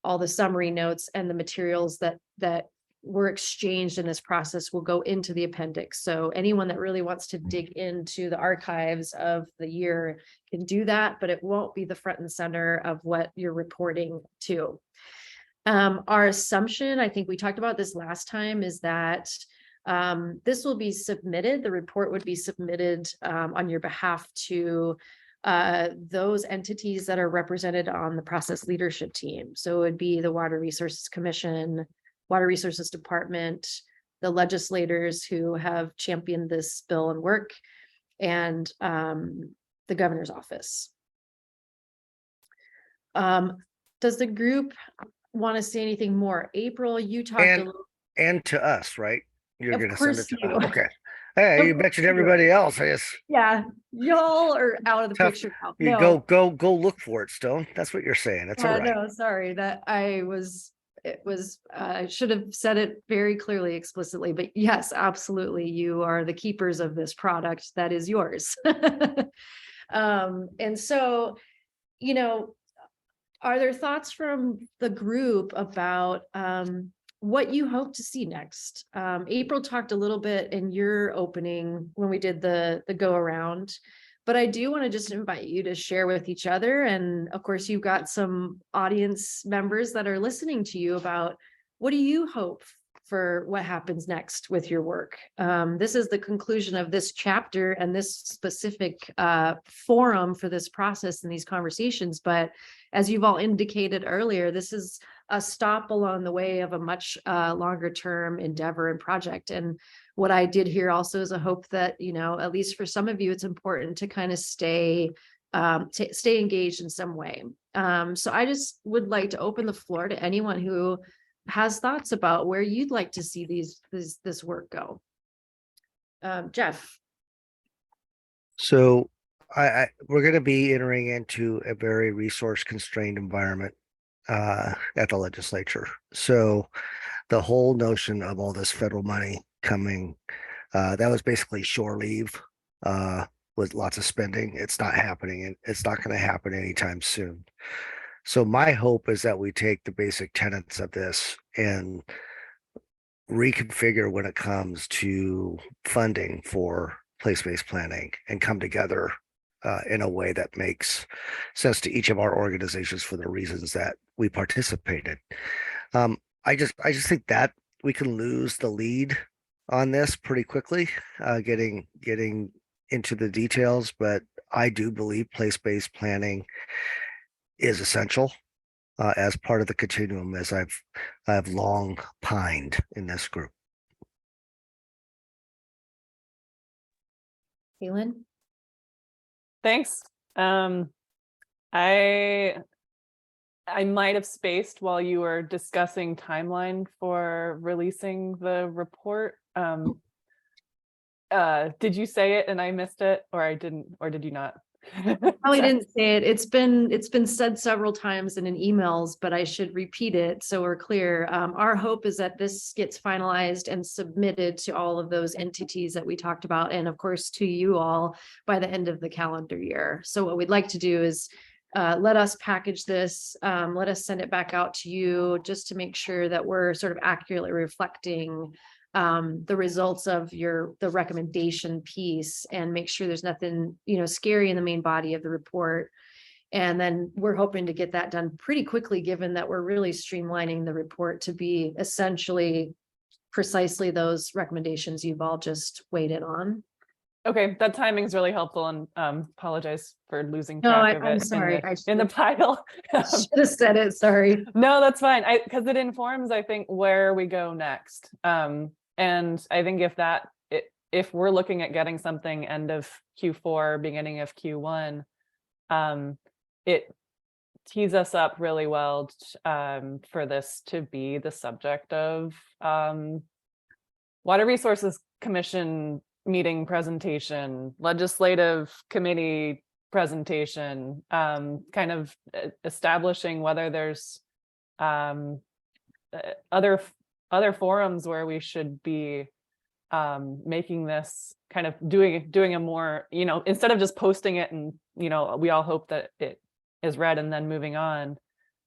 all the summary notes, and the materials that were exchanged in this process will go into the appendix. So anyone that really wants to dig into the archives of the year can do that, but it won't be the front and center of what you're reporting to. Our assumption, I think we talked about this last time, is that this will be submitted, the report would be submitted on your behalf to those entities that are represented on the process leadership team. So it would be the Water Resources Commission, Water Resources Department, the legislators who have championed this bill and work, and the governor's office. Does the group want to say anything more? April, you talked a little. And to us, right? You're Of going to send it course to you. us. Okay. Hey, Of you course mentioned you. everybody else. I guess Yeah, y'all are out of the tough. picture now. You No. go look for it, Stone. That's what you're saying. That's all right. No, sorry that I should have said it very clearly, explicitly, but yes, absolutely. You are the keepers of this product that is yours. And so, you know, are there thoughts from the group about what you hope to see next? April talked a little bit in your opening when we did the go around, but I do want to just invite you to share with each other. And of course, you've got some audience members that are listening to you about what do you hope for what happens next with your work? This is the conclusion of this chapter and this specific forum for this process and these conversations. But as you've all indicated earlier, this is a stop along the way of a much longer term endeavor and project. And what I did hear also is a hope that, you know, at least for some of you, it's important to kind of stay engaged in some way. So I just would like to open the floor to anyone who has thoughts about where you'd like to see this work go. Jeff. So we're going to be entering into a very resource constrained environment at the legislature. So the whole notion of all this federal money coming, that was basically shore leave with lots of spending. It's not happening, and it's not going to happen anytime soon. So my hope is that we take the basic tenets of this and reconfigure when it comes to funding for place-based planning and come together in a way that makes sense to each of our organizations for the reasons that we participated. I just think that we can lose the lead on this pretty quickly, getting into the details, but I do believe place-based planning is essential as part of the continuum, as I've long pined in this group. Kaylin? Thanks. I might have spaced while you were discussing timeline for releasing the report. Did you say it and I missed it, or I didn't, or did you not? Probably didn't say it. It's been said several times and in emails, but I should repeat it so we're clear. Our hope is that this gets finalized and submitted to all of those entities that we talked about, and of course to you all by the end of the calendar year. So what we'd like to do is let us package this, let us send it back out to you just to make sure that we're sort of accurately reflecting the results of the recommendation piece, and make sure there's nothing, you know, scary in the main body of the report. And then we're hoping to get that done pretty quickly, given that we're really streamlining the report to be essentially precisely those recommendations you've all just weighed in on. Okay, that timing is really helpful, and apologize for losing No, track of I'm it sorry. in the pile. Should have said it, sorry. No, that's fine. Because it informs, I think, where we go next. And I think if we're looking at getting something end of Q4, beginning of Q1, it tees us up really well for this to be the subject of Water Resources Commission meeting presentation, legislative committee presentation, kind of establishing whether there's other forums where we should be making this kind of doing a more, you know, instead of just posting it and, you know, we all hope that it is read and then moving on.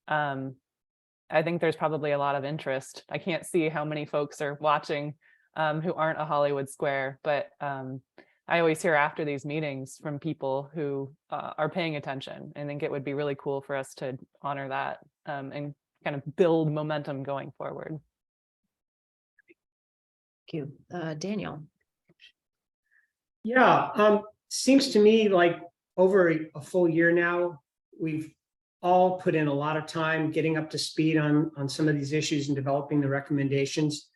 I think there's probably a lot of interest. I can't see how many folks are watching who aren't a Hollywood Square, but I always hear after these meetings from people who are paying attention. I think it would be really cool for us to honor that and kind of build momentum going forward. Thank you. Daniel. Yeah, seems to me like over a full year now, we've all put in a lot of time getting up to speed on some of these issues and developing the recommendations.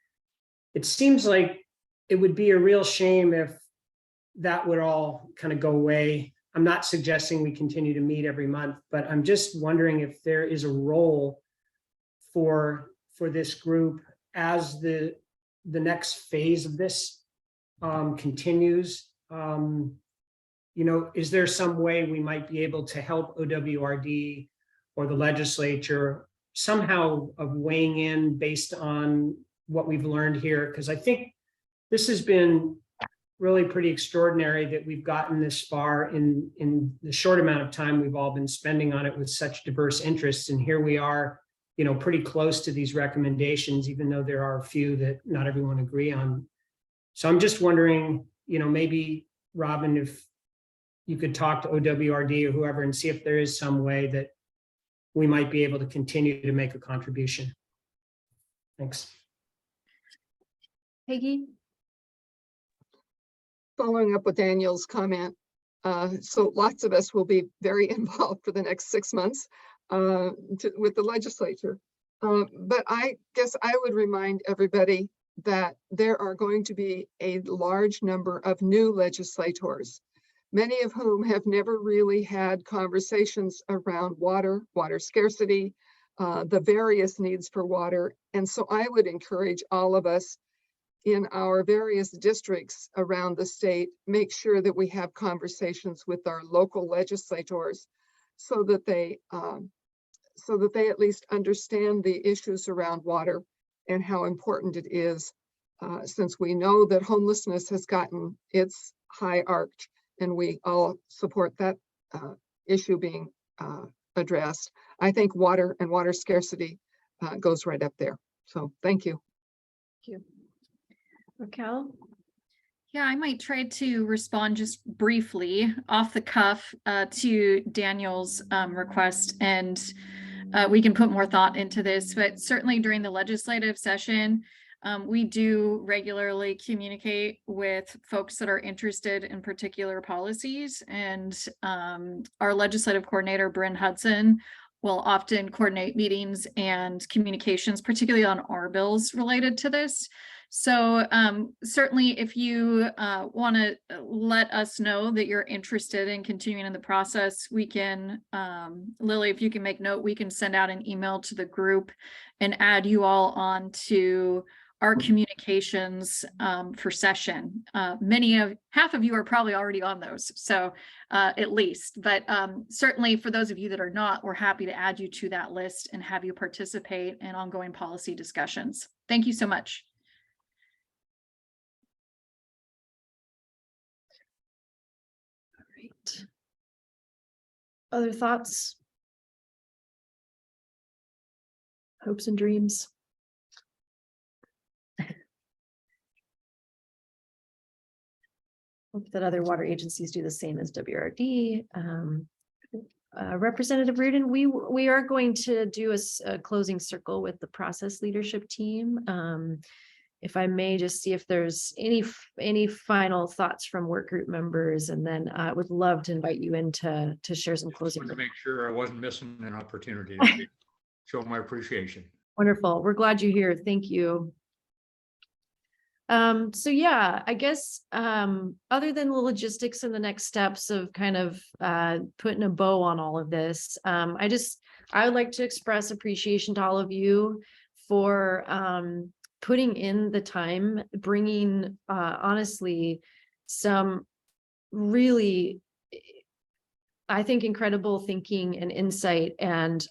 It seems like it would be a real shame if that would all kind of go away. I'm not suggesting we continue to meet every month, but I'm just wondering if there is a role for this group as the next phase of this continues. You know, is there some way we might be able to help OWRD or the legislature somehow of weighing in based on what we've learned here? Because I think this has been really pretty extraordinary that we've gotten this far in the short amount of time we've all been spending on it with such diverse interests. And here we are, you know, pretty close to these recommendations, even though there are a few that not everyone agree on. So I'm just wondering, you know, maybe Robin, if you could talk to OWRD or whoever and see if there is some way that we might be able to continue to make a contribution. Thanks. Peggy? Following up with Daniel's comment, so lots of us will be very involved for the next 6 months with the legislature. But I guess I would remind everybody that there are going to be a large number of new legislators, many of whom have never really had conversations around water, water scarcity, the various needs for water. And so I would encourage all of us in our various districts around the state, make sure that we have conversations with our local legislators so that they at least understand the issues around water and how important it is, since we know that homelessness has gotten its high arch, and we all support that issue being addressed. I think water and water scarcity goes right up there. So thank you. Thank you. Raquel? Yeah, I might try to respond just briefly off the cuff to Daniel's request, and we can put more thought into this, but certainly during the legislative session, we do regularly communicate with folks that are interested in particular policies, and our legislative coordinator, Bryn Hudson, will often coordinate meetings and communications, particularly on our bills related to this. So certainly if you want to let us know that you're interested in continuing in the process, we can, Lily, if you can make note, we can send out an email to the group and add you all on to our communications for session. Half of you are probably already on those, so at least, but certainly for those of you that are not, we're happy to add you to that list and have you participate in ongoing policy discussions. Thank you so much. Great. Other thoughts? Hopes and dreams? Hope that other water agencies do the same as WRD. Representative Reardon, we are going to do a closing circle with the process leadership team. If I may just see if there's any final thoughts from work group members, and then I would love to invite you in to share some closing. To make sure I wasn't missing an opportunity to show my appreciation. Wonderful. We're glad you're here. Thank you. So yeah, I guess other than the logistics and the next steps of kind of putting a bow on all of this, I would like to express appreciation to all of you for putting in the time, bringing honestly some really, I think, incredible thinking and insight, and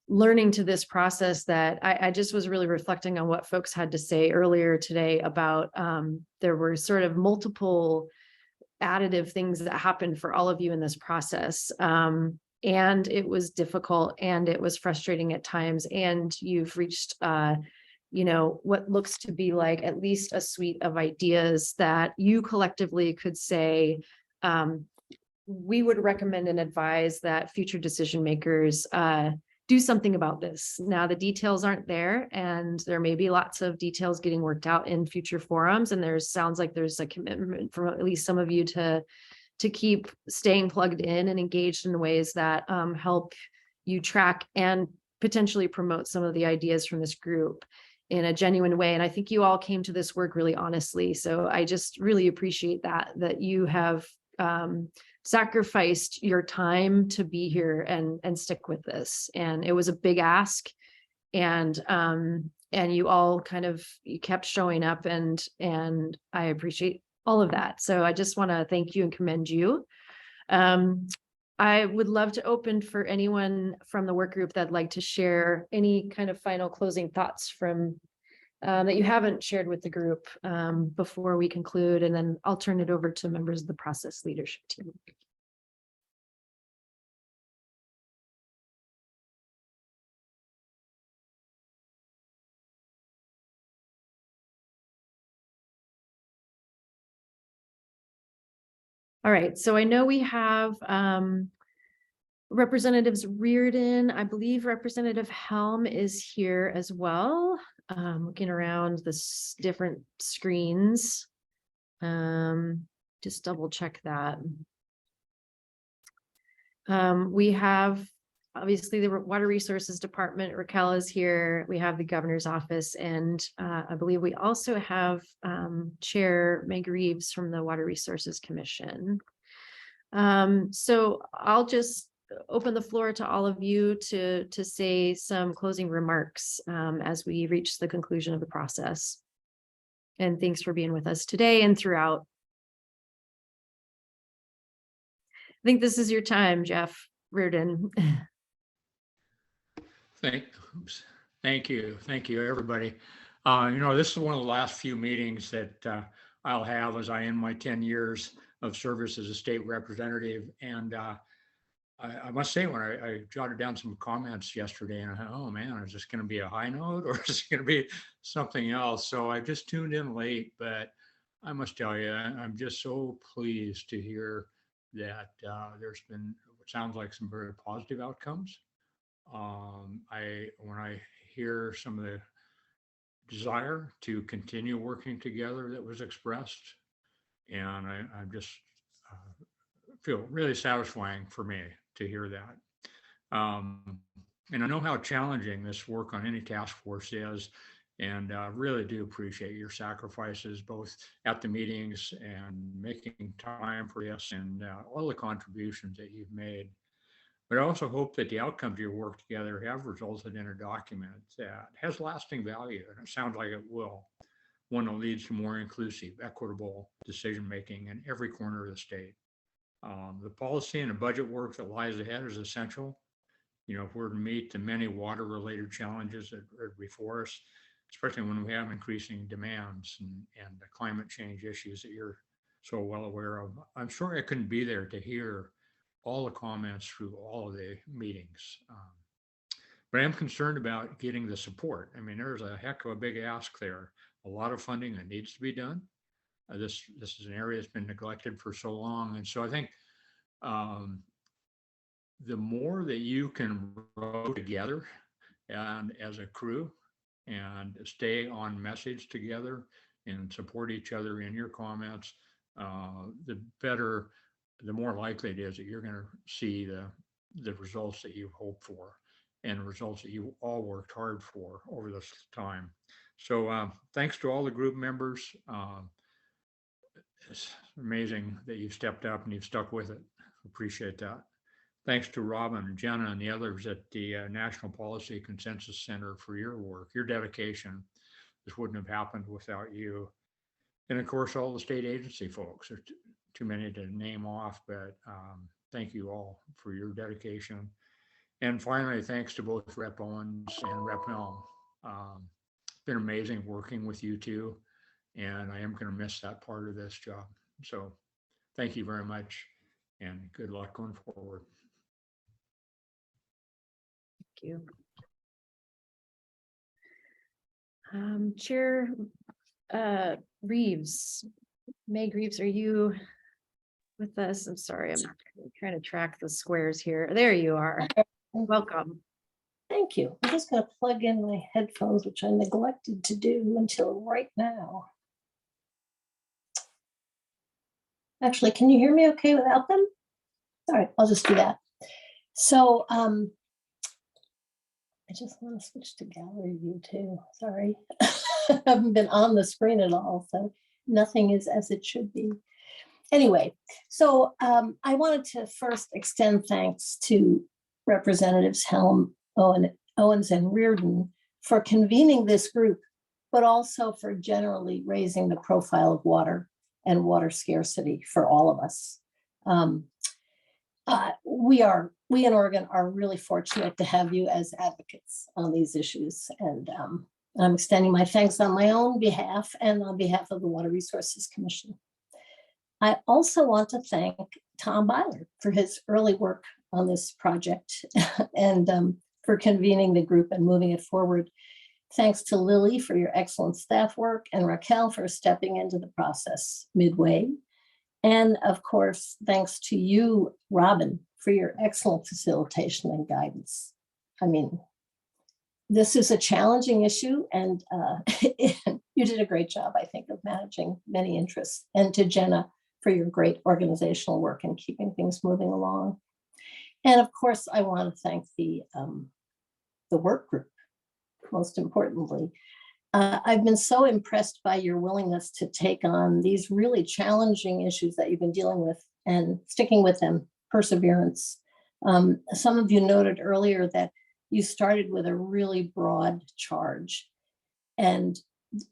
learning to this process that I just was really reflecting on what folks had to say earlier today about there were sort of multiple additive things that happened for all of you in this process. And it was difficult and it was frustrating at times. And you've reached, what looks to be like at least a suite of ideas that you collectively could say, we would recommend and advise that future decision makers do something about this. Now, the details aren't there, and there may be lots of details getting worked out in future forums. And sounds like there's a commitment from at least some of you to keep staying plugged in and engaged in ways that help you track and potentially promote some of the ideas from this group in a genuine way. And I think you all came to this work really honestly. So I just really appreciate that you have sacrificed your time to be here and stick with this. And it was a big ask, and you all you kept showing up, and I appreciate all of that. So I just want to thank you and commend you. I would love to open for anyone from the work group that'd like to share any kind of final closing thoughts from that you haven't shared with the group before we conclude, and then I'll turn it over to members of the process leadership team. All right, so I know we have Representatives Reardon. I believe Representative Helm is here as well. Looking around the different screens. Just double check that. We have obviously the Water Resources Department, Raquel is here. We have the governor's office, and I believe we also have Chair Meg Reeves from the Water Resources Commission. So I'll just open the floor to all of you to say some closing remarks as we reach the conclusion of the process. And thanks for being with us today and throughout. I think this is your time, Jeff Reardon. Thank you, everybody. This is one of the last few meetings that I'll have as I end my 10 years of service as a state representative. And I must say, when I jotted down some comments yesterday, and I thought, oh man, is this going to be a high note or is it going to be something else? So I just tuned in late, but I must tell you, I'm just so pleased to hear that there's been what sounds like some very positive outcomes. When I hear some of the desire to continue working together that was expressed, and I just feel really satisfying for me to hear that. And I know how challenging this work on any task force is, and really do appreciate your sacrifices both at the meetings and making time for this, and all the contributions that you've made. But I also hope that the outcomes of your work together have resulted in a document that has lasting value, and it sounds like it will. One that leads to more inclusive, equitable decision-making in every corner of the state. The policy and the budget work that lies ahead is essential. If we're to meet the many water-related challenges that are before us, especially when we have increasing demands and the climate change issues that you're so well aware of. I'm sorry I couldn't be there to hear all the comments through all of the meetings. But I am concerned about getting the support. I mean, there's a heck of a big ask there. A lot of funding that needs to be done. This is an area that's been neglected for so long. And so I think the more that you can row together and as a crew and stay on message together and support each other in your comments, the better, the more likely it is that you're going to see the results that you hope for and the results that you all worked hard for over this time. So thanks to all the group members. It's amazing that you've stepped up and you've stuck with it. Appreciate that. Thanks to Robin and Jenna and the others at the National Policy Consensus Center for your work, your dedication. This wouldn't have happened without you. And of course, all the state agency folks. There's too many to name off, but thank you all for your dedication. And finally, thanks to both Rep Owens and Rep Helm. It's been amazing working with you two, and I am going to miss that part of this job. So thank you very much, and good luck going forward. Thank you. Chair Reeves, Meg Reeves, are you with us? I'm sorry, I'm trying to track the squares here. There you are. Welcome. Thank you. I'm just going to plug in my headphones, which I neglected to do until right now. Actually, can you hear me okay without them? All right, I'll just do that. So I just want to switch to gallery view too. Sorry. I haven't been on the screen at all, so nothing is as it should be. Anyway, so I wanted to first extend thanks to Representatives Helm, Owens, and Reardon for convening this group, but also for generally raising the profile of water and water scarcity for all of us. We in Oregon are really fortunate to have you as advocates on these issues. And I'm extending my thanks on my own behalf and on behalf of the Water Resources Commission. I also want to thank Tom Byler for his early work on this project and for convening the group and moving it forward. Thanks to Lily for your excellent staff work and Raquel for stepping into the process midway. And of course, thanks to you, Robin, for your excellent facilitation and guidance. I mean, this is a challenging issue and you did a great job, I think, of managing many interests. And to Jenna for your great organizational work and keeping things moving along. And of course, I want to thank the work group, most importantly. I've been so impressed by your willingness to take on these really challenging issues that you've been dealing with and sticking with them, perseverance. Some of you noted earlier that you started with a really broad charge and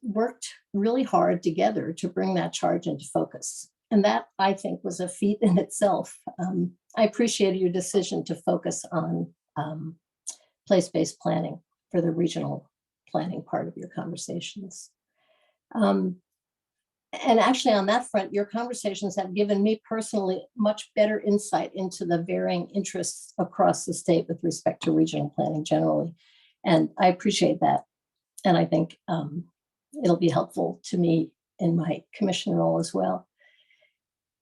worked really hard together to bring that charge into focus. And that, I think, was a feat in itself. I appreciated your decision to focus on place-based planning for the regional planning part of your conversations. And actually on that front, your conversations have given me personally much better insight into the varying interests across the state with respect to regional planning generally. And I appreciate that. And I think it'll be helpful to me in my commission role as well.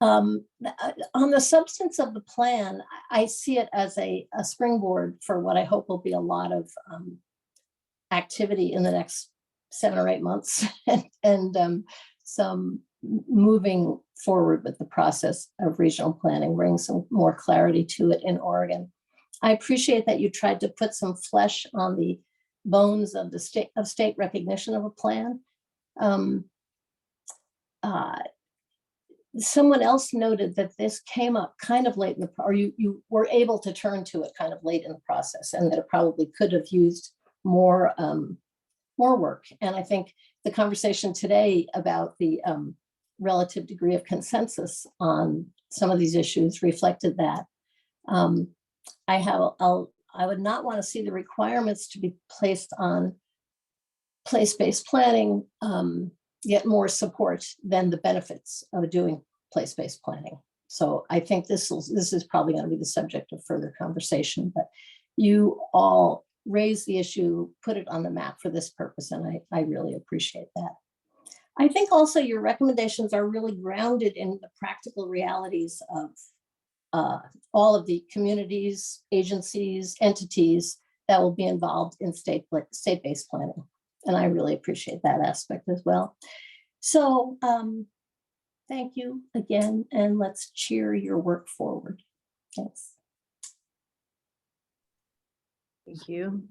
On the substance of the plan, I see it as a springboard for what I hope will be a lot of activity in the next 7 or 8 months and some moving forward with the process of regional planning, bring some more clarity to it in Oregon. I appreciate that you tried to put some flesh on the bones of the state recognition of a plan. Someone else noted that this came up kind of late in the, or you were able to turn to it kind of late in the process, and that it probably could have used more work. And I think the conversation today about the relative degree of consensus on some of these issues reflected that. I would not want to see the requirements to be placed on place-based planning get more support than the benefits of doing place-based planning. So I think this is probably going to be the subject of further conversation, but you all raise the issue, put it on the map for this purpose, and I really appreciate that. I think also your recommendations are really grounded in the practical realities of all of the communities, agencies, entities that will be involved in state-based planning. And I really appreciate that aspect as well. So thank you again, and let's cheer your work forward. Thanks. Thank you.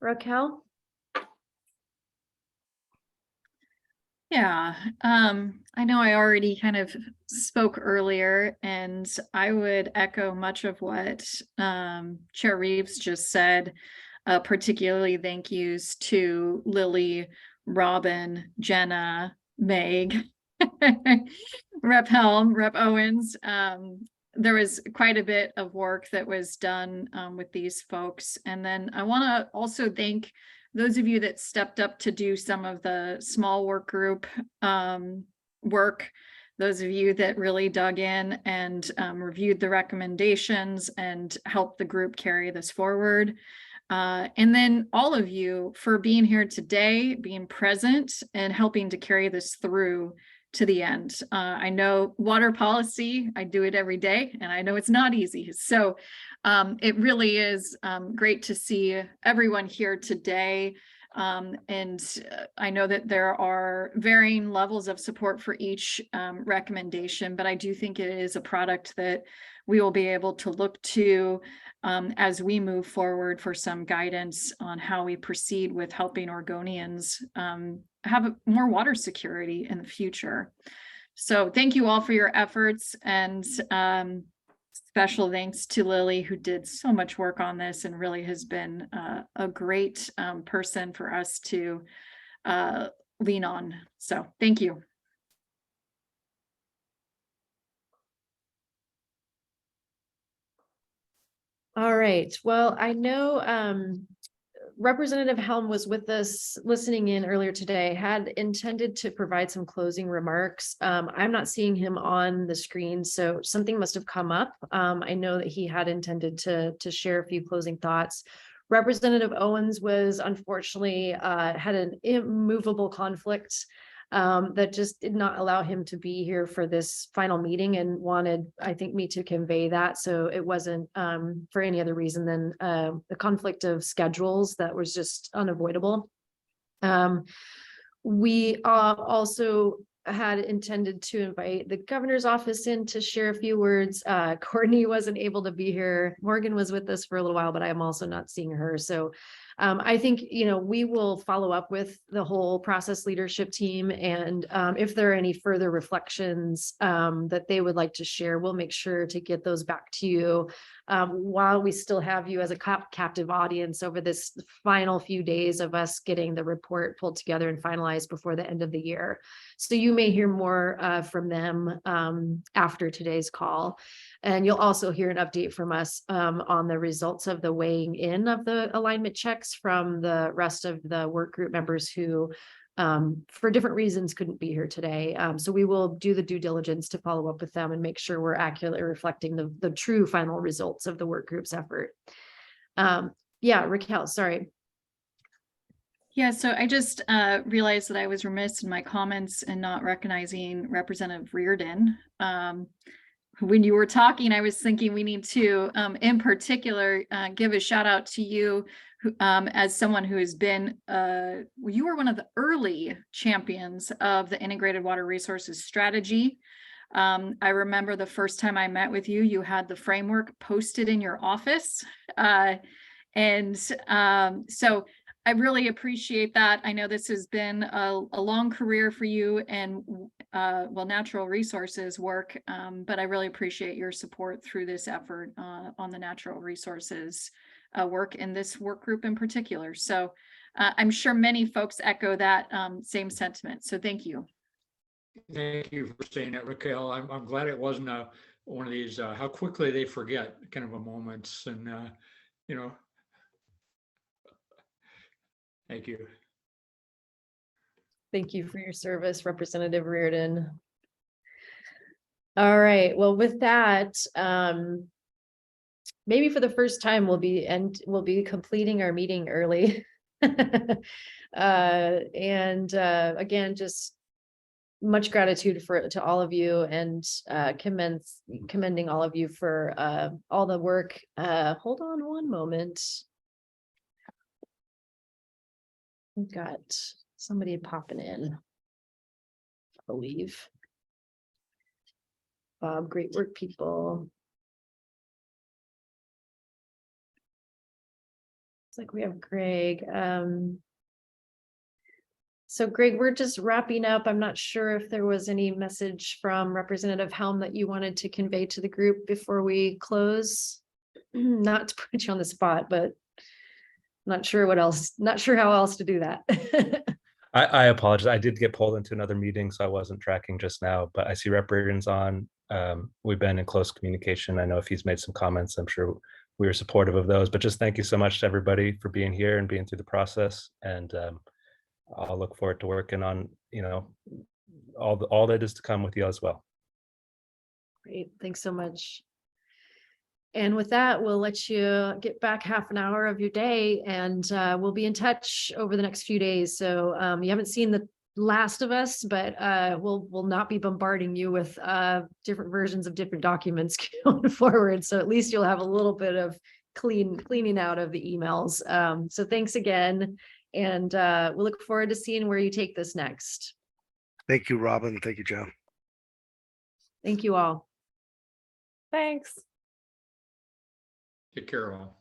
Raquel? Yeah, I know I already kind of spoke earlier, and I would echo much of what Chair Reeves just said, particularly thank yous to Lily, Robin, Jenna, Meg, Rep Helm, Rep Owens. There was quite a bit of work that was done with these folks. And then I want to also thank those of you that stepped up to do some of the small work group work, those of you that really dug in and reviewed the recommendations and helped the group carry this forward. And then all of you for being here today, being present and helping to carry this through to the end. I know water policy, I do it every day, and I know it's not easy. So it really is great to see everyone here today. And I know that there are varying levels of support for each recommendation, but I do think it is a product that we will be able to look to as we move forward for some guidance on how we proceed with helping Oregonians have more water security in the future. So thank you all for your efforts, and special thanks to Lily, who did so much work on this and really has been a great person for us to lean on. So thank you. All right, well, I know Representative Helm was with us listening in earlier today, had intended to provide some closing remarks. I'm not seeing him on the screen, so something must have come up. I know that he had intended to share a few closing thoughts. Representative Owens was unfortunately had an immovable conflict that just did not allow him to be here for this final meeting, and wanted, I think, me to convey that. So it wasn't for any other reason than the conflict of schedules that was just unavoidable. We also had intended to invite the governor's office in to share a few words. Courtney wasn't able to be here. Morgan was with us for a little while, but I am also not seeing her. So I think, we will follow up with the whole process leadership team. And if there are any further reflections that they would like to share, we'll make sure to get those back to you while we still have you as a captive audience over this final few days of us getting the report pulled together and finalized before the end of the year. So you may hear more from them after today's call. And you'll also hear an update from us on the results of the weighing in of the alignment checks from the rest of the work group members who, for different reasons, couldn't be here today. So we will do the due diligence to follow up with them and make sure we're accurately reflecting the true final results of the work group's effort. Yeah, Raquel, sorry. Yeah, so I just realized that I was remiss in my comments and not recognizing Representative Reardon. When you were talking, I was thinking we need to, in particular, give a shout out to you as someone who has been, you were one of the early champions of the integrated water resources strategy. I remember the first time I met with you, you had the framework posted in your office. So I really appreciate that. I know this has been a long career for you and natural resources work, but I really appreciate your support through this effort on the natural resources work in this work group in particular. So I'm sure many folks echo that same sentiment. So thank you. Thank you for saying that, Raquel. I'm glad it wasn't one of these how quickly they forget kind of a moments, and thank you. Thank you for your service, Representative Reardon. All right, well, with that, maybe for the first time we'll be completing our meeting early. Again, just much gratitude to all of you, and commending all of you for all the work. Hold on one moment. We've got somebody popping in, I believe. Bob, great work, people. It's like we have Greg. So Greg, we're just wrapping up. I'm not sure if there was any message from Representative Helm that you wanted to convey to the group before we close. Not to put you on the spot, but not sure what else, not sure how else to do that. I apologize. I did get pulled into another meeting, so I wasn't tracking just now, but I see Rep. Reardon's on. We've been in close communication. I know if he's made some comments, I'm sure we were supportive of those, but just thank you so much to everybody for being here and being through the process. And I'll look forward to working on, all that is to come with you as well. Great, thanks so much. And with that, we'll let you get back half an hour of your day, and we'll be in touch over the next few days. So you haven't seen the last of us, but we'll not be bombarding you with different versions of different documents going forward. So at least you'll have a little bit of cleaning out of the emails. So thanks again, and we'll look forward to seeing where you take this next. Thank you, Robin. Thank you, Joe. Thank you all. Thanks. Take care, all.